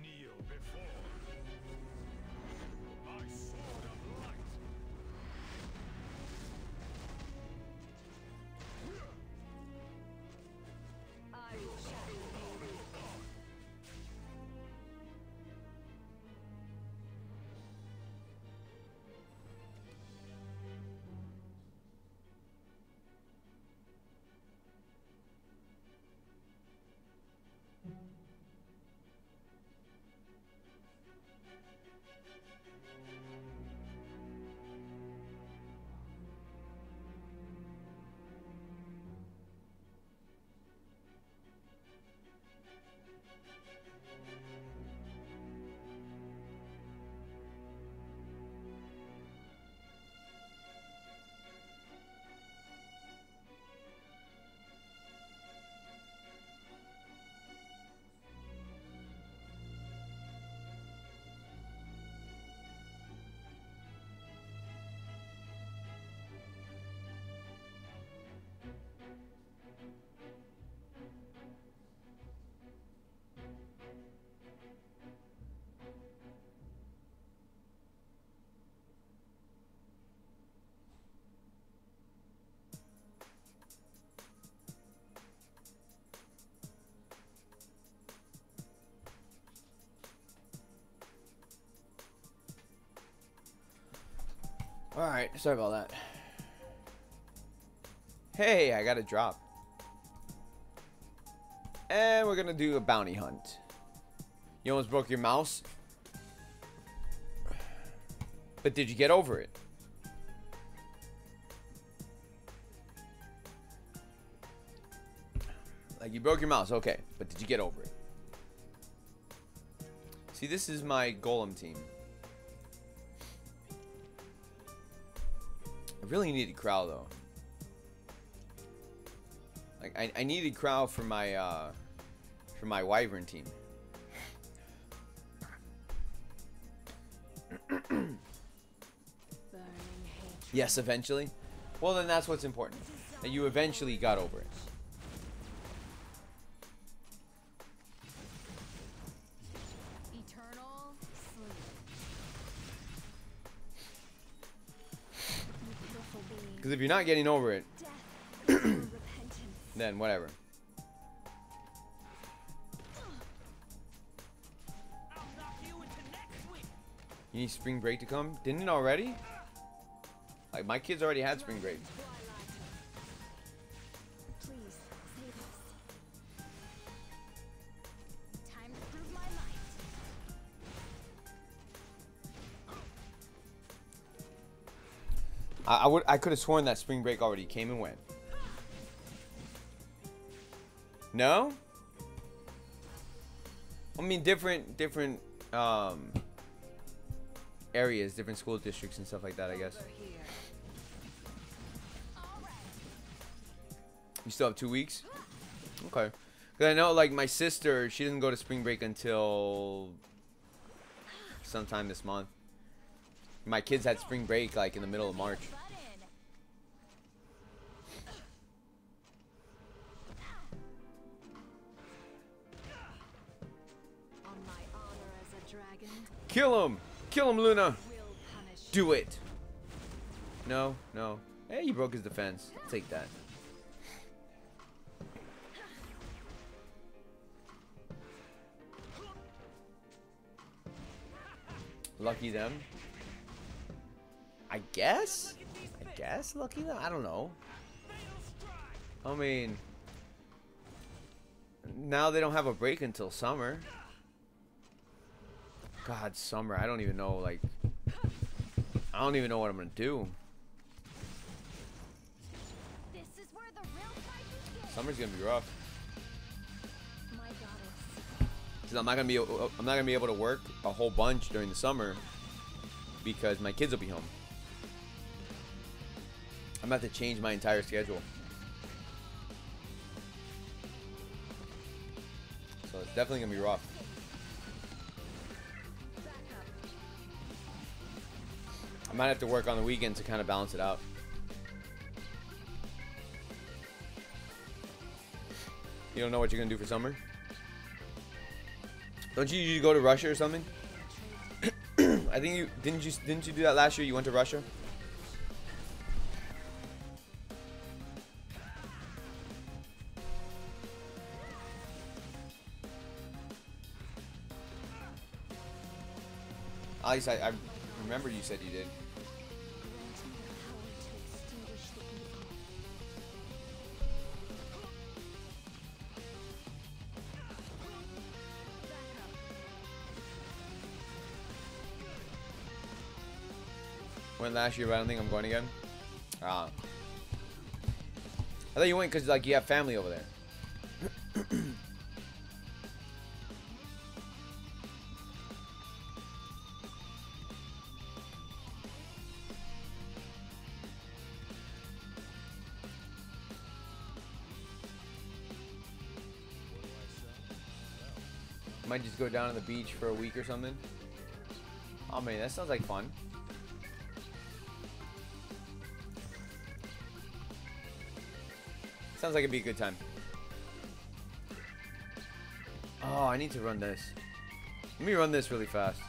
Kneel before my sword of light. I will shatter you. Alright, sorry about that. Hey, I got a drop. And we're gonna do a bounty hunt. You almost broke your mouse. But did you get over it? Like, you broke your mouse, okay. But did you get over it? See, this is my Golem team. I really needed Krau though. Like I needed Krau for my Wyvern team. Yes, eventually. Well, then that's what's important. That you eventually got over it. Eternal sleep. You pitiful being. Because if you're not getting over it, Death is your repentance. then whatever. You need spring break to come? Didn't it already? Like, my kids already had spring break. Please, save us. Time to prove my might. I could have sworn that spring break already came and went. No? I mean, different areas, different school districts and stuff like that, I guess. You still have 2 weeks? Okay. Because I know, like, my sister, she doesn't go to spring break until sometime this month. My kids had spring break, like, in the middle of March. On my honor as a dragon, Kill him! Kill him, Luna! will punish Do it! No, no. Hey, he broke his defense. Take that. Lucky them. I guess? I guess lucky them? I don't know. I mean, now they don't have a break until summer. God, summer. I don't even know, like, I don't even know what I'm gonna do. This is where the real fight begins. Summer's gonna be rough. my goddess. 'Cause I'm not gonna be able to work a whole bunch during the summer because my kids will be home. I'm gonna have to change my entire schedule. So it's definitely gonna be rough. I might have to work on the weekends to kind of balance it out. You don't know what you're gonna do for summer? Don't you usually go to Russia or something? I think you didn't you do that last year? You went to Russia? At least I remember you said you did. Grant me the power to extinguish the evil. Went last year, but I don't think I'm going again. I thought you went because like you have family over there. Might just go down to the beach for a week or something. Oh man, that sounds like fun. Sounds like it'd be a good time. Oh, I need to run this. Let me run this really fast.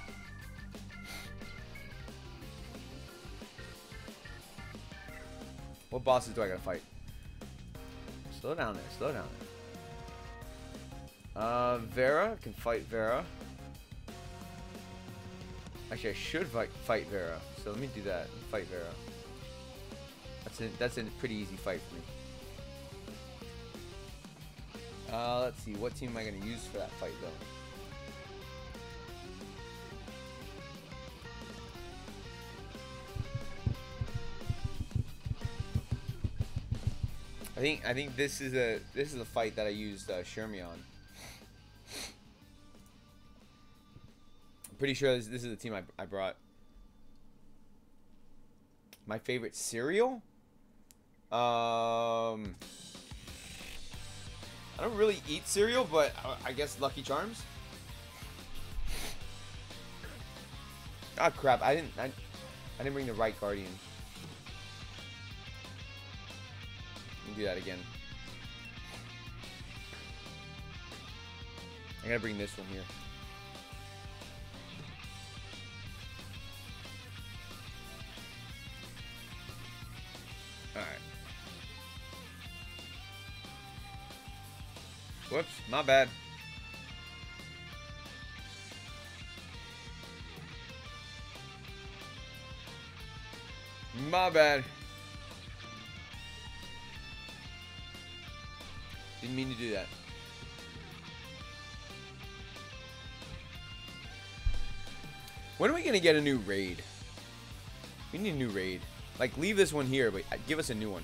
What bosses do I gotta fight? Slow down there, slow down there. Vera, can fight Vera. Actually, I should fight Vera. So let me do that. Fight Vera. That's a pretty easy fight for me. Let's see. What team am I going to use for that fight, though? I think this is a fight that I used Shermie on. I'm pretty sure this is the team I brought. My favorite cereal? I don't really eat cereal, but I guess Lucky Charms. Ah, crap! I didn't bring the right Guardian. Let me do that again. I gotta bring this one here. All right. Whoops, my bad. My bad. Didn't mean to do that. When are we gonna get a new raid? We need a new raid. Like, leave this one here, but give us a new one.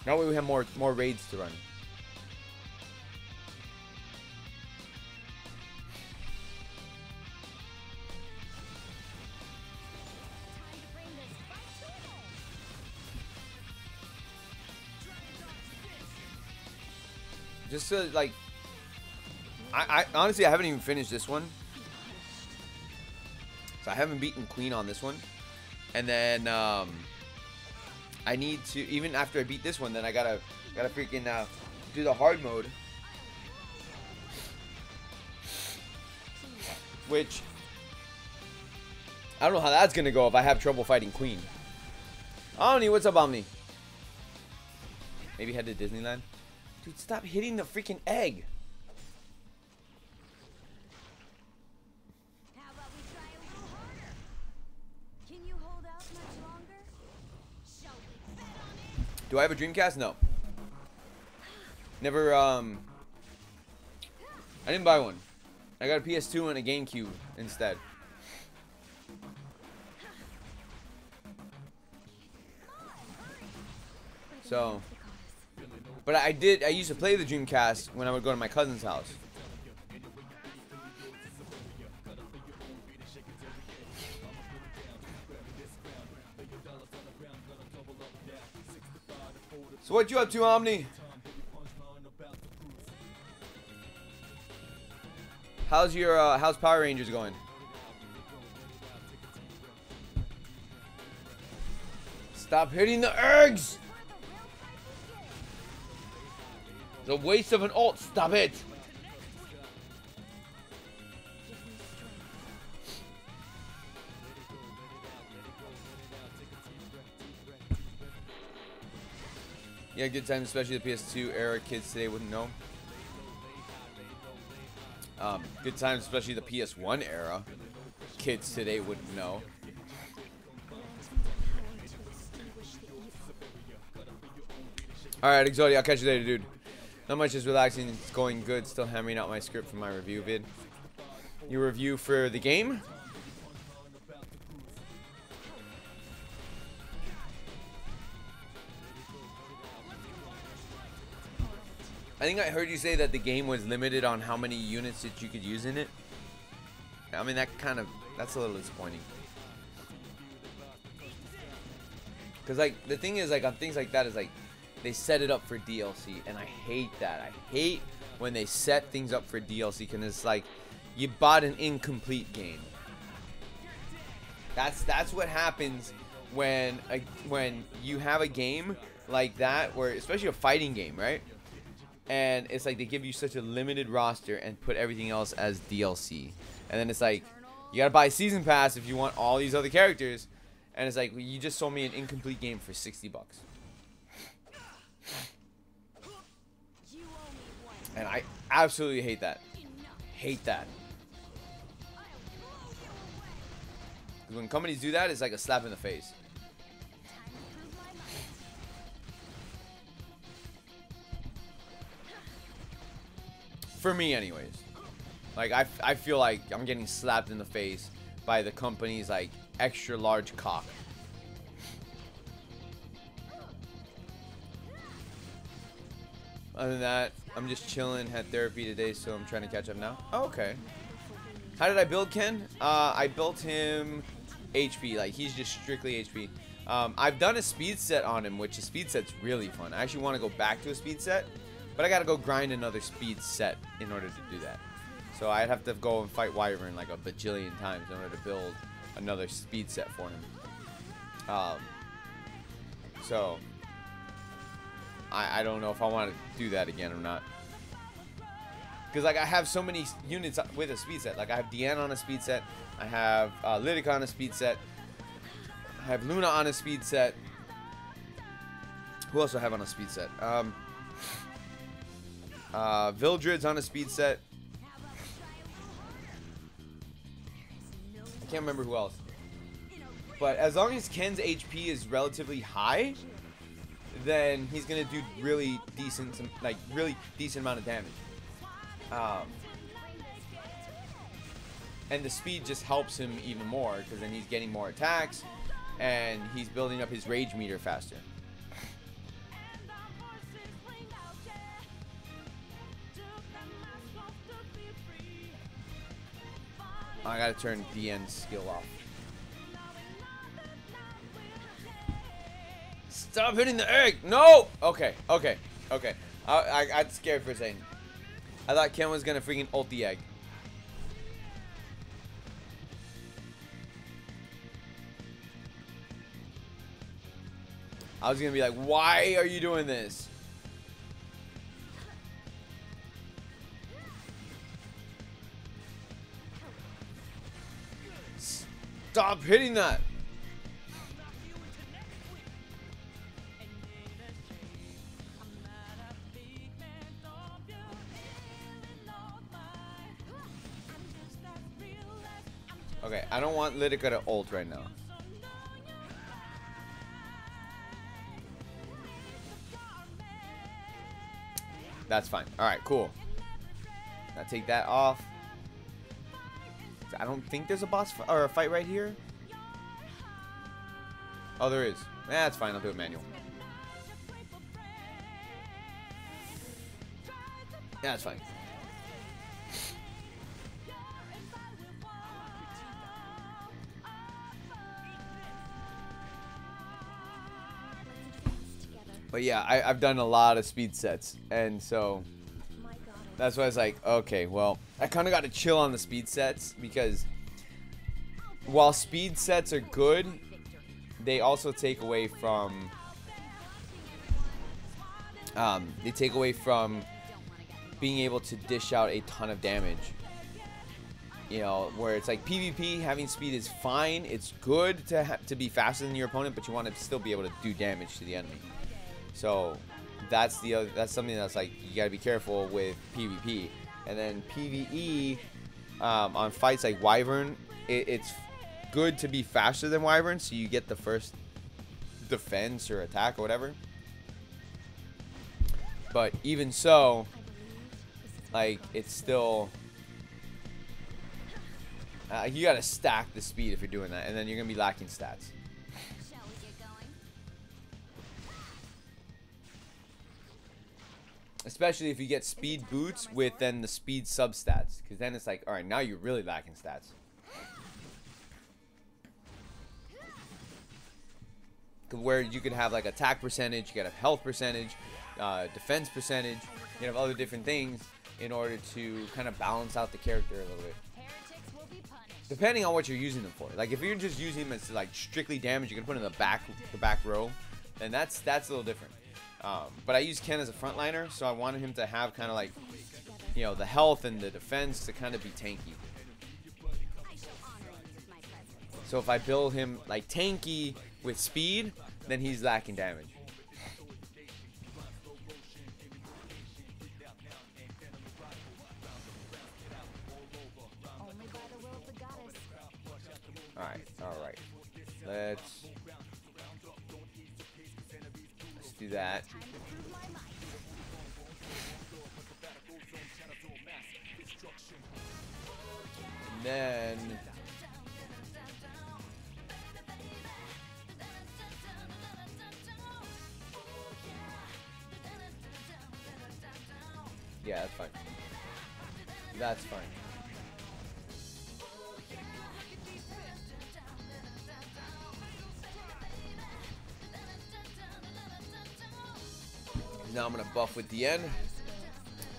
That way we have more raids to run. Just to, like, I honestly, I haven't even finished this one. So I haven't beaten Queen on this one. And then I need to, even after I beat this one, then I gotta freaking do the hard mode. Which, I don't know how that's gonna go if I have trouble fighting Queen. Omni, what's up, Omni? Maybe head to Disneyland? Dude, stop hitting the freaking egg. How about we try a little harder? Can you hold out much longer? Shall we bet on it? Do I have a Dreamcast? No. Never, I didn't buy one. I got a PS2 and a GameCube instead. So, but I used to play the Dreamcast when I would go to my cousin's house. So what you up to, Omni? How's your how's Power Rangers going? Stop hitting the eggs! It's a waste of an ult. Stop it! Yeah, good times, especially the PS2 era. Kids today wouldn't know. Good times, especially the PS1 era. Kids today wouldn't know. Alright, Exodia, I'll catch you later, dude. Not much, just relaxing. It's going good. Still hammering out my script for my review vid. Your review for the game? I think I heard you say that the game was limited on how many units that you could use in it. I mean, that's a little disappointing. Because, like, the thing is, like, on things like that is, like, they set it up for DLC, and I hate that. I hate when they set things up for DLC, because it's like, you bought an incomplete game. That's what happens when you have a game like that, where, especially a fighting game, right? And it's like they give you such a limited roster and put everything else as DLC. And then it's like, you gotta buy a season pass if you want all these other characters. And it's like, well, you just sold me an incomplete game for $60. And I absolutely hate that. Hate that. Because when companies do that, it's like a slap in the face. For me, anyways. Like, I feel like I'm getting slapped in the face by the company's, like, extra large cock. Other than that, I'm just chilling. Had therapy today, so I'm trying to catch up now. Oh, okay. How did I build Ken? I built him HP. Like, he's just strictly HP. I've done a speed set on him, which a speed set's really fun. I actually want to go back to a speed set. But I gotta go grind another speed set in order to do that. So I'd have to go and fight Wyvern like a bajillion times in order to build another speed set for him. So I don't know if I want to do that again or not. Because like I have so many units with a speed set. Like I have Deanna on a speed set. I have Lydica on a speed set. I have Luna on a speed set. Who else do I have on a speed set? Vildred's on a speed set. can't remember who else. But as long as Ken's HP is relatively high, then he's gonna do really decent amount of damage. And the speed just helps him even more because then he's getting more attacks and he's building up his rage meter faster. I gotta turn DN's skill off. Stop hitting the egg! No! Okay. I got scared for a second. I thought Ken was gonna freaking ult the egg. I was gonna be like, why are you doing this? Stop hitting that! Okay, I don't want Lidica to ult right now. That's fine. Alright, cool. Now take that off. I don't think there's a boss or a fight right here. Oh, there is. That's fine. I'll do it manual. Yeah, that's fine. But yeah, I've done a lot of speed sets, and so that's why I was like, okay, well, I kind of got to chill on the speed sets because while speed sets are good, they also take away from being able to dish out a ton of damage. You know, where it's like PvP, having speed is fine. It's good to be faster than your opponent, but you want to still be able to do damage to the enemy. So that's something that's like you gotta be careful with PvP. And then PvE on fights like Wyvern, it's good to be faster than Wyvern, so you get the first defense or attack or whatever. But even so, like it's still you gotta stack the speed if you're doing that, and then you're gonna be lacking stats. Especially if you get speed boots with then the speed substats. Because then it's like, alright, now you're really lacking stats. Where you could have like attack percentage, you could have health percentage, defense percentage. You can have other different things in order to kind of balance out the character a little bit. Depending on what you're using them for. Like if you're just using them as like strictly damage, you can put in the back row. Then that's a little different. But I use Ken as a frontliner, so I wanted him to have kind of like, you know, the health and the defense to kind of be tanky. So if I build him like tanky with speed, then he's lacking damage. Alright. Let's do that. And then yeah, that's fine. That's fine. Now I'm gonna buff with DN,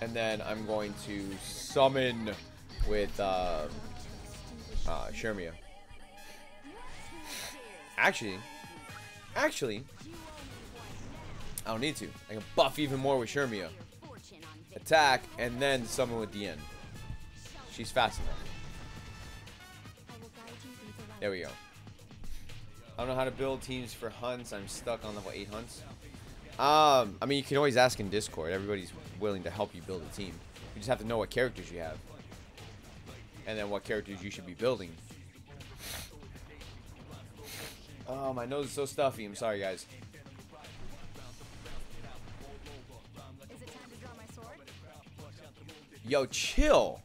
and then I'm going to summon with Shermia. Actually, I don't need to. I can buff even more with Shermia. Attack, and then summon with DN. She's fast enough. There we go. I don't know how to build teams for hunts. I'm stuck on level 8 hunts. I mean, you can always ask in Discord. Everybody's willing to help you build a team. You just have to know what characters you have. And then what characters you should be building. Oh, my nose is so stuffy. I'm sorry, guys. Is it time to draw my sword? Yo, chill.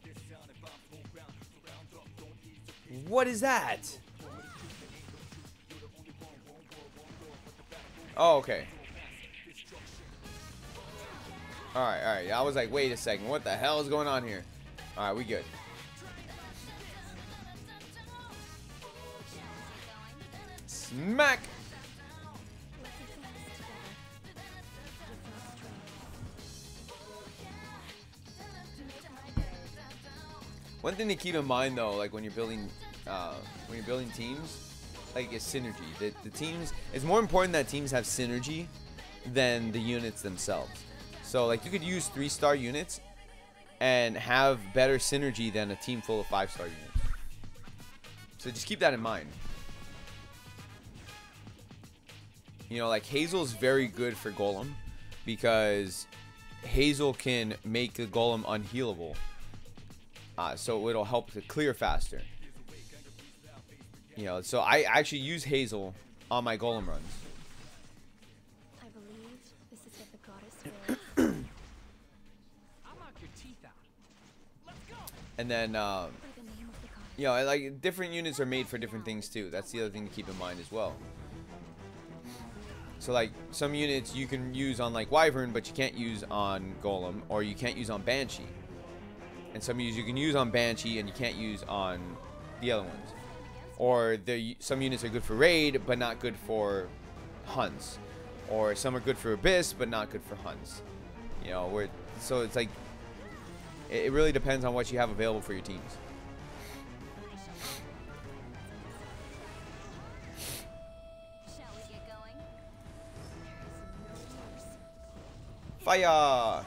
What is that? Oh, okay. Alright, alright. I was like, wait a second. What the hell is going on here? Alright, we good. Smack! One thing to keep in mind though, like when you're building teams, like is synergy. The teams, it's more important that teams have synergy than the units themselves. So like you could use 3-star units and have better synergy than a team full of 5-star units. So just keep that in mind. You know, like Hazel's very good for Golem because Hazel can make the Golem unhealable. So it'll help to clear faster. You know, so I actually use Hazel on my Golem runs. I believe this is what the goddess wills. I'll knock your teeth out. Let's go. And then, For the name of the goddess. you know, like different units are made for different things too. That's the other thing to keep in mind as well. So like some units you can use on like Wyvern, but you can't use on Golem, or you can't use on Banshee. And some units you can use on Banshee and you can't use on the other ones. Or some units are good for raid but not good for hunts. Or some are good for abyss but not good for hunts. You know, so it's like it really depends on what you have available for your teams. Shall we get going? Fire!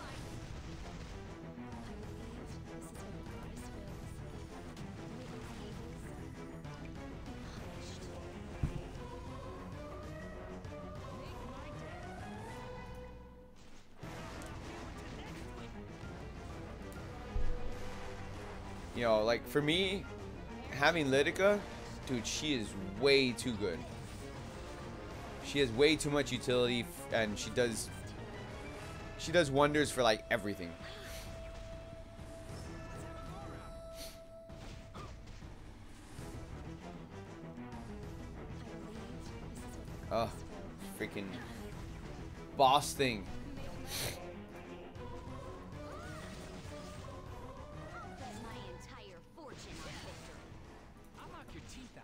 You know, like for me, having Lytica, dude, she is way too good. She has way too much utility, and she does wonders for like everything. Oh, freaking boss thing.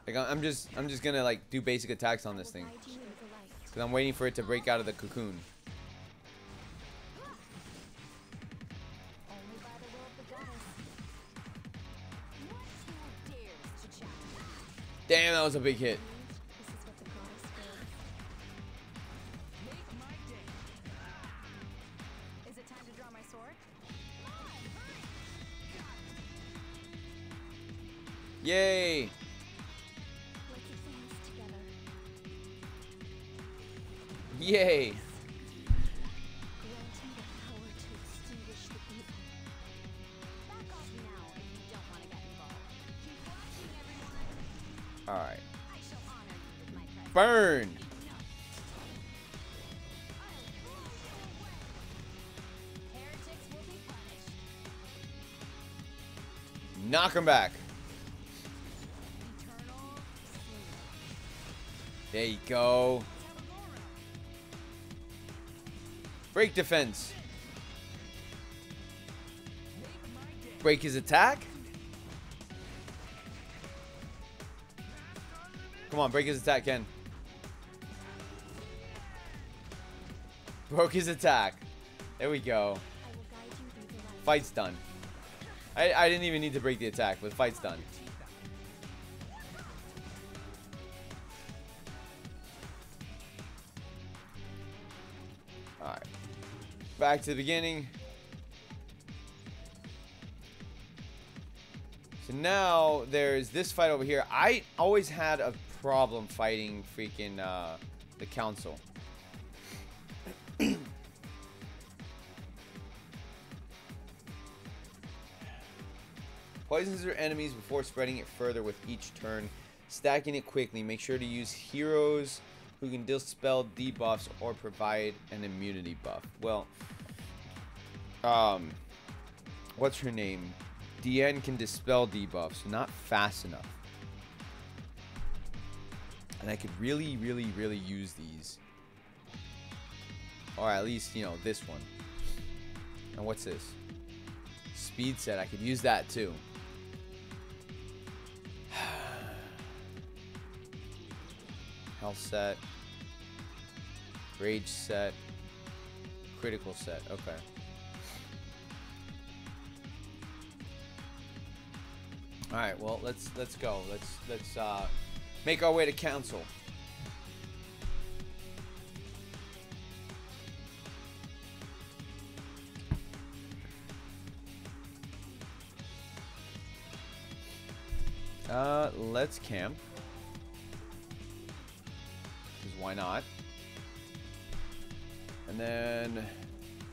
Like I'm just gonna like do basic attacks on this thing, because I'm waiting for it to break out of the cocoon. Damn, that was a big hit. Is it time to draw my sword? Yay! Let's advance together. Yay! Granting the power to extinguish the evil. Back off now if you don't want to get involved. Keep watching, everyone. All right, I shall honor you with my presence. burn! Heretics will be punished. Knock him back. Eternal sin. There you go. Break defense. Break his attack. Come on, break his attack, Ken. Broke his attack. There we go. I will guide you through the light. Fight's done. I didn't even need to break the attack, but the fight's done. Alright. Back to the beginning. So now there's this fight over here. I always had a problem fighting freaking the council. Poisons your enemies before spreading it further with each turn. stacking it quickly. Make sure to use heroes who can dispel debuffs or provide an immunity buff. Well, what's her name? DN can dispel debuffs, not fast enough. And I could really use these. Or at least, you know, this one. And what's this? Speed set. I could use that too. Health set. Rage set. Critical set. Okay. Alright, well, let's go. Let's make our way to council. Let's camp. Because why not? And then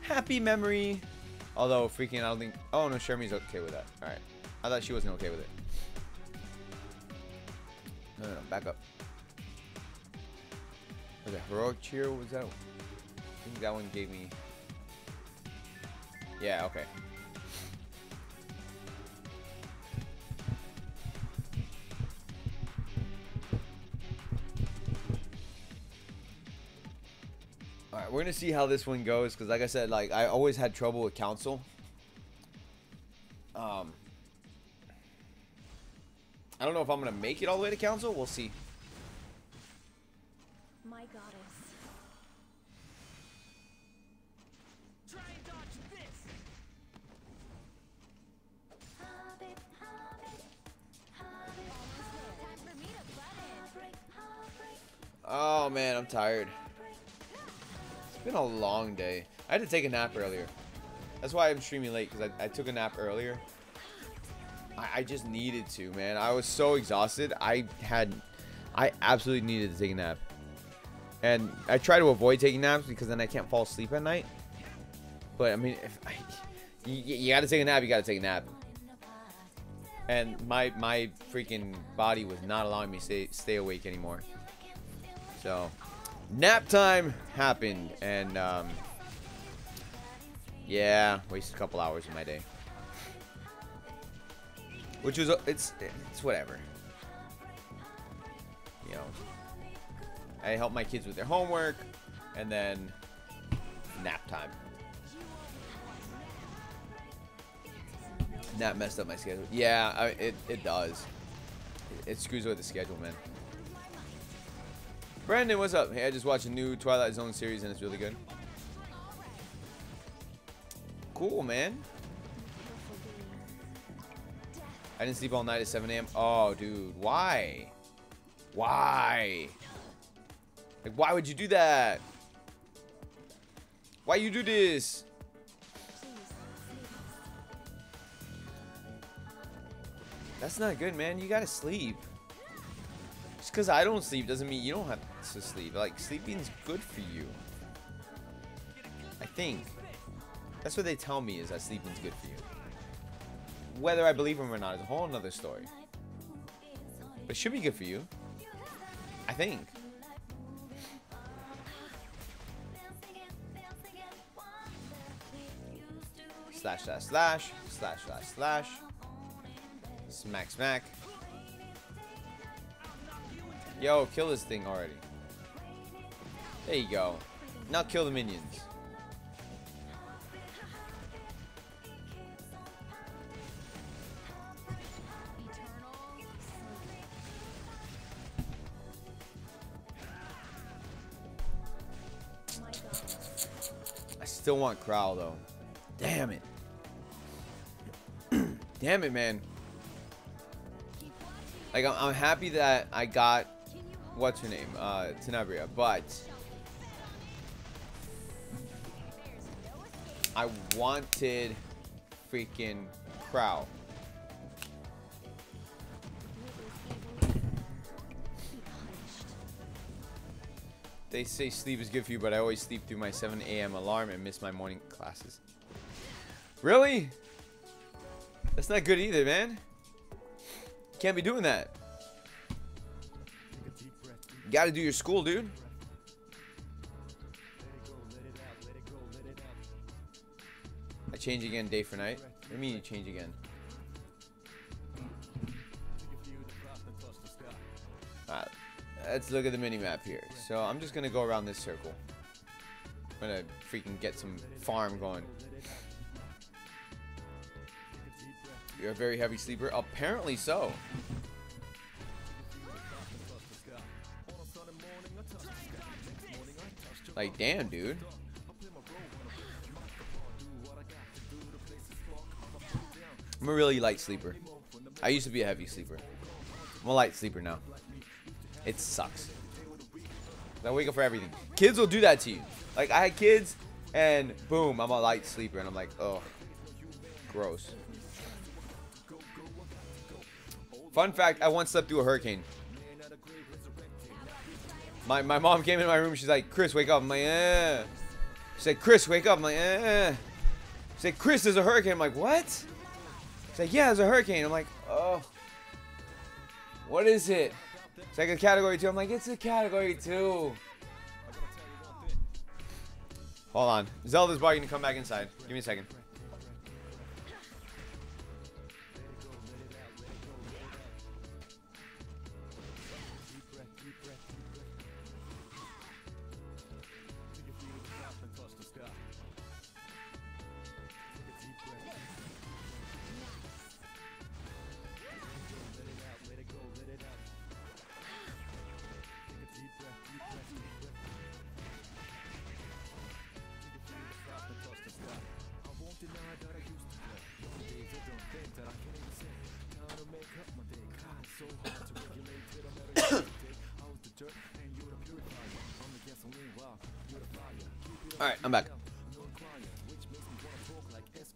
happy memory. Although freaking I don't think, oh no, Shermie's okay with that. Alright. I thought she wasn't okay with it. No, back up. Was it heroic cheer? What was that? I think that one gave me. Yeah, okay. Alright, we're gonna see how this one goes, because like I said, like I always had trouble with council. I don't know if I'm gonna make it all the way to council. We'll see. My goddess. Try and dodge this. Oh man, I'm tired. It's been a long day. I had to take a nap earlier. That's why I'm streaming late, because I took a nap earlier. I just needed to, man. I was so exhausted. I absolutely needed to take a nap. And I try to avoid taking naps because then I can't fall asleep at night. But I mean, if you gotta take a nap, you gotta take a nap. And my freaking body was not allowing me to stay awake anymore. So nap time happened, and yeah, wasted a couple hours of my day. Which was, it's whatever. You know, I help my kids with their homework, and then nap time. That messed up my schedule. Yeah, it does. It screws with the schedule, man. Brandon, what's up? Hey, I just watched a new Twilight Zone series, and it's really good. Cool, man. I didn't sleep all night at 7 a.m. Oh, dude. Why? Why? Like, why would you do that? Why you do this? That's not good, man. You gotta sleep. Just because I don't sleep doesn't mean you don't have to sleep. Like, sleeping's good for you. I think. That's what they tell me, is that sleeping's good for you. Whether I believe them or not is a whole nother story. But it should be good for you. I think. Slash, slash, slash. Slash, slash, slash. Smack, smack. Yo, kill this thing already. There you go. Now kill the minions. I still want Krau though. Damn it. Damn it, man. Like, I'm happy that I got, what's her name, Tenebria, but I wanted freaking Krau. They say sleep is good for you, but I always sleep through my 7 a.m. alarm and miss my morning classes. Really? That's not good either, man. Can't be doing that. You gotta do your school, dude. I change again day for night. What do you mean you change again? Alright, let's look at the mini map here. So I'm just gonna go around this circle. I'm gonna freaking get some farm going. You're a very heavy sleeper? Apparently so. Like, damn, dude. I'm a really light sleeper. I used to be a heavy sleeper. I'm a light sleeper now. It sucks. I wake up for everything. Kids will do that to you. Like, I had kids, and boom, I'm a light sleeper, and I'm like, oh, gross. Fun fact, I once slept through a hurricane. My mom came in my room, she's like, Chris, wake up. I'm like, eh. She said, Chris, wake up. I'm like, eh. She said, Chris, there's a hurricane. I'm like, what? She's like, yeah, there's a hurricane. I'm like, oh. What is it? It's like a category 2. I'm like, it's a category 2. Hold on. Zelda's barking to come back inside. Give me a second. Alright, I'm back.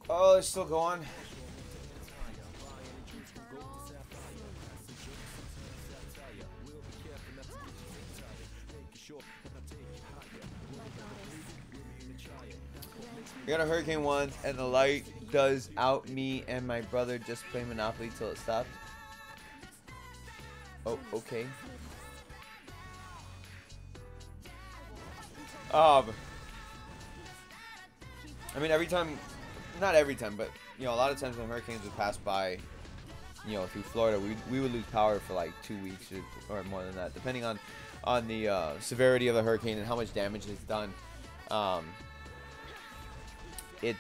Oh, it's still going. I got a hurricane once, and the light does out me and my brother just play Monopoly till it stops. Oh, okay. I mean, every time, not every time, but, you know, a lot of times when hurricanes would pass by, you know, through Florida, we would lose power for like 2 weeks or more than that, depending on the severity of the hurricane and how much damage it's done. It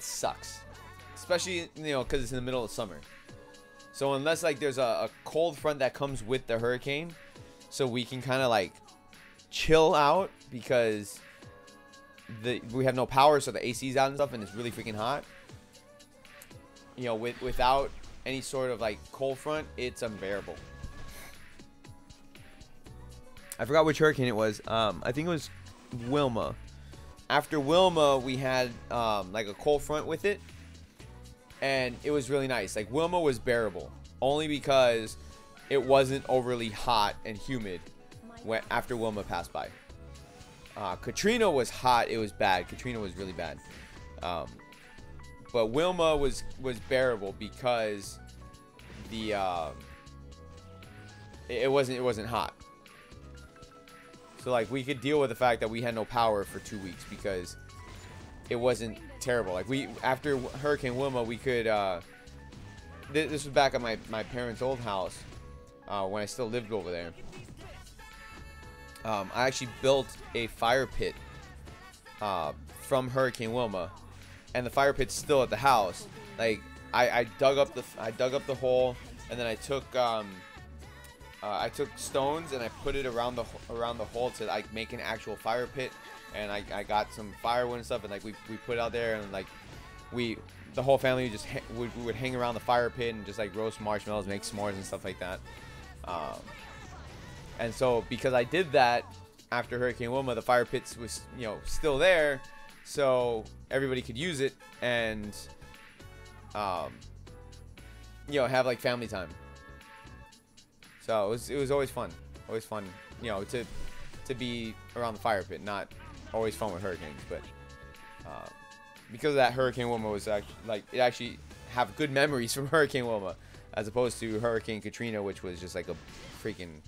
sucks, especially, you know, because it's in the middle of summer. So unless like there's a cold front that comes with the hurricane, so we can kind of like chill out because we have no power, so the AC's out and stuff, and it's really freaking hot. You know, without any sort of like cold front, it's unbearable. I forgot which hurricane it was. I think it was Wilma. After Wilma, we had like a cold front with it, and it was really nice. Like, Wilma was bearable only because it wasn't overly hot and humid after Wilma passed by. Katrina was hot. It was bad. Katrina was really bad. But Wilma was bearable because the it wasn't hot. So like we could deal with the fact that we had no power for 2 weeks because it wasn't terrible. Like after Hurricane Wilma, we could this was back at my parents' old house when I still lived over there. I actually built a fire pit from Hurricane Wilma, and the fire pit's still at the house. Like I dug up the hole, and then I took stones and I put it around the hole to like make an actual fire pit, and I got some firewood and stuff, and like we put it out there, and like the whole family just we would hang around the fire pit and just like roast marshmallows, make s'mores and stuff like that. And so because I did that after Hurricane Wilma, the fire pits was, you know, still there, so everybody could use it and you know, have like family time. So it was always fun, you know, to be around the fire pit. Not always fun with hurricanes, but because of that, Hurricane Wilma was actually like, it actually have good memories from Hurricane Wilma. as opposed to Hurricane Katrina, which was just like a freaking,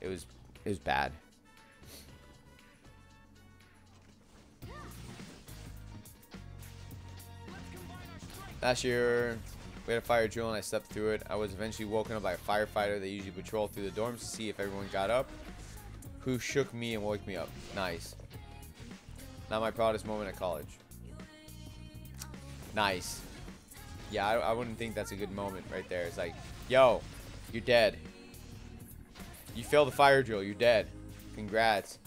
it was bad. Last year, we had a fire drill and I slept through it. I was eventually woken up by a firefighter. They usually patrol through the dorms to see if everyone got up, who shook me and woke me up. Nice. Not my proudest moment at college. Nice. Yeah, I wouldn't think that's a good moment right there. It's like, yo, you're dead. You failed the fire drill. You're dead. Congrats.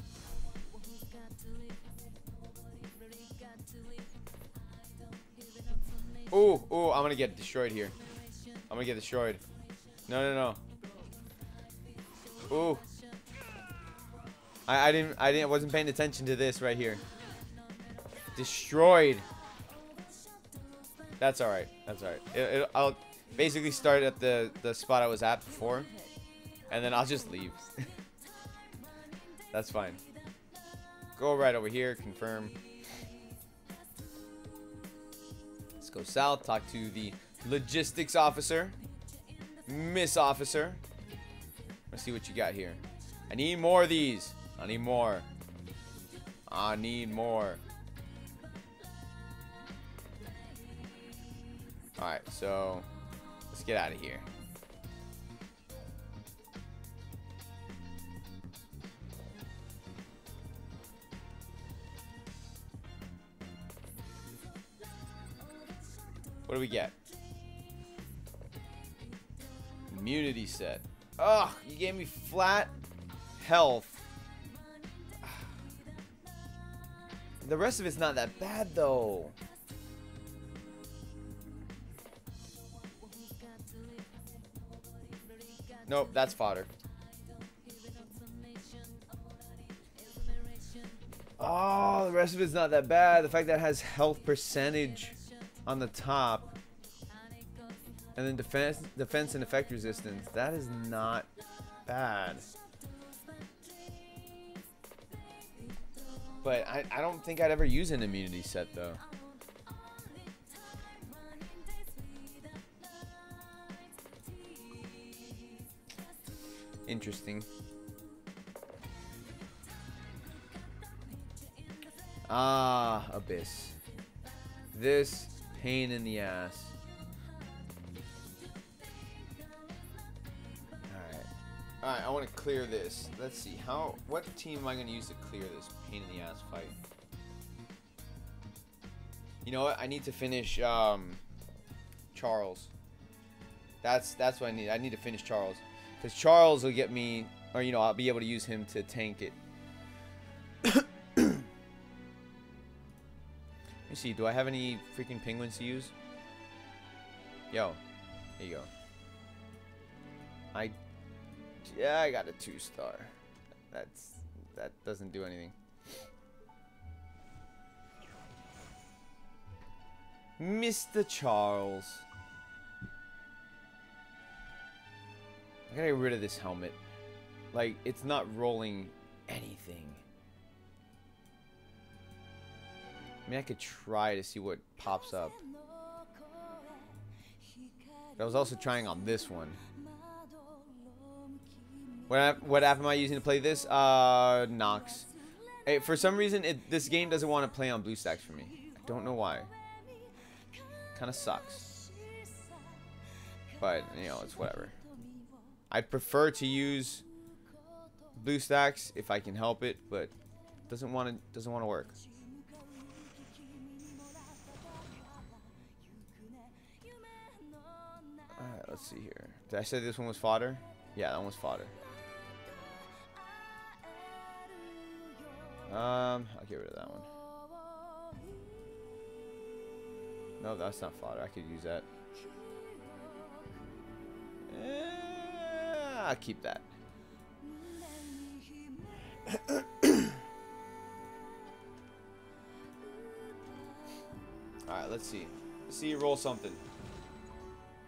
Ooh, I'm gonna get destroyed here. I'm gonna get destroyed. No. Ooh. I wasn't paying attention to this right here. Destroyed. That's alright. That's alright. I'll basically start at the spot I was at before, and then I'll just leave. That's fine. Go right over here. Confirm. Let's go south. Talk to the logistics officer, Miss Officer. Let's see what you got here. I need more of these. I need more. I need more. Alright, so let's get out of here. What do we get? Immunity set. Ugh, you gave me flat health. The rest of it's not that bad though. Nope, that's fodder. Oh, the rest of it's not that bad. The fact that it has health percentage on the top, and then defense and effect resistance, that is not bad. But I don't think I'd ever use an immunity set though. Interesting. Ah, Abyss. This pain in the ass. Alright, I want to clear this. Let's see. What team am I going to use to clear this pain in the ass fight? You know what? I need to finish Charles. That's what I need. I need to finish Charles. Because Charles will get me, or you know, I'll be able to use him to tank it. Let me see, do I have any freaking penguins to use? Yo, here you go. Yeah, I got a 2-star. That doesn't do anything. Mr. Charles. I gotta get rid of this helmet. Like, it's not rolling anything. I mean, I could try to see what pops up. But I was also trying on this one. What app am I using to play this? Nox. Hey, for some reason, this game doesn't want to play on BlueStacks for me. I don't know why. Kind of sucks. But, you know, it's whatever. I'd prefer to use BlueStacks if I can help it, but doesn't want to work. Alright, let's see here. Did I say this one was fodder? Yeah, that one was fodder. I'll get rid of that one. No, that's not fodder. I could use that. I'll keep that. Alright, let's see. Let's see you roll something.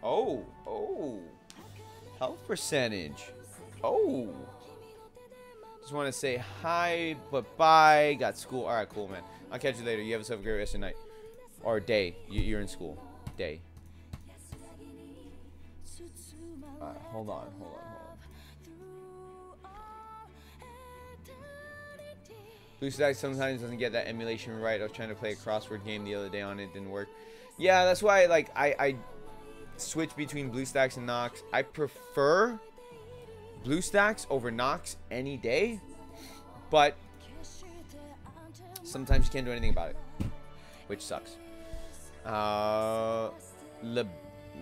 Oh. Health percentage. Oh. Just want to say hi, but bye. Got school. Alright, cool, man. I'll catch you later. You have yourself a great rest of the night. Or day. You're in school. Day. Hold on. BlueStacks sometimes doesn't get that emulation right. I was trying to play a crossword game the other day on it. It didn't work. Yeah, that's why like I switch between BlueStacks and Nox. I prefer BlueStacks over Nox any day, but sometimes you can't do anything about it, which sucks.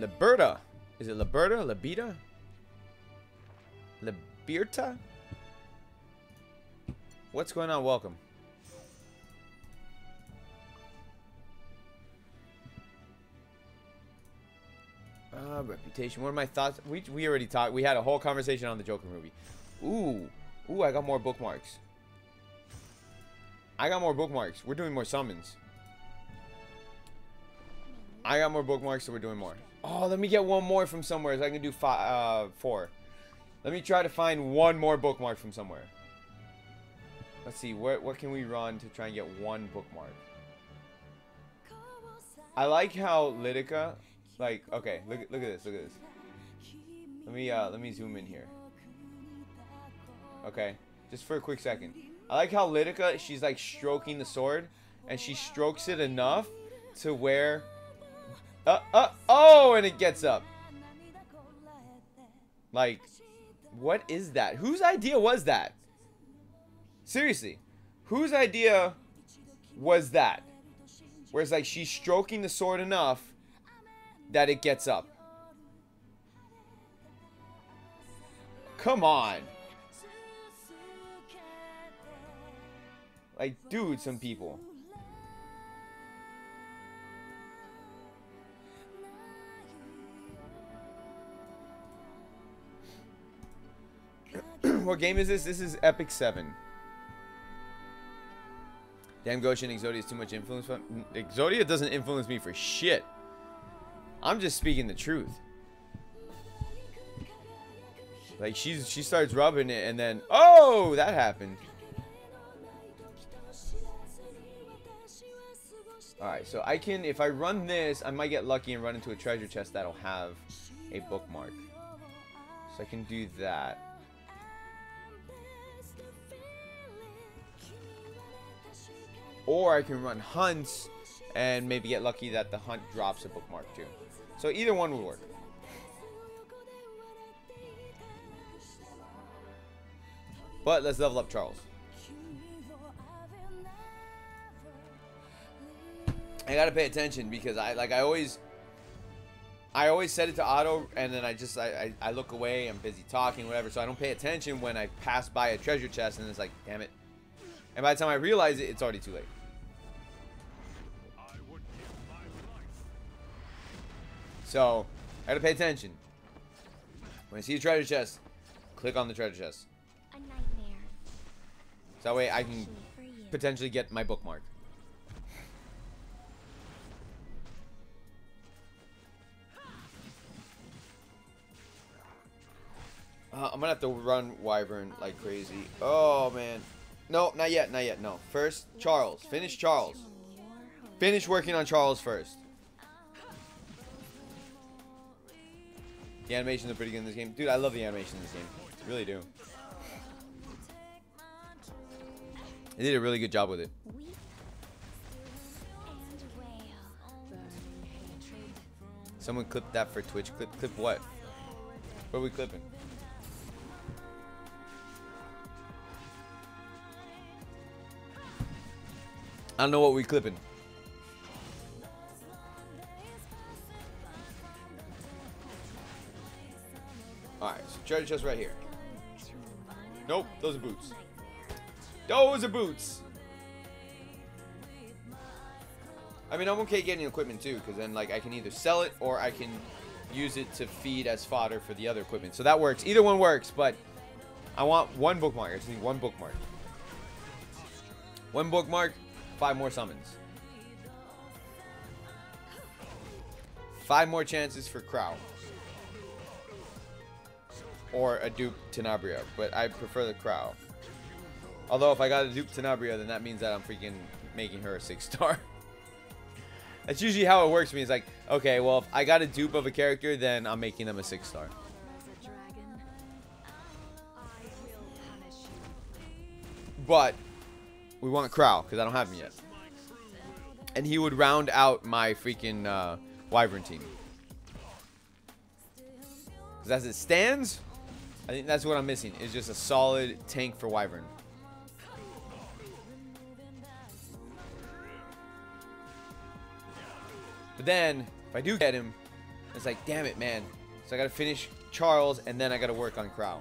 Liberta. Is it Liberta? Libita? Liberta? What's going on? Welcome. Reputation. What are my thoughts? We already talked. We had a whole conversation on the Joker movie. Ooh, I got more bookmarks. We're doing more summons. I got more bookmarks, so we're doing more. Oh, let me get one more from somewhere so I can do 4. Let me try to find one more bookmark from somewhere. Let's see, what can we run to try and get one bookmark? I like how Lidica, like, okay, look at this. Let me zoom in here. Okay, just for a quick second. I like how Lidica, she's like stroking the sword, and she strokes it enough to where, oh, and it gets up. Like, what is that? Whose idea was that? Seriously, whose idea was that? Where it's like she's stroking the sword enough that it gets up. Come on. Like, dude, some people. What game is this? This is Epic 7. Damn, Gotian, Exodia is too much influence. Exodia doesn't influence me for shit. I'm just speaking the truth. Like, she starts rubbing it, and then, oh, that happened. Alright, so I can, if I run this, I might get lucky and run into a treasure chest that'll have a bookmark. So I can do that. Or I can run hunts and maybe get lucky that the hunt drops a bookmark too. So either one would work. But let's level up Charles. I gotta pay attention because I always set it to auto, and then I look away, I'm busy talking, whatever, so I don't pay attention when I pass by a treasure chest, and it's like, damn it. And by the time I realize it, it's already too late. So, I gotta pay attention. When I see a treasure chest, click on the treasure chest. A nightmare. So that way I can potentially get my bookmark. I'm gonna have to run Wyvern like crazy. Oh, man. No, not yet, no. First, Charles. Finish Charles. Finish working on Charles first. The animations are pretty good in this game. Dude, I love the animation in this game. I really do. They did a really good job with it. Someone clipped that for Twitch. Clip what? What are we clipping? I don't know what we clipping. Alright, so treasure chest right here. Nope, those are boots. Those are boots. I mean, I'm okay getting equipment too, because then like I can either sell it or I can use it to feed as fodder for the other equipment. So that works. Either one works, but I want one bookmark. I just need one bookmark. One bookmark, 5 more summons. 5 more chances for Krau. Or a dupe Tenebria, but I prefer the Krau. Although if I got a dupe Tenebria, then that means that I'm freaking making her a 6-star. That's usually how it works for me. It's like, okay, well, if I got a dupe of a character, then I'm making them a 6-star. But we want Krau because I don't have him yet. And he would round out my freaking Wyvern team. Because as it stands, I think that's what I'm missing. Is just a solid tank for Wyvern. But then, if I do get him, it's like, damn it, man. So I gotta finish Charles, and then I gotta work on Krau.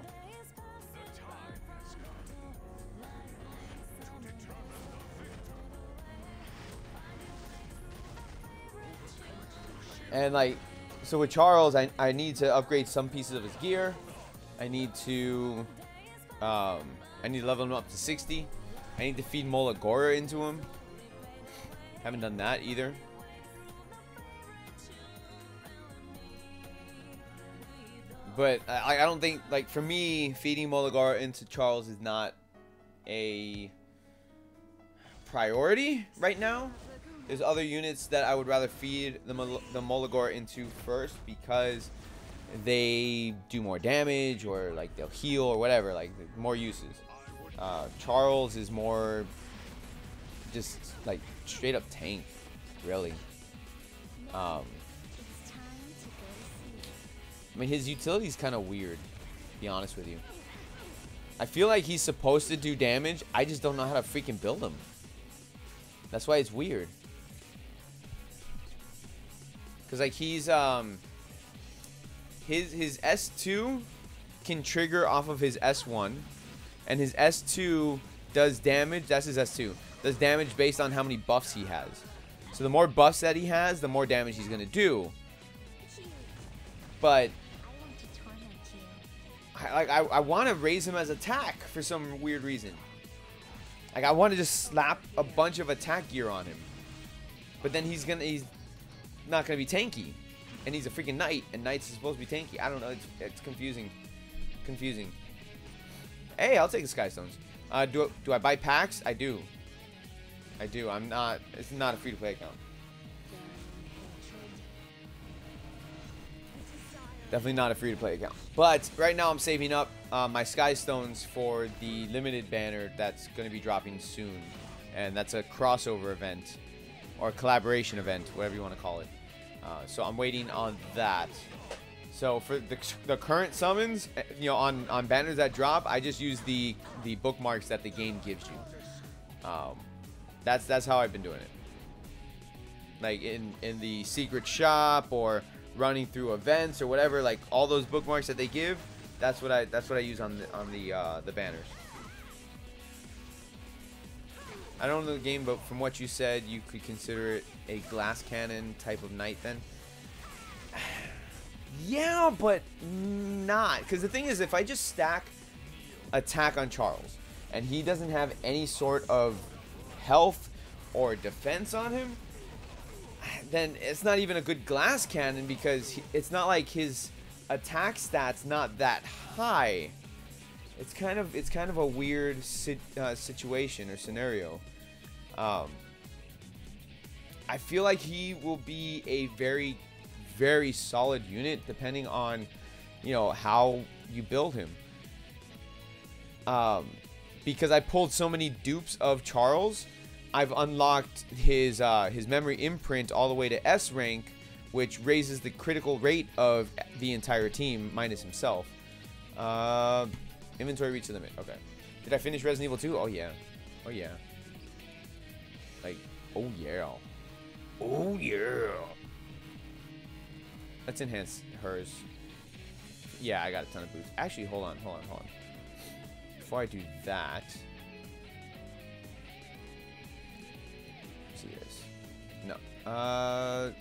And like, so with Charles, I need to upgrade some pieces of his gear. I need to level him up to 60. I need to feed Molagora into him. Haven't done that either. But I don't think, like, for me, feeding Molagora into Charles is not a priority right now. There's other units that I would rather feed the Molagora into first because they do more damage, or like they'll heal or whatever, like more uses. Charles is more just like straight up tank, really. I mean, his utility is kind of weird, to be honest with you. I feel like he's supposed to do damage. I just don't know how to freaking build him. That's why it's weird. Because, like, he's, his S2 can trigger off of his S1. And his S2 does damage. That's his S2. Does damage based on how many buffs he has. So the more buffs that he has, the more damage he's going to do. But I want to raise him as attack for some weird reason. Like, I want to just slap a bunch of attack gear on him. But then he's not gonna be tanky, and he's a freaking knight, and knights are supposed to be tanky. I don't know. It's confusing. Hey, I'll take the Sky Stones. Do I buy packs? I do. I'm not. It's not a free-to-play account. Definitely not a free-to-play account. But right now I'm saving up my Sky Stones for the limited banner that's going to be dropping soon. And that's a crossover event. Or collaboration event, whatever you want to call it. So I'm waiting on that. So for the current summons, you know, on banners that drop, I just use the bookmarks that the game gives you. That's how I've been doing it. Like in the secret shop, or running through events or whatever, like all those bookmarks that they give, that's what I use on the banners. I don't know the game, but from what you said, you could consider it a glass cannon type of knight then. Yeah, but not, because the thing is, if I just stack attack on Charles and he doesn't have any sort of health or defense on him, then it's not even a good glass cannon, because it's not like his attack stats not that high. It's kind of a weird situation or scenario. I feel like he will be a very, very solid unit depending on, you know, how you build him. Because I pulled so many dupes of Charles, I've unlocked his memory imprint all the way to S rank, which raises the critical rate of the entire team minus himself. Inventory reached the limit. Okay. Did I finish Resident Evil 2? Oh yeah. Oh yeah. Like, oh yeah. Oh yeah. Let's enhance hers. Yeah, I got a ton of boots. Actually, hold on. Before I do that, let's see this. No. I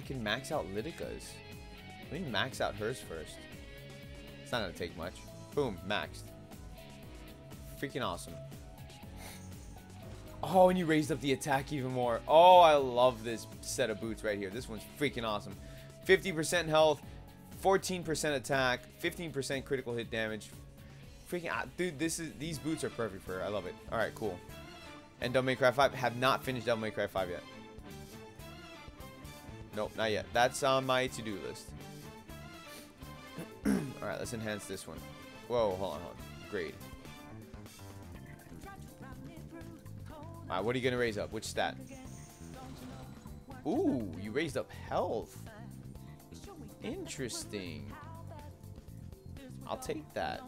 can max out Lydica's. Let me max out hers first. It's not gonna take much. Boom, maxed. Freaking awesome. Oh, and you raised up the attack even more. Oh, I love this set of boots right here. This one's freaking awesome. 50% health, 14% attack, 15% critical hit damage. Freaking, dude, these boots are perfect for her. I love it. All right, cool. And Devil May Cry 5. Have not finished Devil May Cry 5 yet. Nope, not yet. That's on my to-do list. All right, let's enhance this one. Whoa, hold on. Grade. Alright, what are you gonna raise up? Which stat? Ooh, you raised up health. Interesting. I'll take that.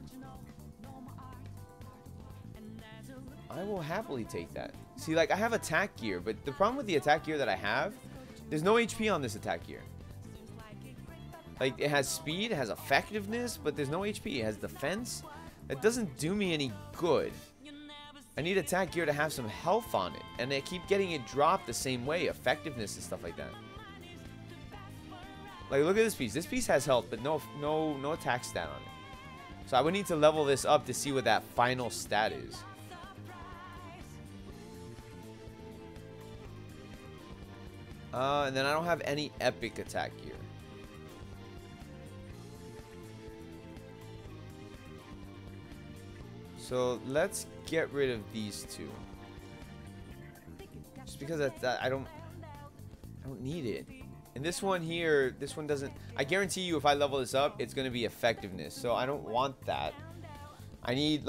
I will happily take that. See, like, I have attack gear, but the problem with the attack gear that I have, there's no HP on this attack gear. Like, it has speed, it has effectiveness, but there's no HP. It has defense. That doesn't do me any good. I need attack gear to have some health on it, and I keep getting it dropped the same way, effectiveness and stuff like that. Like, look at this piece. This piece has health, but no attack stat on it. So I would need to level this up to see what that final stat is. And then I don't have any epic attack gear. So let's get rid of these two. Just because I don't need it. And this one here, this one doesn't. I guarantee you, if I level this up, it's gonna be effectiveness. So I don't want that. I need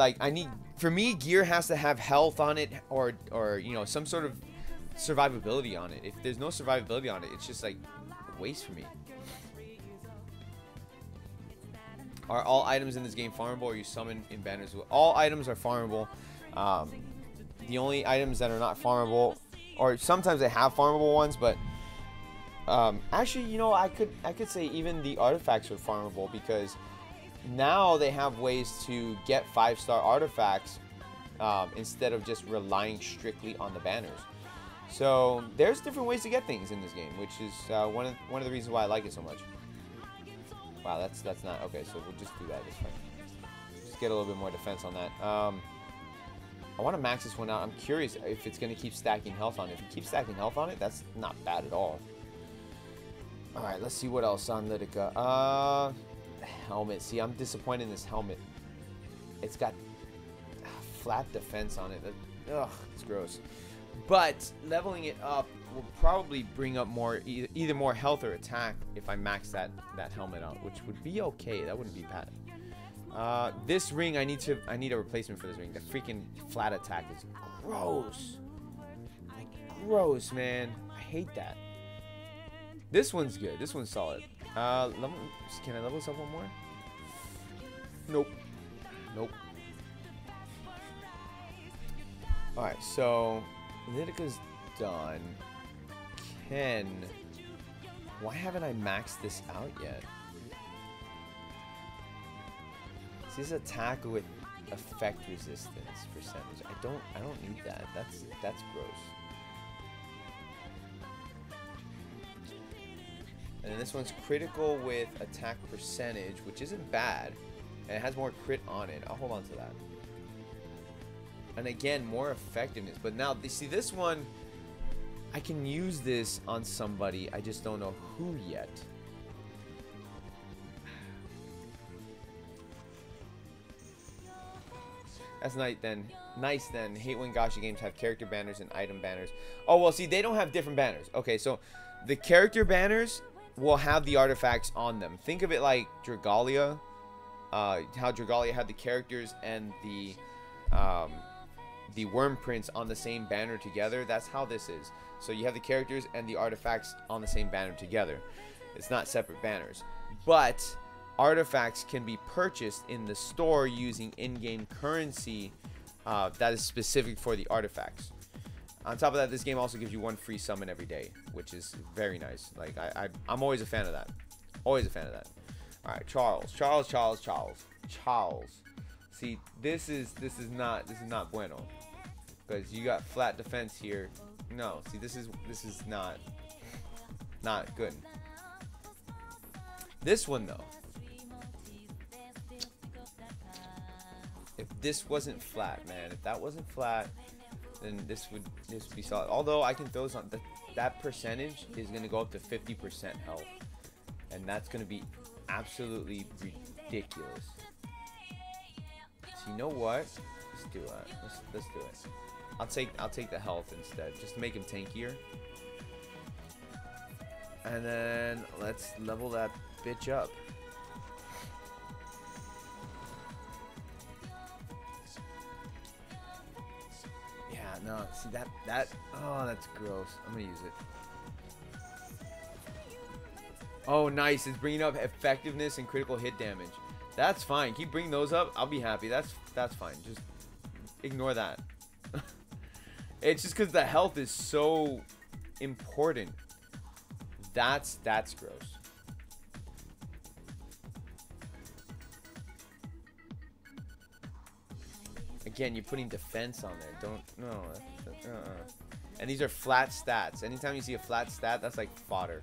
for me, gear has to have health on it, or you know, some sort of survivability on it. If there's no survivability on it, it's just like a waste for me. Are all items in this game farmable, or you summon in banners? All items are farmable. The only items that are not farmable, or sometimes they have farmable ones, but actually, you know, I could say even the artifacts are farmable, because now they have ways to get 5-star artifacts instead of just relying strictly on the banners. So there's different ways to get things in this game, which is one of the reasons why I like it so much. Wow, that's not okay. So we'll just do that. That's fine. Just get a little bit more defense on that. I want to max this one out. I'm curious if it's going to keep stacking health on it. If it keeps stacking health on it, that's not bad at all. All right, let's see what else on Lidica. Helmet. See, I'm disappointed in this helmet. It's got flat defense on it. Ugh, it's gross. But leveling it up will probably bring up more, either more health or attack if I max that helmet out, which would be okay. That wouldn't be bad. This ring, I need a replacement for this ring. The freaking flat attack is gross. Like, gross, man. I hate that. This one's good. This one's solid. Can I level this up one more? Nope. Nope. All right, so Lidica's done. Why haven't I maxed this out yet? This is attack with effect resistance percentage. I don't need that. That's gross. And then this one's critical with attack percentage, which isn't bad, and it has more crit on it. I'll hold on to that. And again, more effectiveness. But now, see, this one, I can use this on somebody. I just don't know who yet. That's nice then. Nice then. Hate when gacha games have character banners and item banners. Oh, well, see, they don't have different banners. Okay, so the character banners will have the artifacts on them. Think of it like Dragalia. How Dragalia had the characters and the worm prints on the same banner together. That's how this is. So you have the characters and the artifacts on the same banner together. It's not separate banners. But artifacts can be purchased in the store using in-game currency that is specific for the artifacts. On top of that, this game also gives you one free summon every day, which is very nice. Like I'm always a fan of that. Always a fan of that. All right, Charles. See, this is not bueno, because you got flat defense here. No, see, this is not good. This one though, if this wasn't flat, man, if that wasn't flat, then this would be solid. Although I can throw this on, that percentage is gonna go up to 50% health, and that's gonna be absolutely ridiculous. So you know what? Let's do it. Let's do it. I'll take the health instead, just to make him tankier. And then let's level that bitch up. No, see oh, that's gross. I'm gonna use it. Oh, nice. It's bringing up effectiveness and critical hit damage. That's fine. Keep bringing those up. I'll be happy. That's fine. Just ignore that. It's just because the health is so important. That's gross. Again, you're putting defense on there. Don't, no. And these are flat stats. Anytime you see a flat stat, that's like fodder.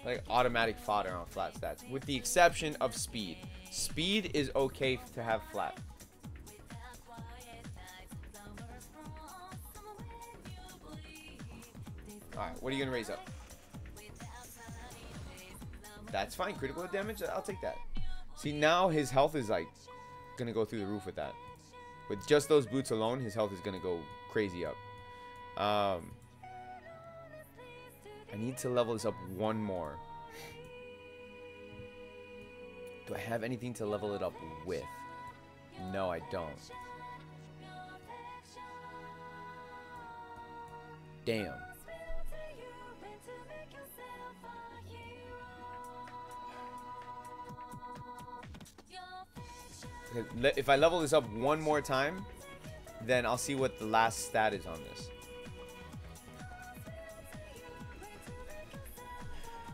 Like automatic fodder on flat stats. With the exception of speed. Speed is okay to have flat. Alright, what are you going to raise up? That's fine. Critical hit damage? I'll take that. See, now his health is like going to go through the roof with that. With just those boots alone, his health is going to go crazy up. I need to level this up one more. Do I have anything to level it up with? No, I don't. Damn. If I level this up one more time, then I'll see what the last stat is on this.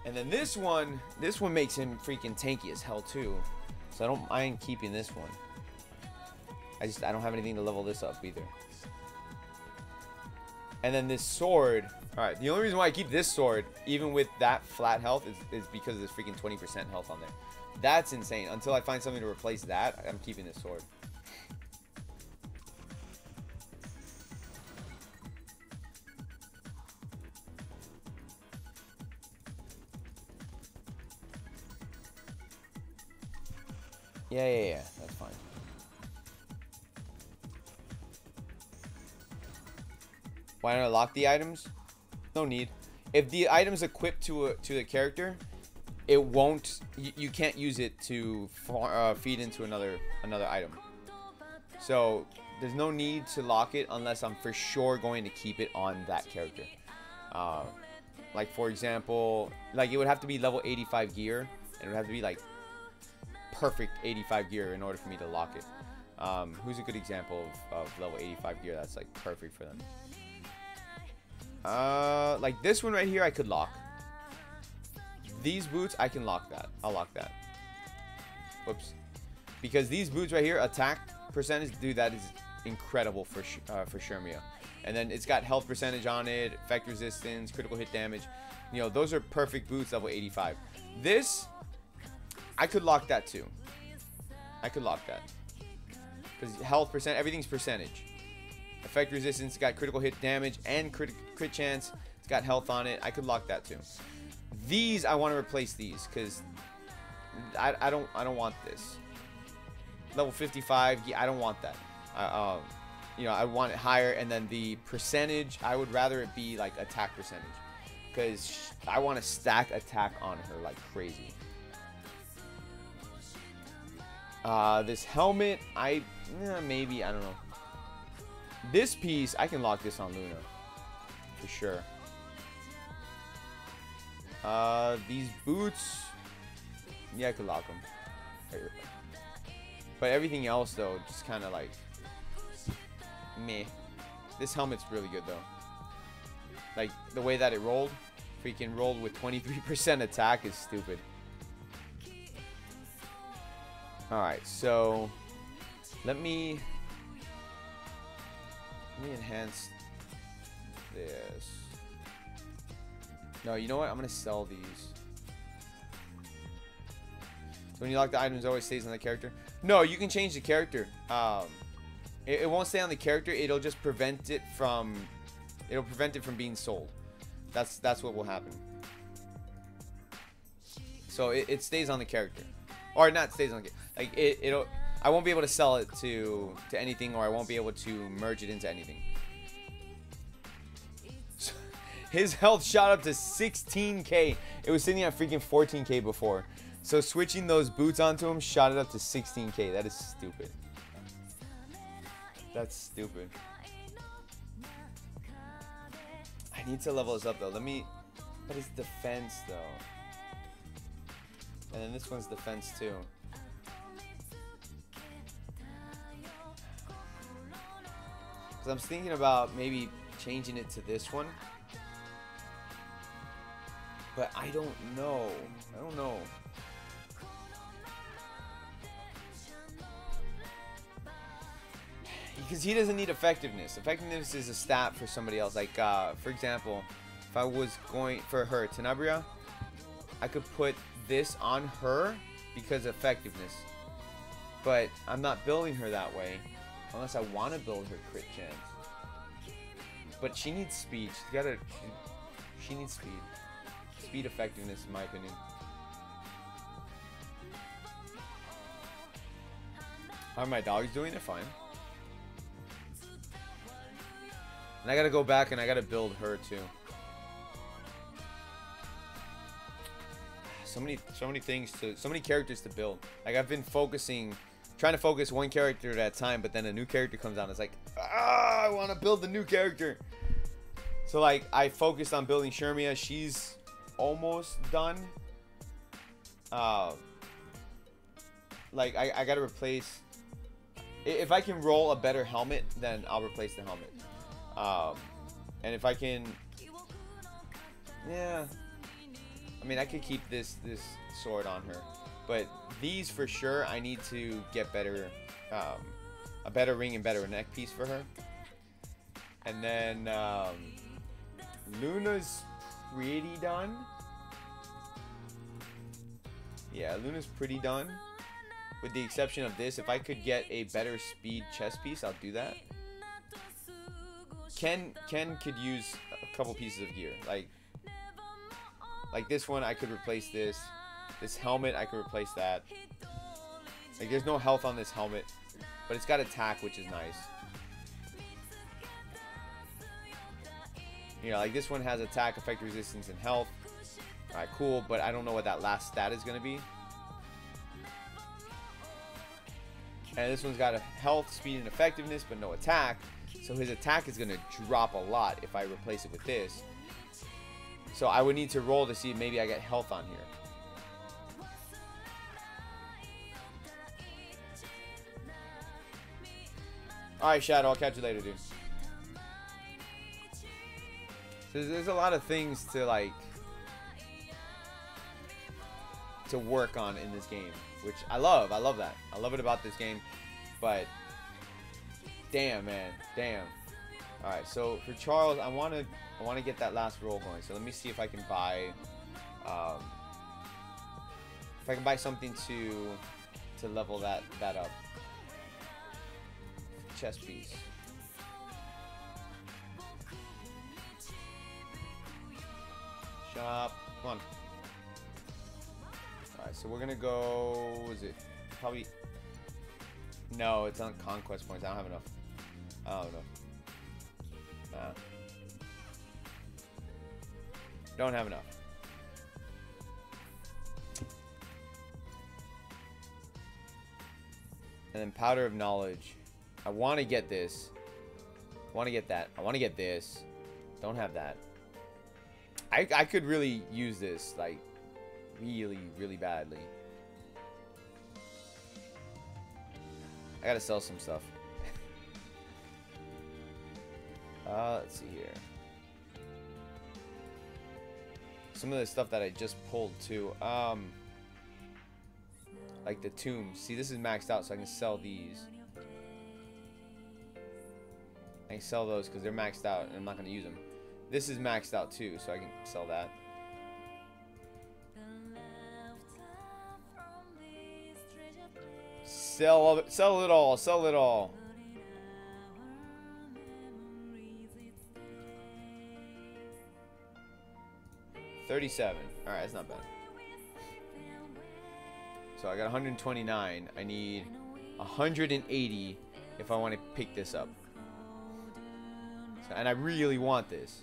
And then this one makes him freaking tanky as hell too. So I don't mind keeping this one. I don't have anything to level this up either. And then this sword. Alright, the only reason why I keep this sword, even with that flat health, is because of this freaking 20% health on there. That's insane. Until I find something to replace that, I'm keeping this sword. Yeah, that's fine. Why not lock the items? No need. If the item's equipped to the character, it won't. You can't use it to feed into another item. So there's no need to lock it unless I'm for sure going to keep it on that character. Like for example, like it would have to be level 85 gear, and it would have to be like perfect 85 gear in order for me to lock it. Who's a good example of level 85 gear that's like perfect for them? Like this one right here, I could lock. These boots, I can lock that. I'll lock that. Whoops. Because these boots right here, attack percentage, dude, that is incredible for Shermia. And then it's got health percentage on it, effect resistance, critical hit damage. You know, those are perfect boots, level 85. This, I could lock that too. I could lock that. Because health percent, everything's percentage. Effect resistance, got critical hit damage and crit chance. It's got health on it. I could lock that too. These, I want to replace these because I don't want this. Level 55, yeah, I don't want that. You know, I want it higher, and then the percentage, I would rather it be like attack percentage because I want to stack attack on her like crazy. This helmet, maybe, I don't know. This piece, I can lock this on Luna for sure. These boots, yeah, I could lock them. But everything else though, just kind of like meh. This helmet's really good though. Like the way that it rolled, freaking rolled with 23% attack is stupid. Alright, so let me enhance this. No, you know what? I'm gonna sell these. So when you lock the items, it always stays on the character. No, you can change the character. It won't stay on the character. It'll just prevent it from. It'll prevent it from being sold. That's what will happen. So it stays on the character, or not stays on the. Like it'll. I won't be able to sell it to anything, or I won't be able to merge it into anything. So, his health shot up to 16k. It was sitting at freaking 14k before. So switching those boots onto him shot it up to 16k. That is stupid. That's stupid. I need to level this up though. Let me. But it's defense though. And then this one's defense too. Because I'm thinking about maybe changing it to this one. But I don't know. I don't know. Because he doesn't need effectiveness. Effectiveness is a stat for somebody else. Like, for example, if I was going for her, Tenebria, I could put this on her because of effectiveness. But I'm not building her that way unless I want to build her crit chance. But she needs speed. She needs speed. Speed effectiveness, in my opinion. How are my dogs doing? They're fine. And I gotta go back and I gotta build her too. So many things so many characters to build. Like I've been trying to focus one character at a time, but then a new character comes out. It's like, I want to build the new character. So like I focused on building Shermia. She's almost done. Like I gotta replace. If I can roll a better helmet, then I'll replace the helmet. And if I can, yeah, I mean I could keep this sword on her, but these for sure I need to get better, a better ring and better neck piece for her. And then Luna's pretty done. Yeah, Luna's pretty done, with the exception of this. If I could get a better speed chest piece, I'll do that. Ken could use a couple pieces of gear, like this one. I could replace this helmet. I could replace that. Like there's no health on this helmet, but it's got attack, which is nice. You know, like this one has attack, effect, resistance, and health. Alright, cool, but I don't know what that last stat is gonna be. And this one's got a health, speed, and effectiveness, but no attack. So his attack is going to drop a lot if I replace it with this. So I would need to roll to see if maybe I get health on here. Alright, Shadow, I'll catch you later, dude. So there's a lot of things to work on in this game, which I love. I love that. I love it about this game. But damn, man, damn. All right, so for Charles, I want to get that last roll going. So let me see if I can buy, something to level that up. Chest piece. Shop. Come on. Alright, so we're gonna go. What is it? Probably. No, it's on conquest points. I don't have enough. I don't know. Nah. Don't have enough. And then powder of knowledge. I want to get this. I want to get that. I want to get this. Don't have that. I could really use this, like, really badly. I gotta sell some stuff. Let's see here. Some of the stuff that I just pulled too. Like the tombs. See, this is maxed out, so I can sell these. I can sell those because they're maxed out, and I'm not gonna use them. This is maxed out too, so I can sell that. Sell it all. Sell it all. $37. All right, that's not bad. So I got 129. I need 180 if I want to pick this up. So, and I really want this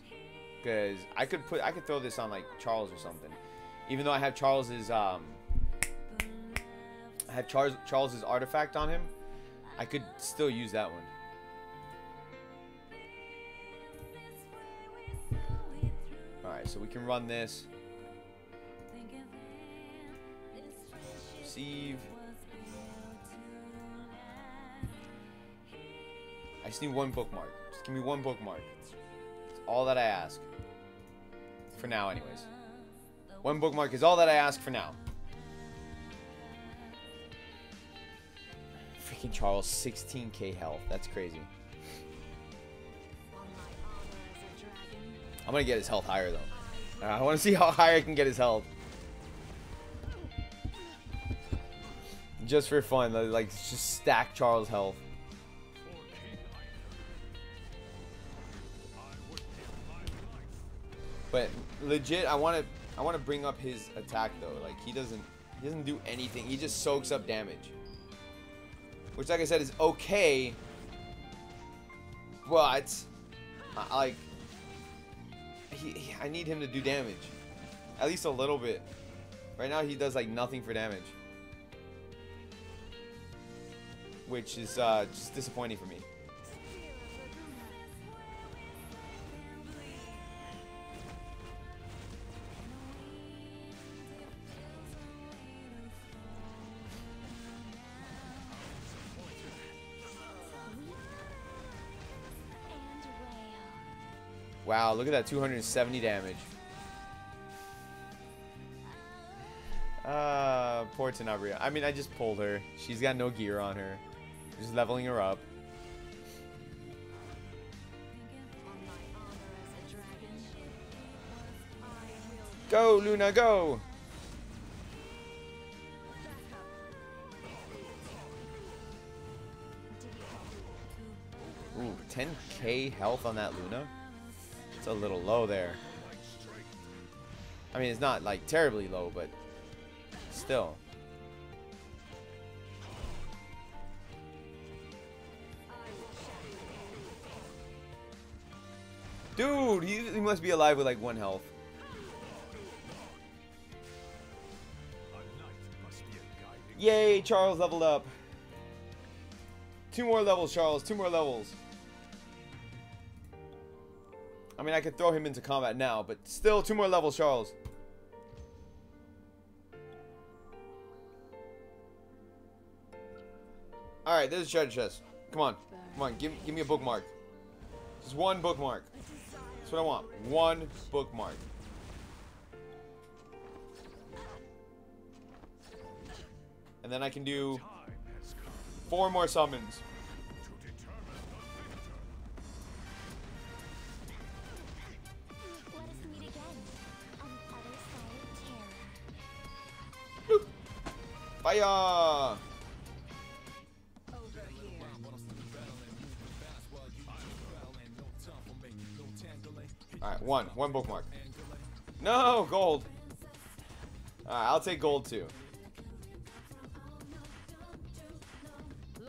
because I could throw this on like Charles or something. Even though I have Charles's Charles's artifact on him, I could still use that one. Alright, so we can run this. Receive. I just need one bookmark. Just give me one bookmark. That's all that I ask. For now, anyways. One bookmark is all that I ask for now. Freaking Charles, 16k health. That's crazy. I'm gonna get his health higher though. I want to see how high I can get his health. Just for fun, like just stack Charles' health. But legit, I want to bring up his attack though. Like he doesn't do anything. He just soaks up damage. Which, like I said, is okay. But I need him to do damage. At least a little bit. Right now he does like nothing for damage. Which is just disappointing for me. Wow, look at that 270 damage. Poor Tenebria. I mean, I just pulled her. She's got no gear on her. Just leveling her up. Go, Luna, go! Ooh, 10k health on that Luna? It's a little low there. I mean, it's not like terribly low, but still. Dude, he must be alive with like 1 health. Yay, Charles leveled up. 2 more levels, Charles. 2 more levels. I mean, I could throw him into combat now, but still 2 more levels, Charles. Alright, there's a treasure chest. Come on. Come on, give me a bookmark. Just 1 bookmark. That's what I want. 1 bookmark. And then I can do 4 more summons. Let us meet again on the other side of terror. Fire! Alright, one bookmark. No, gold. Alright, I'll take gold too.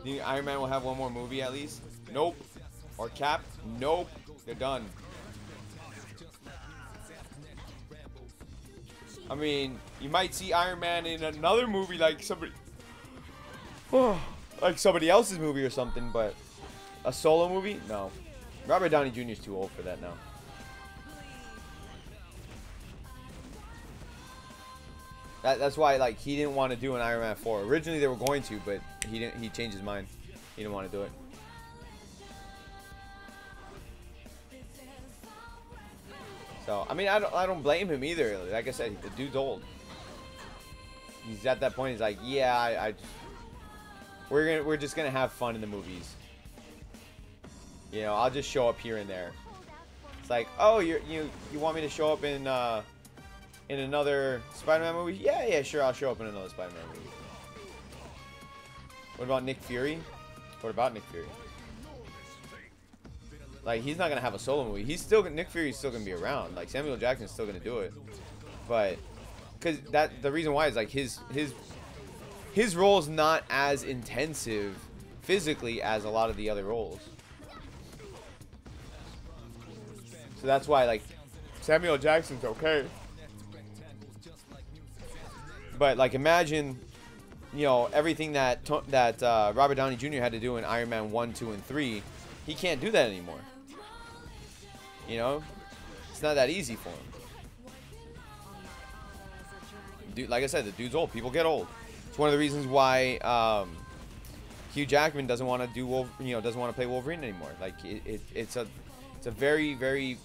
Do you think Iron Man will have 1 more movie at least? Nope. Or Cap? Nope. They're done. I mean, you might see Iron Man in another movie like somebody like somebody else's movie or something, but a solo movie? No. Robert Downey Jr. is too old for that now. That's why, like, he didn't want to do an Iron Man 4. Originally, they were going to, but he changed his mind. He didn't want to do it. So, I mean, I don't blame him either. Like I said, the dude's old. He's at that point. He's like, yeah, we're just gonna have fun in the movies. You know, I'll just show up here and there. It's like, oh, you want me to show up in another Spider-Man movie? Yeah, sure, I'll show up in another Spider-Man movie. What about Nick Fury? What about Nick Fury? Like, he's not gonna have a solo movie. Nick Fury's still gonna be around. Like, Samuel Jackson's still gonna do it. But because the reason why is like his role is not as intensive physically as a lot of the other roles. So that's why, like, Samuel Jackson's okay. But, like, imagine, you know, everything that Robert Downey Jr. had to do in Iron Man 1, 2, and 3. He can't do that anymore. You know? It's not that easy for him. dude, like I said, the dude's old. People get old. It's one of the reasons why Hugh Jackman doesn't want to do doesn't want to play Wolverine anymore. Like it's a very, very,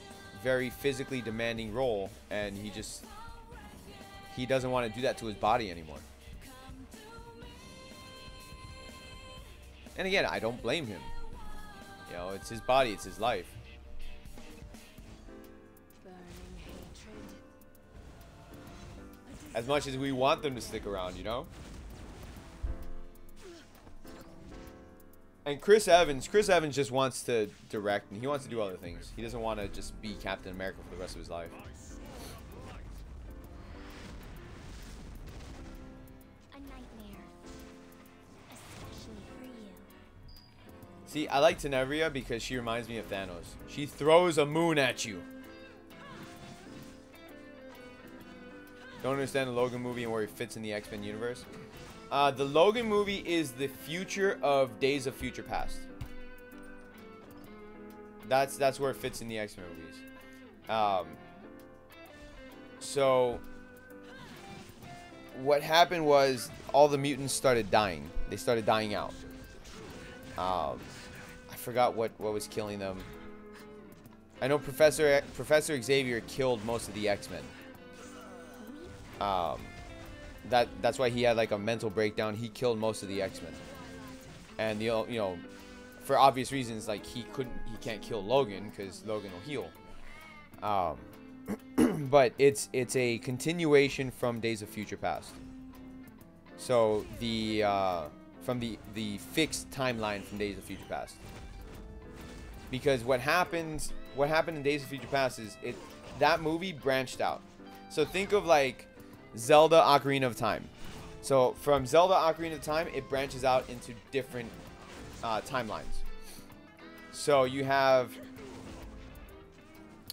very physically demanding role, and he doesn't want to do that to his body anymore. And again, I don't blame him. You know, it's his body, it's his life. Burning hatred. As much as we want them to stick around, you know? And Chris Evans just wants to direct, and he wants to do other things. He doesn't want to just be Captain America for the rest of his life. A nightmare. Especially for you. See, I like Tenebria because she reminds me of Thanos. She throws a moon at you. Don't understand the Logan movie and where he fits in the X-Men universe. The Logan movie is the future of Days of Future Past. That's where it fits in the X-Men movies. So what happened was all the mutants started dying. They started dying out. I forgot what was killing them. I know Professor Xavier killed most of the X-Men. That's why he had like a mental breakdown. He killed most of the X-Men, and you know, for obvious reasons, like he can't kill Logan because Logan will heal. But it's a continuation from Days of Future Past. So from the fixed timeline from Days of Future Past. Because what happened in Days of Future Past is that movie branched out. So think of like Zelda Ocarina of Time. So from Zelda Ocarina of Time, it branches out into different timelines. So you have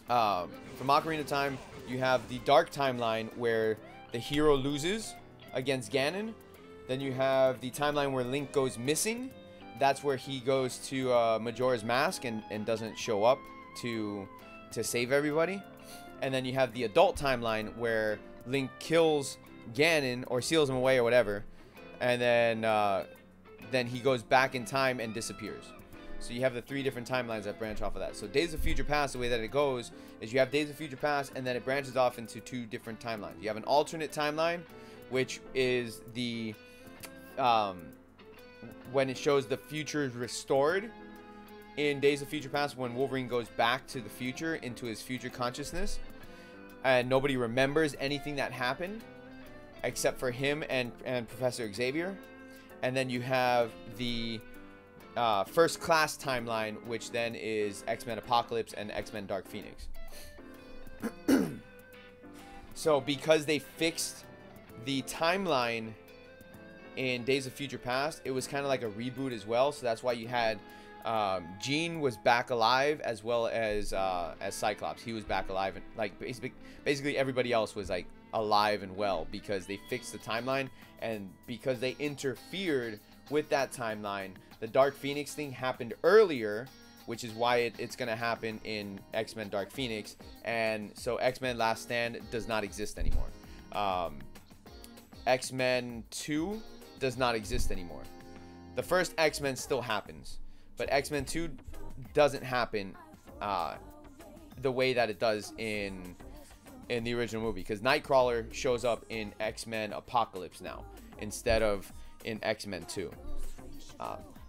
from Ocarina of Time, you have the Dark Timeline where the hero loses against Ganon. Then you have the timeline where Link goes missing. That's where he goes to Majora's Mask and doesn't show up to save everybody. And then you have the adult timeline where Link kills Ganon or seals him away or whatever, and then he goes back in time and disappears. So you have the 3 different timelines that branch off of that. So Days of Future Past, the way that it goes is you have Days of Future Past, and then it branches off into 2 different timelines. You have an alternate timeline, which is the when it shows the future is restored in Days of Future Past, when Wolverine goes back to the future into his future consciousness, and nobody remembers anything that happened except for him and Professor Xavier. And then you have the First Class timeline, which then is X-Men Apocalypse and X-Men Dark Phoenix. So because they fixed the timeline in Days of Future Past, it was kind of like a reboot as well. So that's why you had Jean was back alive, as well as Cyclops. He was back alive, and like basically everybody else was like alive and well, because they fixed the timeline, and because they interfered with that timeline. The Dark Phoenix thing happened earlier, which is why it's going to happen in X-Men Dark Phoenix, and so X-Men Last Stand does not exist anymore. X-Men 2 does not exist anymore. The first X-Men still happens, but X-Men 2 doesn't happen the way that it does in the original movie, because Nightcrawler shows up in X-Men Apocalypse now instead of in X-Men 2.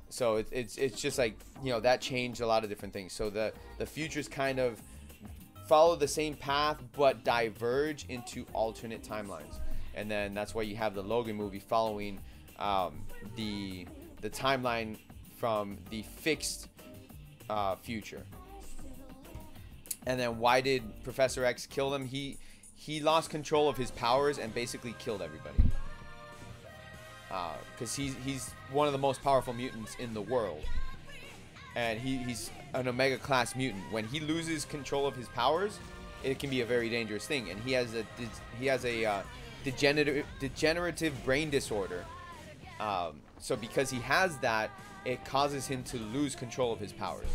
So it's just like, you know, that changed a lot of different things. So the futures kind of follow the same path but diverge into alternate timelines, and then that's why you have the Logan movie following the timeline from the fixed future. And then why did Professor X kill them? He lost control of his powers and basically killed everybody. Because he's one of the most powerful mutants in the world, and he's an Omega class mutant. When he loses control of his powers, it can be a very dangerous thing. And he has a degenerative brain disorder. So because he has that, it causes him to lose control of his powers.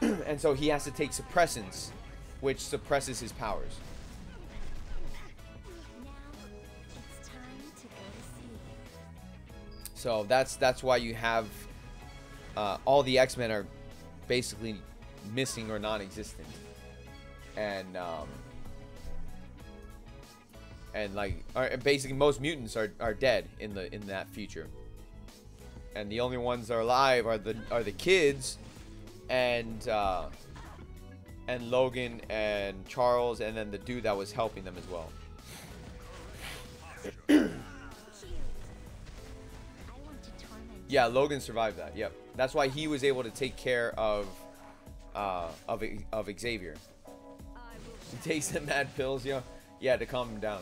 And so he has to take suppressants, which suppresses his powers. So that's why you have all the X-Men are basically missing or non-existent, and like basically most mutants are dead in that future, and the only ones that are alive are the kids, and Logan and Charles, and then the dude that was helping them as well. Yeah, Logan survived that. Yep, that's why he was able to take care of Xavier. He takes the mad pills, you know, yeah, to calm him down.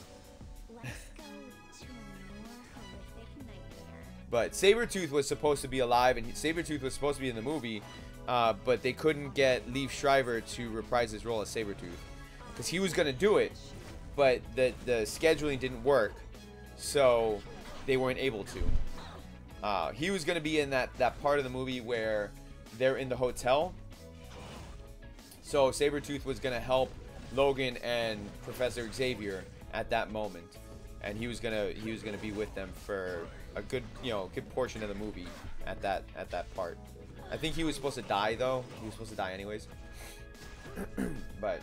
But Sabretooth was supposed to be alive, and Sabretooth was supposed to be in the movie, but they couldn't get Liev Schreiber to reprise his role as Sabretooth, because he was gonna do it, but the scheduling didn't work, so they weren't able to. He was going to be in that part of the movie where they're in the hotel. So Sabretooth was going to help Logan and Professor Xavier at that moment. And he was going to be with them for a good portion of the movie at that part. I think he was supposed to die though. He was supposed to die anyways. But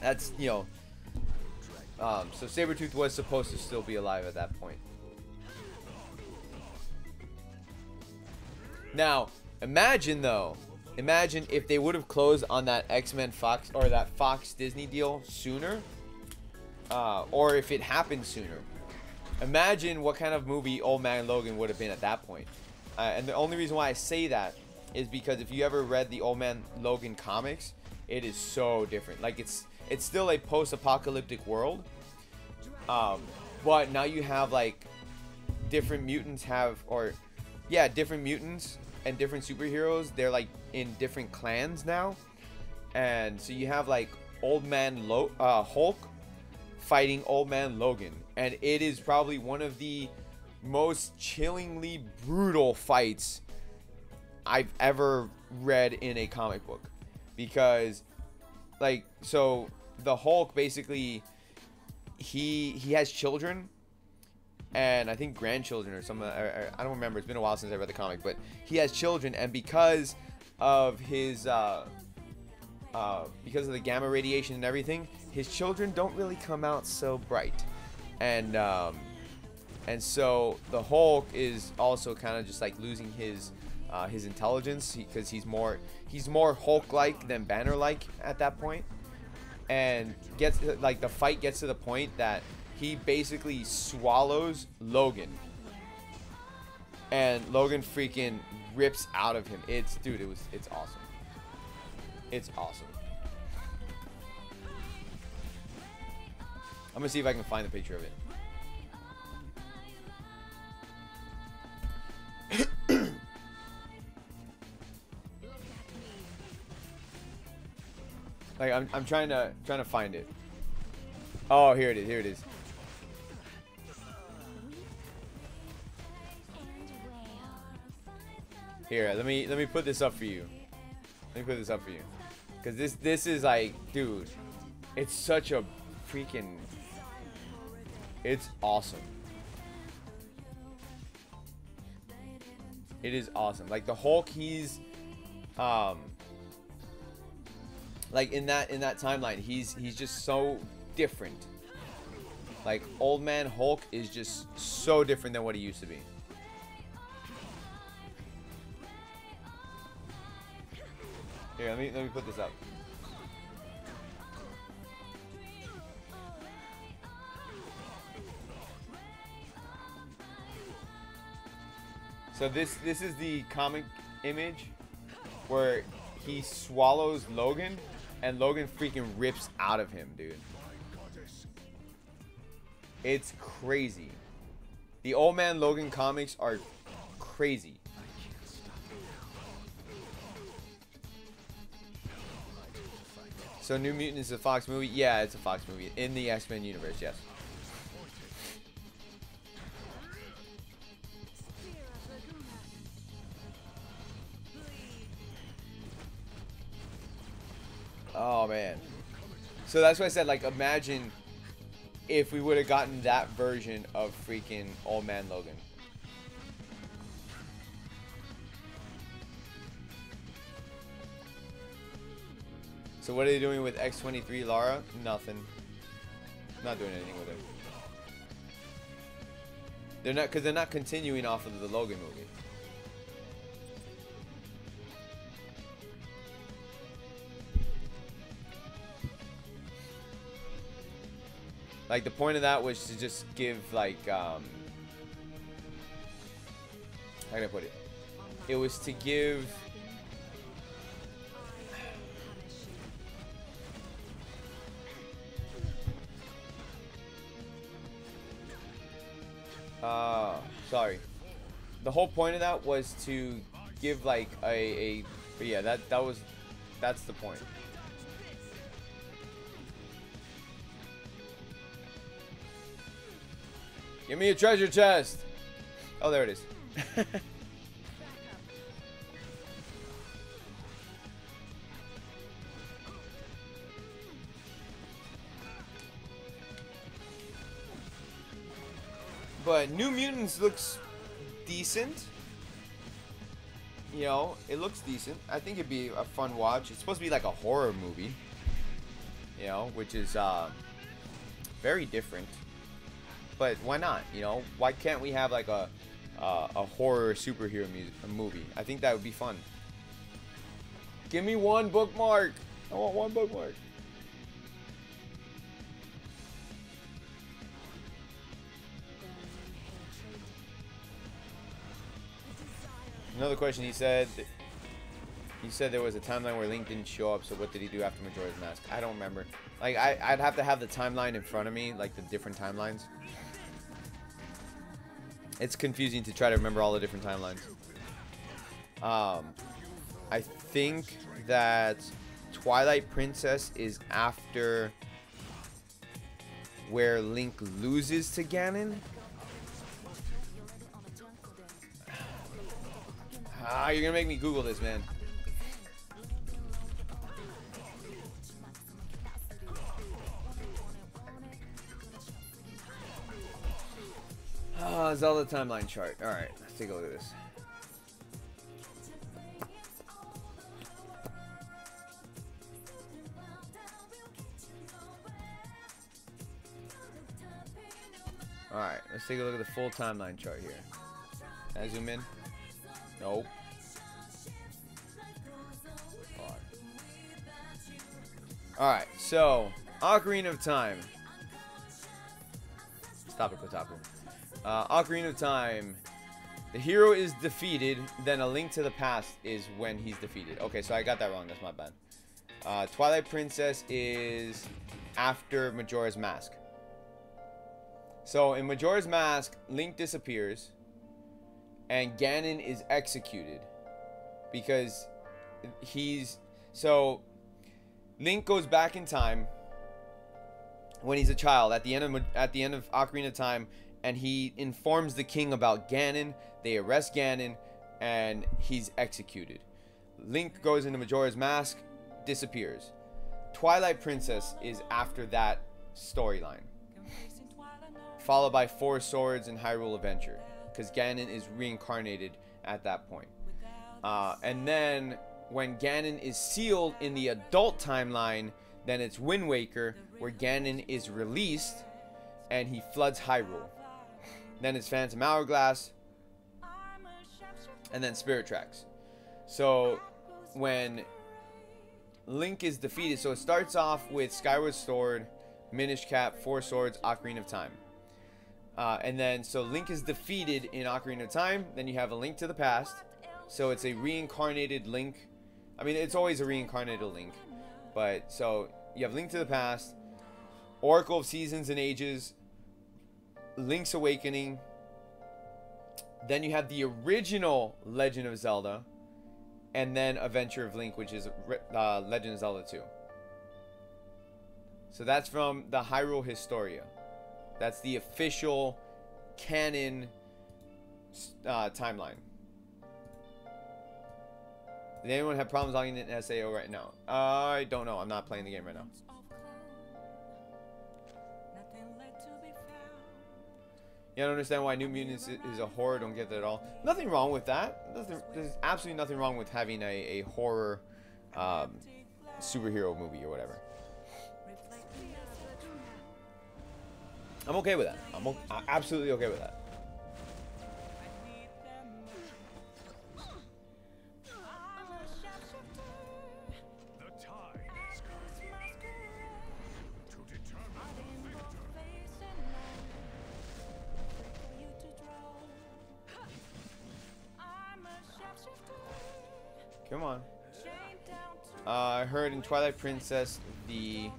that's, so Sabretooth was supposed to still be alive at that point. Now, imagine if they would have closed on that X-Men Fox or that Fox Disney deal sooner, or if it happened sooner. Imagine what kind of movie Old Man Logan would have been at that point. And the only reason why I say that is because if you ever read the Old Man Logan comics, it is so different. Like it's still a post-apocalyptic world, but now you have like different mutants different mutants and different superheroes. They're like in different clans now, and so you have like Old Man Hulk fighting Old Man Logan, and it is probably one of the most chillingly brutal fights I've ever read in a comic book, because like, so the Hulk basically he has children, and I think grandchildren or something. I don't remember. It's been a while since I read the comic, but he has children, and because of his because of the gamma radiation and everything, his children don't really come out so bright, and so the Hulk is also kind of just like losing his intelligence, because he's more Hulk-like than Banner-like at that point, and gets like the fight gets to the point that he basically swallows Logan, and Logan freaking rips out of him. It's awesome. It's awesome. I'm gonna see if I can find a picture of it. Like I'm trying to find it. Oh, here it is. Here it is. Here, let me put this up for you. Let me put this up for you, because this is like, dude, it's such a freaking, it's awesome. It is awesome. Like the Hulk, he's like in that timeline, he's just so different. Like Old Man Hulk is just so different than what he used to be. Here, let me put this up. So this is the comic image where he swallows Logan, and Logan freaking rips out of him, dude. It's crazy. The Old Man Logan comics are crazy. So New Mutants is a Fox movie? Yeah, it's a Fox movie in the X-Men universe, yes. Oh man. So that's why I said, like, imagine if we would have gotten that version of freaking Old Man Logan. So what are they doing with X-23 Lara? Nothing. Not doing anything with it. They're not, because they're not continuing off of the Logan movie. Like, the point of that was to just give, like, how can I put it? It was to give... sorry. The whole point of that was to give, like, but yeah, that's the point. Give me a treasure chest. Oh, there it is. But New Mutants looks decent. You know, it looks decent. I think it'd be a fun watch. It's supposed to be like a horror movie. You know, which is very different. But why not? You know, why can't we have like a horror superhero movie? I think that would be fun. Give me one bookmark. I want one bookmark. Another question, he said there was a timeline where Link didn't show up, so what did he do after Majora's Mask? I don't remember. Like, I'd have to have the timeline in front of me, like the different timelines. It's confusing to try to remember all the different timelines. I think that Twilight Princess is after where Link loses to Ganon. You're gonna make me Google this, man. Zelda timeline chart. Alright, let's take a look at this. Alright, let's take a look at the full timeline chart here. Can I zoom in? Nope. Alright, so Ocarina of Time. Stop it, Kotaku. Ocarina of Time. The hero is defeated, then A Link to the Past is when he's defeated. Okay, so I got that wrong. That's my bad. Twilight Princess is after Majora's Mask. So in Majora's Mask, Link disappears, and Ganon is executed because Link goes back in time when he's a child at the end of Ocarina of Time, and he informs the king about Ganon. They arrest Ganon, and he's executed. Link goes into Majora's Mask, disappears. Twilight Princess is after that storyline, followed by Four Swords and Hyrule Adventure, because Ganon is reincarnated at that point. And then when Ganon is sealed in the adult timeline, then it's Wind Waker, where Ganon is released and he floods Hyrule. Then it's Phantom Hourglass, and then Spirit Tracks. So when Link is defeated, so it starts off with Skyward Sword, Minish Cap, Four Swords, Ocarina of Time. And then, so Link is defeated in Ocarina of Time. Then you have A Link to the Past. So it's a reincarnated Link. I mean, it's always a reincarnated Link. But, so, you have Link to the Past, Oracle of Seasons and Ages, Link's Awakening. Then you have the original Legend of Zelda. And then Adventure of Link, which is Legend of Zelda 2. So that's from the Hyrule Historia. That's the official canon timeline. Did anyone have problems logging in SAO right now? I don't know. I'm not playing the game right now. You don't understand why New Mutants is a horror. Don't get that at all. Nothing wrong with that. There's absolutely nothing wrong with having a horror superhero movie or whatever. I'm okay with that. I'm absolutely okay with that. Come on. I heard in Twilight Princess, the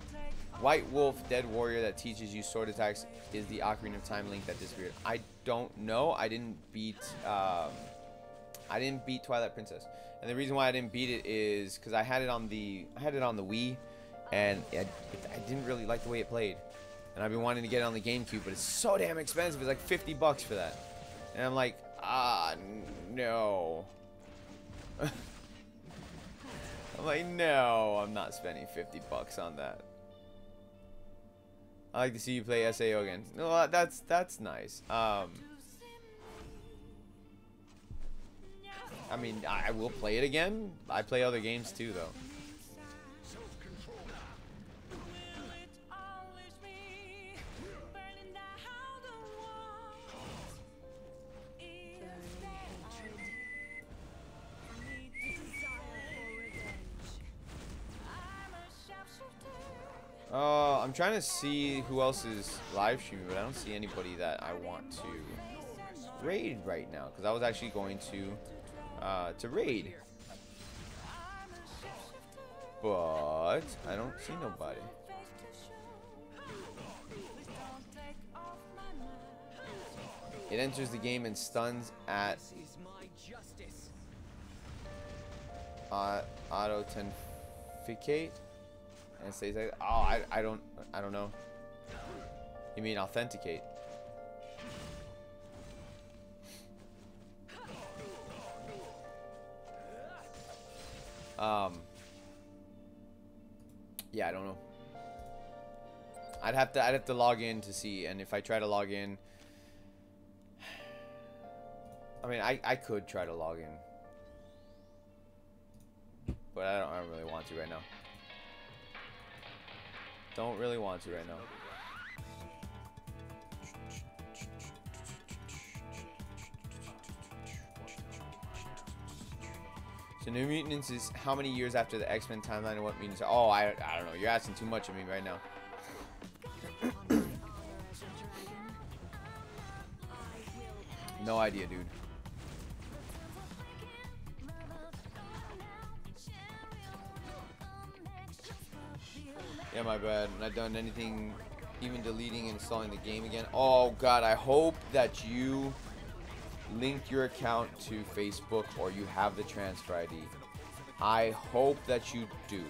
White Wolf Dead Warrior that teaches you sword attacks is the Ocarina of Time link that disappeared. I don't know. I didn't beat Twilight Princess, and the reason why I didn't beat it is because I had it on the Wii, and I didn't really like the way it played, and I've been wanting to get it on the GameCube, but it's so damn expensive. It's like $50 for that, and I'm like, no. I'm like, no, I'm not spending $50 on that. I like to see you play SAO again. No, that's nice. I mean, I will play it again. I play other games too, though. I'm trying to see who else is live streaming, but I don't see anybody that I want to raid right now, because I was actually going to raid, but I don't see nobody. It enters the game and stuns at auto-authentificate. And it says, oh, I don't know. You mean authenticate? Yeah, I don't know. I'd have to log in to see, and if I try to log in, I mean, I could try to log in, but I don't really want to right now. Don't really want to right now. So New Mutants is how many years after the X-Men timeline, and what mutants are? Oh, I don't know. You're asking too much of me right now. No idea, dude. Yeah, my bad. Not done anything, even deleting and installing the game again. Oh god, I hope that you link your account to Facebook or you have the transfer ID. I hope that you do,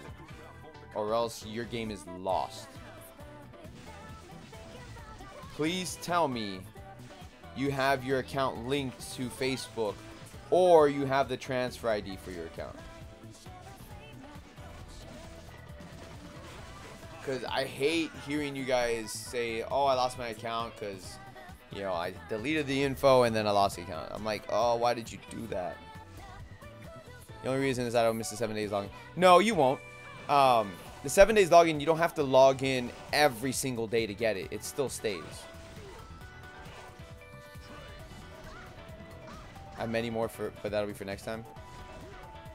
or else your game is lost. Please tell me you have your account linked to Facebook or you have the transfer ID for your account. Because I hate hearing you guys say, oh, I lost my account because, you know, I deleted the info and then I lost the account. I'm like, oh, why did you do that? The only reason is I don't miss the 7 days login. No, you won't. The 7 days login, you don't have to log in every single day to get it. It still stays. I have many more, but that'll be for next time.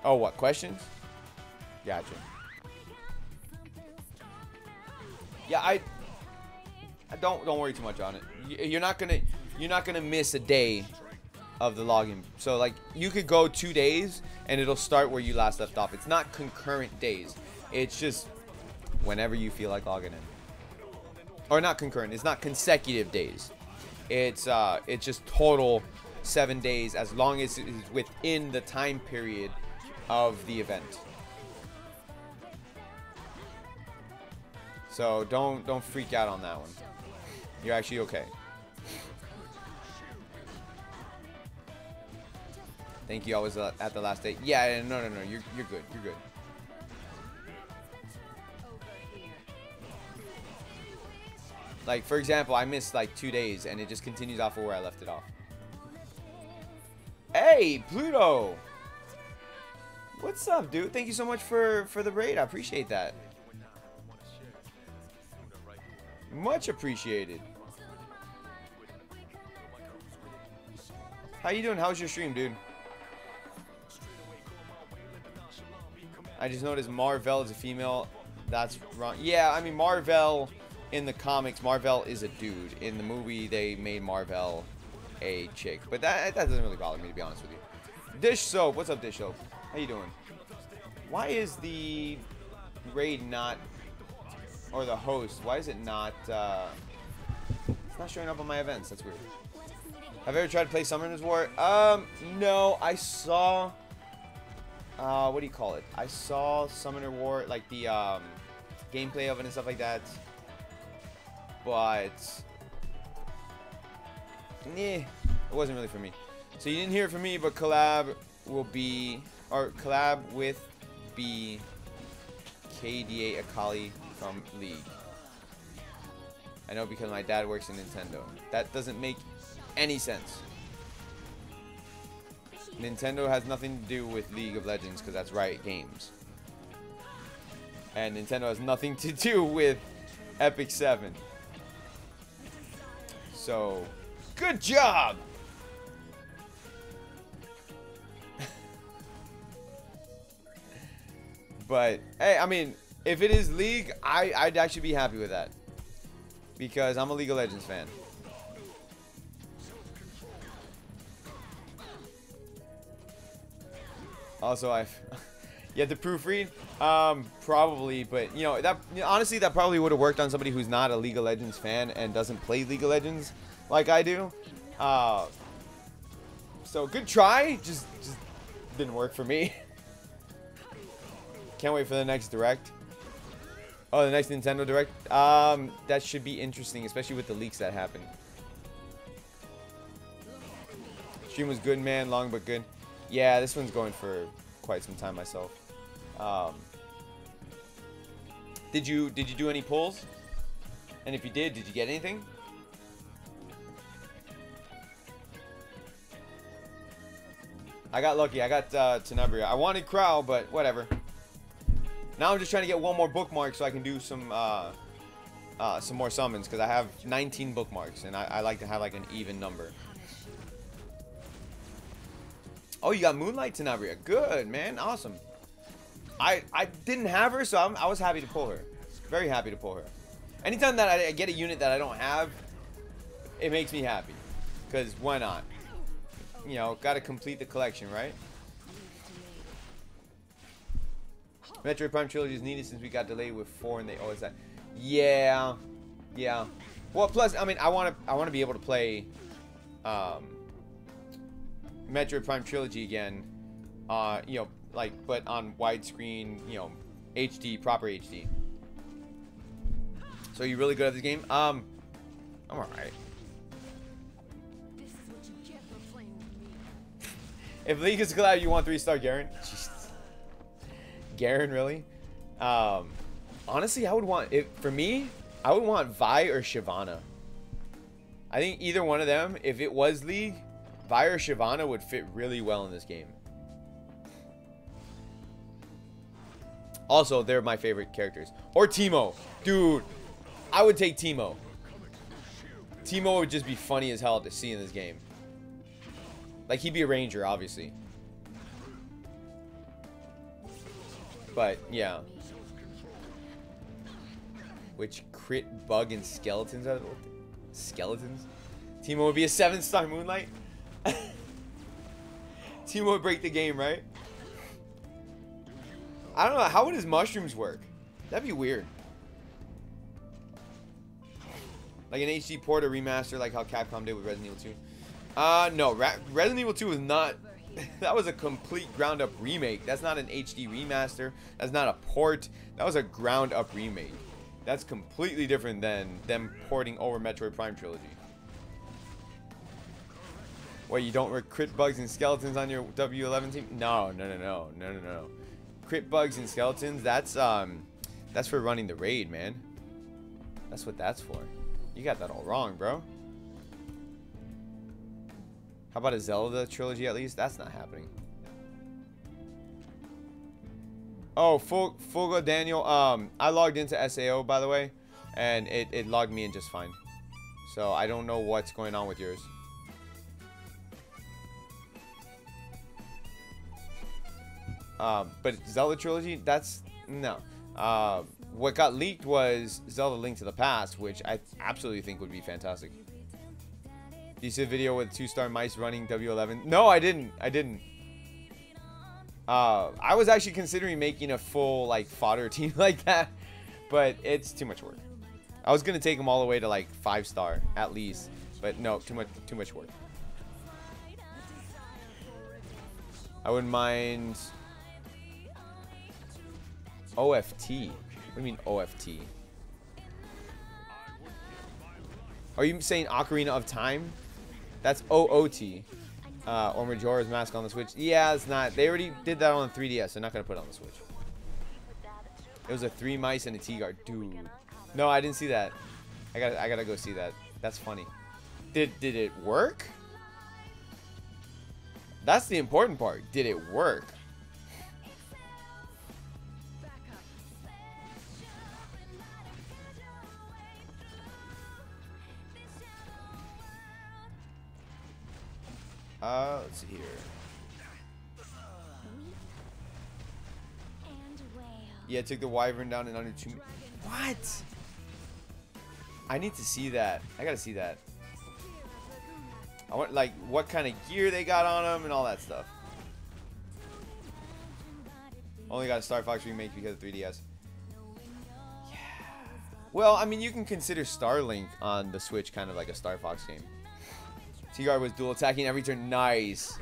Oh, what? Questions? Gotcha. Yeah, I don't worry too much on it. You're not gonna miss a day of the login. So like you could go 2 days and it'll start where you last left off. It's not concurrent days. It's just whenever you feel like logging in. Or not concurrent. It's not consecutive days. It's just total 7 days as long as it is within the time period of the event. So don't freak out on that one. You're actually okay. Thank you. I was at the last day. Yeah, no. You're good. You're good. Like, for example, I missed like 2 days, and it just continues off of where I left it off. Hey, Pluto! What's up, dude? Thank you so much for the raid. I appreciate that. Much appreciated. How you doing? How's your stream, dude? I just noticed Marvel is a female. That's wrong. Yeah, I mean, Marvel in the comics, Marvel is a dude. In the movie, they made Marvel a chick. But that doesn't really bother me, to be honest with you. Dish Soap. What's up, Dish Soap? How you doing? Why is the raid not, or the host, why is it not, it's not showing up on my events? That's weird. Have you ever tried to play Summoner's War? No, I saw, what do you call it? I saw Summoner War, like the, gameplay of it and stuff like that. But, it wasn't really for me. So you didn't hear it from me, but collab will be, or collab with be KDA Akali from League. I know because my dad works in Nintendo. That doesn't make any sense. Nintendo has nothing to do with League of Legends because that's Riot Games. And Nintendo has nothing to do with Epic 7. So, good job! But, hey, I mean, if it is League, I'd actually be happy with that. Because I'm a League of Legends fan. Also, you have to proofread? Probably, but, you know, honestly, that probably would have worked on somebody who's not a League of Legends fan and doesn't play League of Legends like I do. So, good try. Just didn't work for me. Can't wait for the next Direct. Oh, the next Nintendo Direct? That should be interesting, especially with the leaks that happened. Stream was good, man. Long but good. Yeah, this one's going for quite some time myself. Did you do any polls? And if you did you get anything? I got lucky. I got Tenebria. I wanted Krau, but whatever. Now I'm just trying to get one more bookmark so I can do some more summons, because I have 19 bookmarks and I like to have like an even number. Oh, you got Moonlight Tenebria. Good, man. Awesome. I didn't have her, so I was happy to pull her. Very happy to pull her. Anytime that I get a unit that I don't have, it makes me happy. Because why not? You know, got to complete the collection, right? Metroid Prime Trilogy is needed since we got delayed with 4 and they always that. Yeah. Yeah. Well, plus, I mean, I want to be able to play Metroid Prime Trilogy again, you know, like, but on widescreen, you know, HD, proper HD. So you really good at this game? I'm alright. This is what you get for playing with me. If League is collab, you want 3-star Garen? Jesus. Garen, really? Honestly, I would want it for me. I would want Vi or Shyvana. I think either one of them, if it was League, Vi or Shyvana would fit really well in this game. Also, they're my favorite characters. Or Teemo. Dude, I would take Teemo. Teemo would just be funny as hell to see in this game. Like, he'd be a ranger, obviously. But, yeah. Which crit, bug, and skeletons are skeletons? Teemo would be a 7-star Moonlight? Teemo would break the game, right? I don't know. How would his mushrooms work? That'd be weird. Like an HD port or remaster like how Capcom did with Resident Evil 2? No. Resident Evil 2 was not... That was a complete ground-up remake. That's not an HD remaster. That's not a port. That was a ground-up remake. That's completely different than them porting over Metroid Prime Trilogy. Wait, you don't crit bugs and skeletons on your W11 team? No. Crit bugs and skeletons, that's for running the raid, man. That's what that's for. You got that all wrong, bro. How about a Zelda trilogy at least? That's not happening. Oh, Fugo Daniel. I logged into SAO, by the way, and it logged me in just fine. So I don't know what's going on with yours. But Zelda trilogy, that's no. What got leaked was Zelda Link to the Past, which I absolutely think would be fantastic. You see a video with 2-star mice running W11? No, I didn't. I was actually considering making a full like fodder team like that, but it's too much work. I was gonna take them all the way to like 5-star at least, but no, too much work. I wouldn't mind OFT. What do you mean OFT? Are you saying Ocarina of Time? That's OOT. Or Majora's Mask on the Switch. Yeah, it's not. They already did that on the 3DS. They're not going to put it on the Switch. It was a 3 mice and a T-guard. Dude. No, I didn't see that. I gotta go see that. That's funny. Did it work? That's the important part. Did it work? Let's see here. Yeah, took the wyvern down in under 2 minutes. What? I need to see that. I gotta see that. I want like what kind of gear they got on them and all that stuff. Only got a Star Fox remake because of 3DS. Yeah. Well, I mean, you can consider Starlink on the Switch kind of like a Star Fox game. T-Guard was dual attacking every turn. Nice.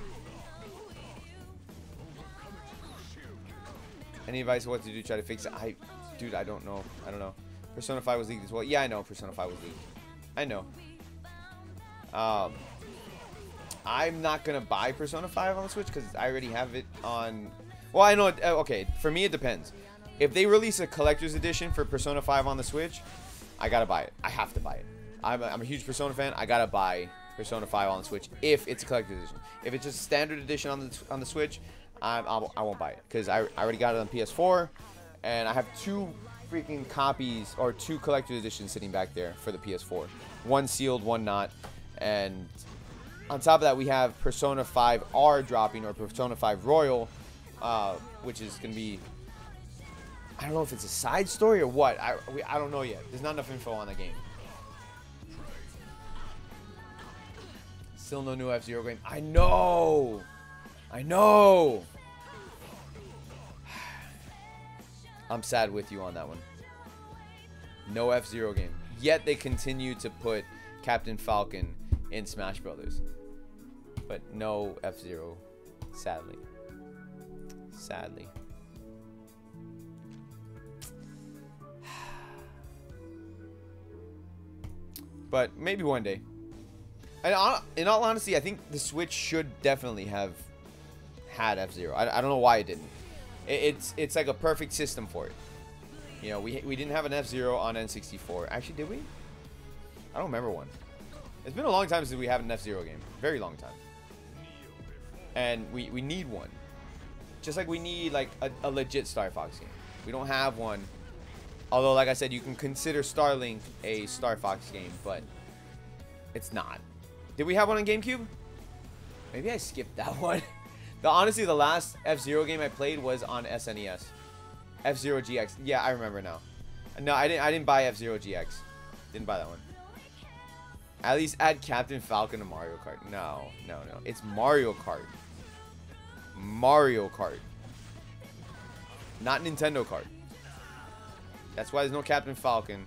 Any advice on what to do to try to fix it? Dude, I don't know. I don't know. Persona 5 was leaked as well. Yeah, I know Persona 5 was leaked. I know. I'm not going to buy Persona 5 on the Switch because I already have it on... Well, I know... Okay, for me, it depends. If they release a collector's edition for Persona 5 on the Switch, I got to buy it. I have to buy it. I'm a huge Persona fan. I got to buy Persona 5 on the Switch if it's a collector's edition. If it's just standard edition on the Switch, I won't buy it because I already got it on PS4, and I have 2 freaking copies or 2 collector's editions sitting back there for the PS4. One sealed, one not, and on top of that we have Persona 5 R dropping, or Persona 5 Royal, which is gonna be, I don't know if it's a side story or what. I don't know yet. There's not enough info on the game. Still no new F-Zero game. I know. I'm sad with you on that one. No F-Zero game. Yet they continue to put Captain Falcon in Smash Brothers. But no F-Zero. Sadly. But maybe one day. And in all honesty, I think the Switch should definitely have had F-Zero. I don't know why it didn't. It's like a perfect system for it. You know, we didn't have an F-Zero on N64. Actually, did we? I don't remember one. It's been a long time since we have an F-Zero game. Very long time. And we need one. Just like we need like a legit Star Fox game. We don't have one. Although, like I said, you can consider Starlink a Star Fox game, but it's not. Did we have one on GameCube? Maybe I skipped that one. Honestly, the last F-Zero game I played was on SNES. F-Zero GX. Yeah, I remember now. No, I didn't buy F-Zero GX. Didn't buy that one. At least add Captain Falcon to Mario Kart. No. It's Mario Kart. Mario Kart. Not Nintendo Kart. That's why there's no Captain Falcon.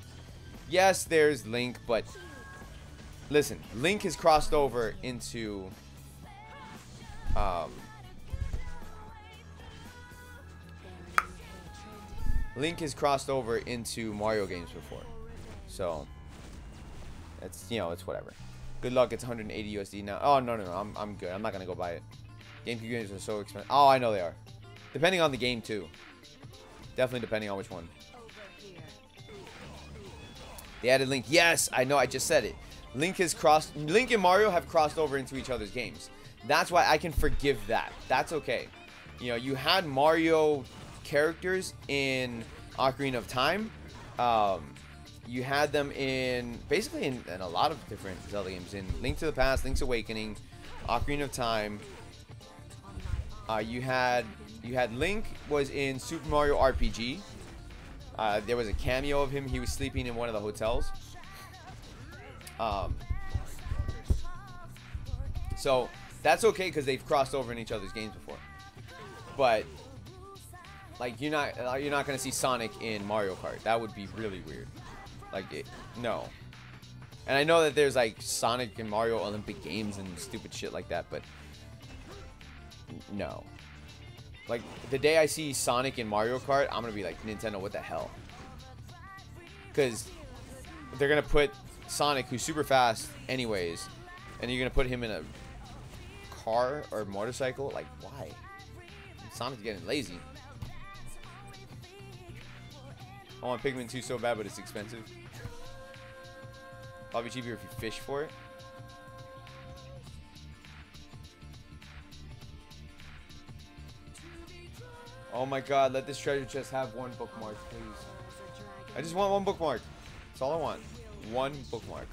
Yes, there's Link, but listen, Link has crossed over into Mario games before. So it's, you know, it's whatever. Good luck. It's 180 USD now. Oh, no. I'm good. I'm not going to go buy it. GameCube games are so expensive. Oh, I know they are. Depending on the game, too. Definitely depending on which one. They added Link. Yes, I know. I just said it. Link and Mario have crossed over into each other's games. That's why I can forgive that. That's okay. You know, you had Mario characters in Ocarina of Time. You had them in basically in a lot of different Zelda games. In Link to the Past, Link's Awakening, Ocarina of Time. You had Link was in Super Mario RPG. There was a cameo of him. He was sleeping in one of the hotels. So that's okay because they've crossed over in each other's games before. But like you're not gonna see Sonic in Mario Kart. That would be really weird. Like no. And I know that there's like Sonic and Mario Olympic games and stupid shit like that, but no. Like the day I see Sonic in Mario Kart, I'm gonna be like, Nintendo, what the hell? Because they're gonna put Sonic, who's super fast anyways, and you're gonna put him in a car or motorcycle. Like, why? Sonic's getting lazy. I want Pikmin 2 so bad, but it's expensive. Probably cheaper if you fish for it. Oh my god, let this treasure chest have one bookmark, please. I just want one bookmark. That's all I want. One bookmark.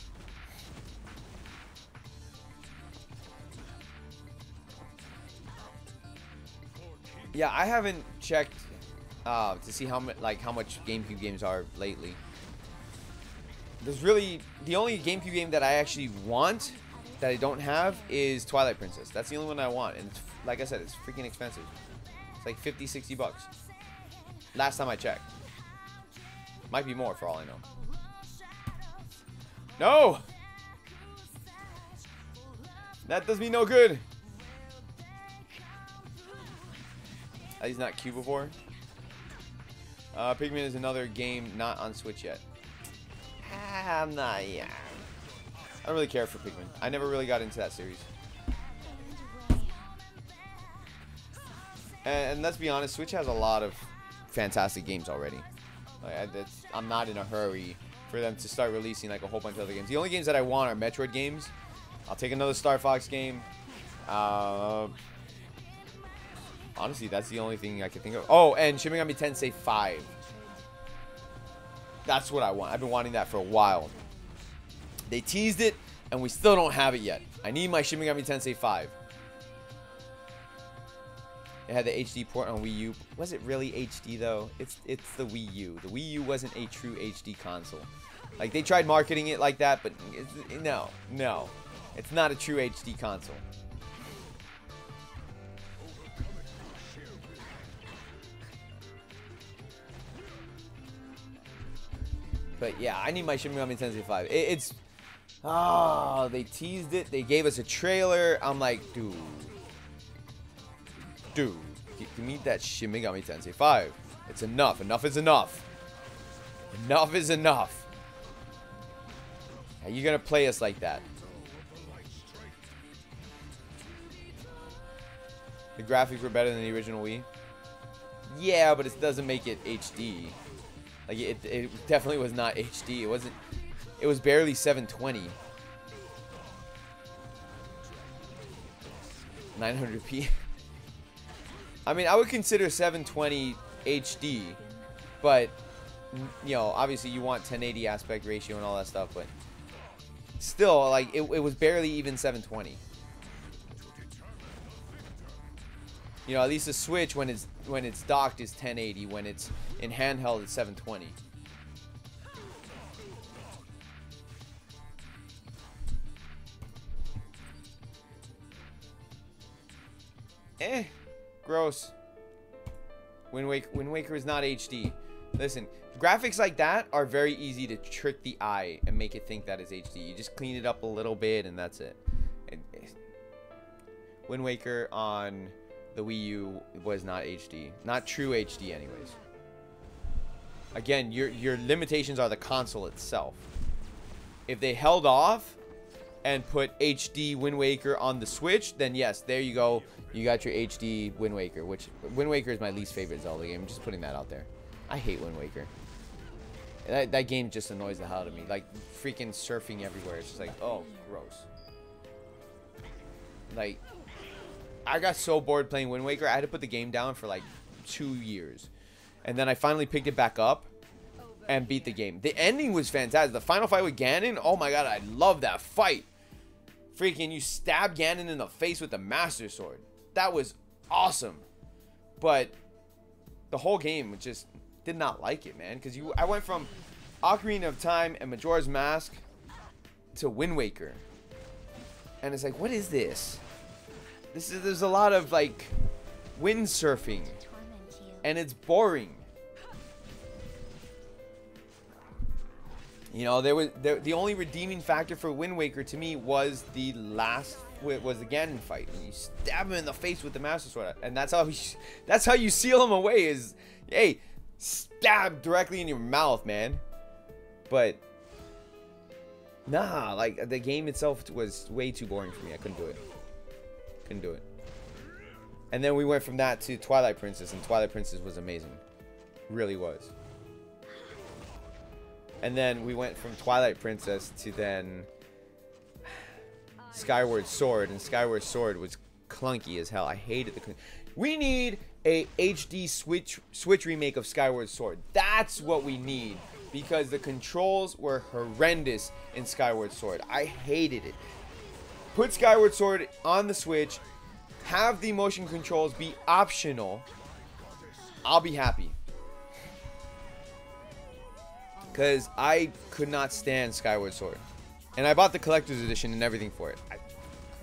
Yeah, I haven't checked to see how much GameCube games are lately. There's really the only GameCube game that I actually want that I don't have is Twilight Princess. That's the only one I want, and it's, like I said, it's freaking expensive. It's like 50, 60 bucks. Last time I checked. Might be more for all I know. No! That does me no good. He's not Cubivore. Pikmin is another game not on Switch yet. I'm not, yeah. I don't really care for Pikmin. I never really got into that series. And let's be honest, Switch has a lot of fantastic games already. Like, I'm not in a hurry for them to start releasing like a whole bunch of other games. The only games that I want are Metroid games. I'll take another Star Fox game. Honestly, that's the only thing I can think of. Oh, and Shin Megami Tensei 5. That's what I want. I've been wanting that for a while. They teased it, and we still don't have it yet. I need my Shin Megami Tensei 5. It had the HD port on Wii U. Was it really HD though? It's the Wii U. The Wii U wasn't a true HD console. Like they tried marketing it like that, but no. It's not a true HD console. But yeah, I need my Shin Megami Tensei 5. They teased it. They gave us a trailer. I'm like, dude, give me that Shin Megami Tensei 5. It's enough. Enough is enough. Enough is enough. Are you gonna play us like that? The graphics were better than the original Wii. Yeah, but it doesn't make it HD. Like it definitely was not HD. It wasn't. It was barely 720. 900p. I mean, I would consider 720 HD, but you know, obviously you want 1080 aspect ratio and all that stuff, but still, like it was barely even 720. You know, at least the Switch when it's docked is 1080. When it's in handheld, it's 720. Gross. Wind Waker is not HD. Listen, graphics like that are very easy to trick the eye and make it think that is HD. You just clean it up a little bit and that's it. Wind Waker on the Wii U was not HD. Not true HD anyways. Again, your limitations are the console itself. If they held off and put HD Wind Waker on the Switch, then yes, there you go. You got your HD Wind Waker, which Wind Waker is my least favorite Zelda game. I'm just putting that out there. I hate Wind Waker. That game just annoys the hell out of me. Like, freaking surfing everywhere. It's just like, oh, gross. Like, I got so bored playing Wind Waker, I had to put the game down for like 2 years. And then I finally picked it back up and beat the game. The ending was fantastic. The final fight with Ganon, oh my god, I love that fight. Freaking, you stab Ganon in the face with the Master Sword. That was awesome. But the whole game just did not like it, man. Because I went from Ocarina of Time and Majora's Mask to Wind Waker. And it's like, what is this? There's a lot of like wind surfing. And it's boring. You know, the only redeeming factor for Wind Waker to me was the Ganon fight. And you stab him in the face with the Master Sword, and that's how you seal him away. Is, hey, stab directly in your mouth, man. But nah, like the game itself was way too boring for me. I couldn't do it. And then we went from that to Twilight Princess, and Twilight Princess was amazing, really was. And then we went from Twilight Princess to then Skyward Sword, and Skyward Sword was clunky as hell. I hated the. We need a HD Switch remake of Skyward Sword. That's what we need, because the controls were horrendous in Skyward Sword. I hated it. Put Skyward Sword on the Switch. Have the motion controls be optional. I'll be happy. Because I could not stand Skyward Sword. And I bought the collector's edition and everything for it.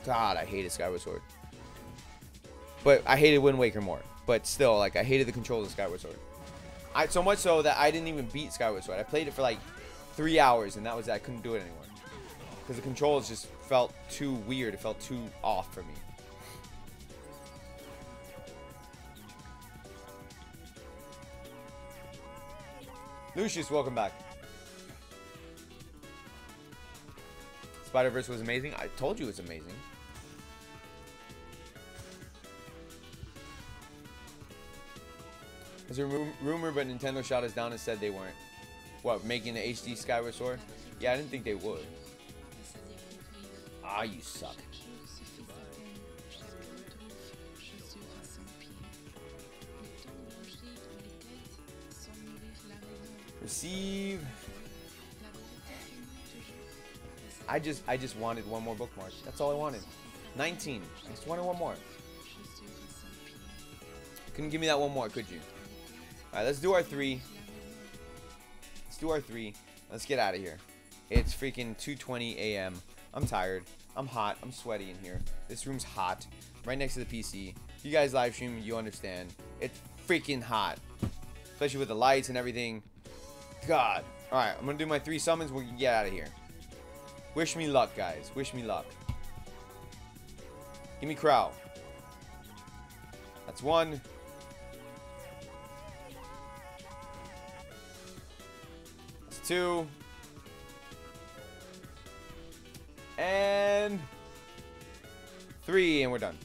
God, I hated Skyward Sword. But I hated Wind Waker more. But still, like, I hated the controls of Skyward Sword. So much so that I didn't even beat Skyward Sword. I played it for like 3 hours, and that was it. I couldn't do it anymore. Because the controls just felt too weird. It felt too off for me. Lucius, welcome back. Spider-Verse was amazing. I told you it was amazing. There's a rumor, but Nintendo shot us down and said they weren't. What, making the HD Skyward Sword? Yeah, I didn't think they would. Ah, you suck. Receive. I just wanted one more bookmark. That's all I wanted. 19. I just wanted one more. Couldn't give me that one more, could you? Alright, let's do our 3. Let's get out of here. It's freaking 2:20 a.m. I'm tired. I'm hot. I'm sweaty in here. This room's hot. Right next to the PC. If you guys live stream, you understand. It's freaking hot. Especially with the lights and everything. God. Alright, I'm gonna do my 3 summons. We can get out of here. Wish me luck, guys. Wish me luck. Give me Krau. That's 1. That's 2. And 3, and we're done.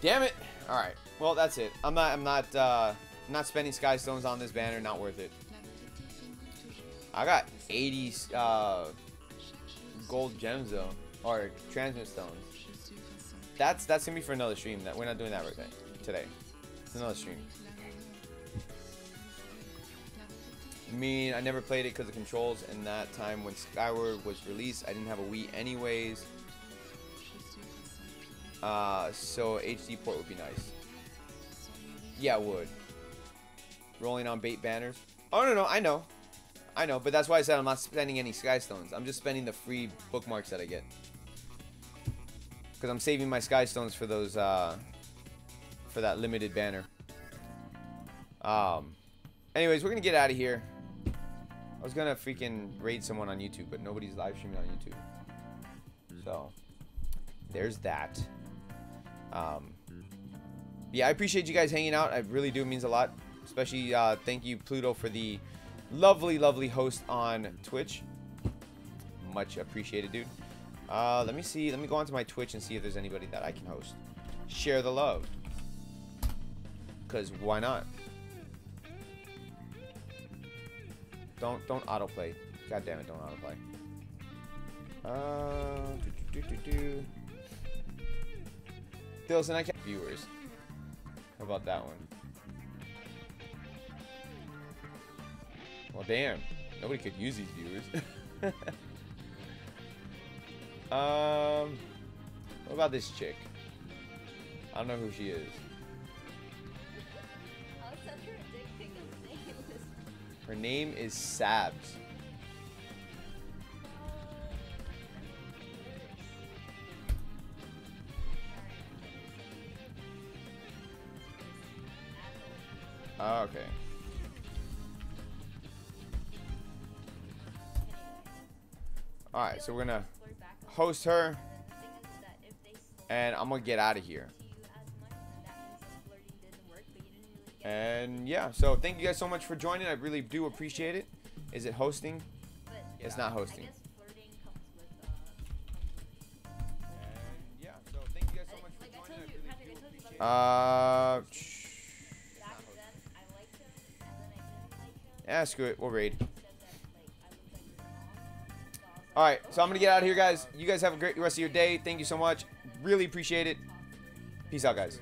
Damn it. Alright. Well, that's it. I'm not spending Sky Stones on this banner. Not worth it. I got 80 gold gems though, or transmit stones. That's gonna be for another stream. That we're not doing that right today. It's another stream. I mean, I never played it because of controls, and that time when Skyward was released, I didn't have a Wii anyways. So HD port would be nice. Yeah, it would. Rolling on bait banners. Oh no, I know, but that's why I said I'm not spending any Sky Stones. I'm just spending the free bookmarks that I get. Because I'm saving my Sky Stones for those, for that limited banner. Anyways, we're gonna get out of here. I was gonna freaking raid someone on YouTube, but nobody's live streaming on YouTube. So, there's that. Yeah, I appreciate you guys hanging out. I really do. It means a lot. Especially, thank you, Pluto, for the lovely host on Twitch. Much appreciated, dude. Let me see. Let me go onto my Twitch and see if there's anybody that I can host. Share the love. Because why not? Don't autoplay. God damn it, don't autoplay. Dilson, I can't viewers. How about that one? Well, damn. Nobody could use these viewers. What about this chick? I don't know who she is. Her name is Sabs. Oh, okay. Alright, so we're gonna host her. And I'm gonna get out of here. And yeah, so thank you guys so much for joining. I really do appreciate it. Is it hosting? It's not hosting. And yeah, so thank you guys so much for joining. I really do appreciate it. Yeah, screw it. We'll raid. Alright, so I'm going to get out of here, guys. You guys have a great rest of your day. Thank you so much. Really appreciate it. Peace out, guys.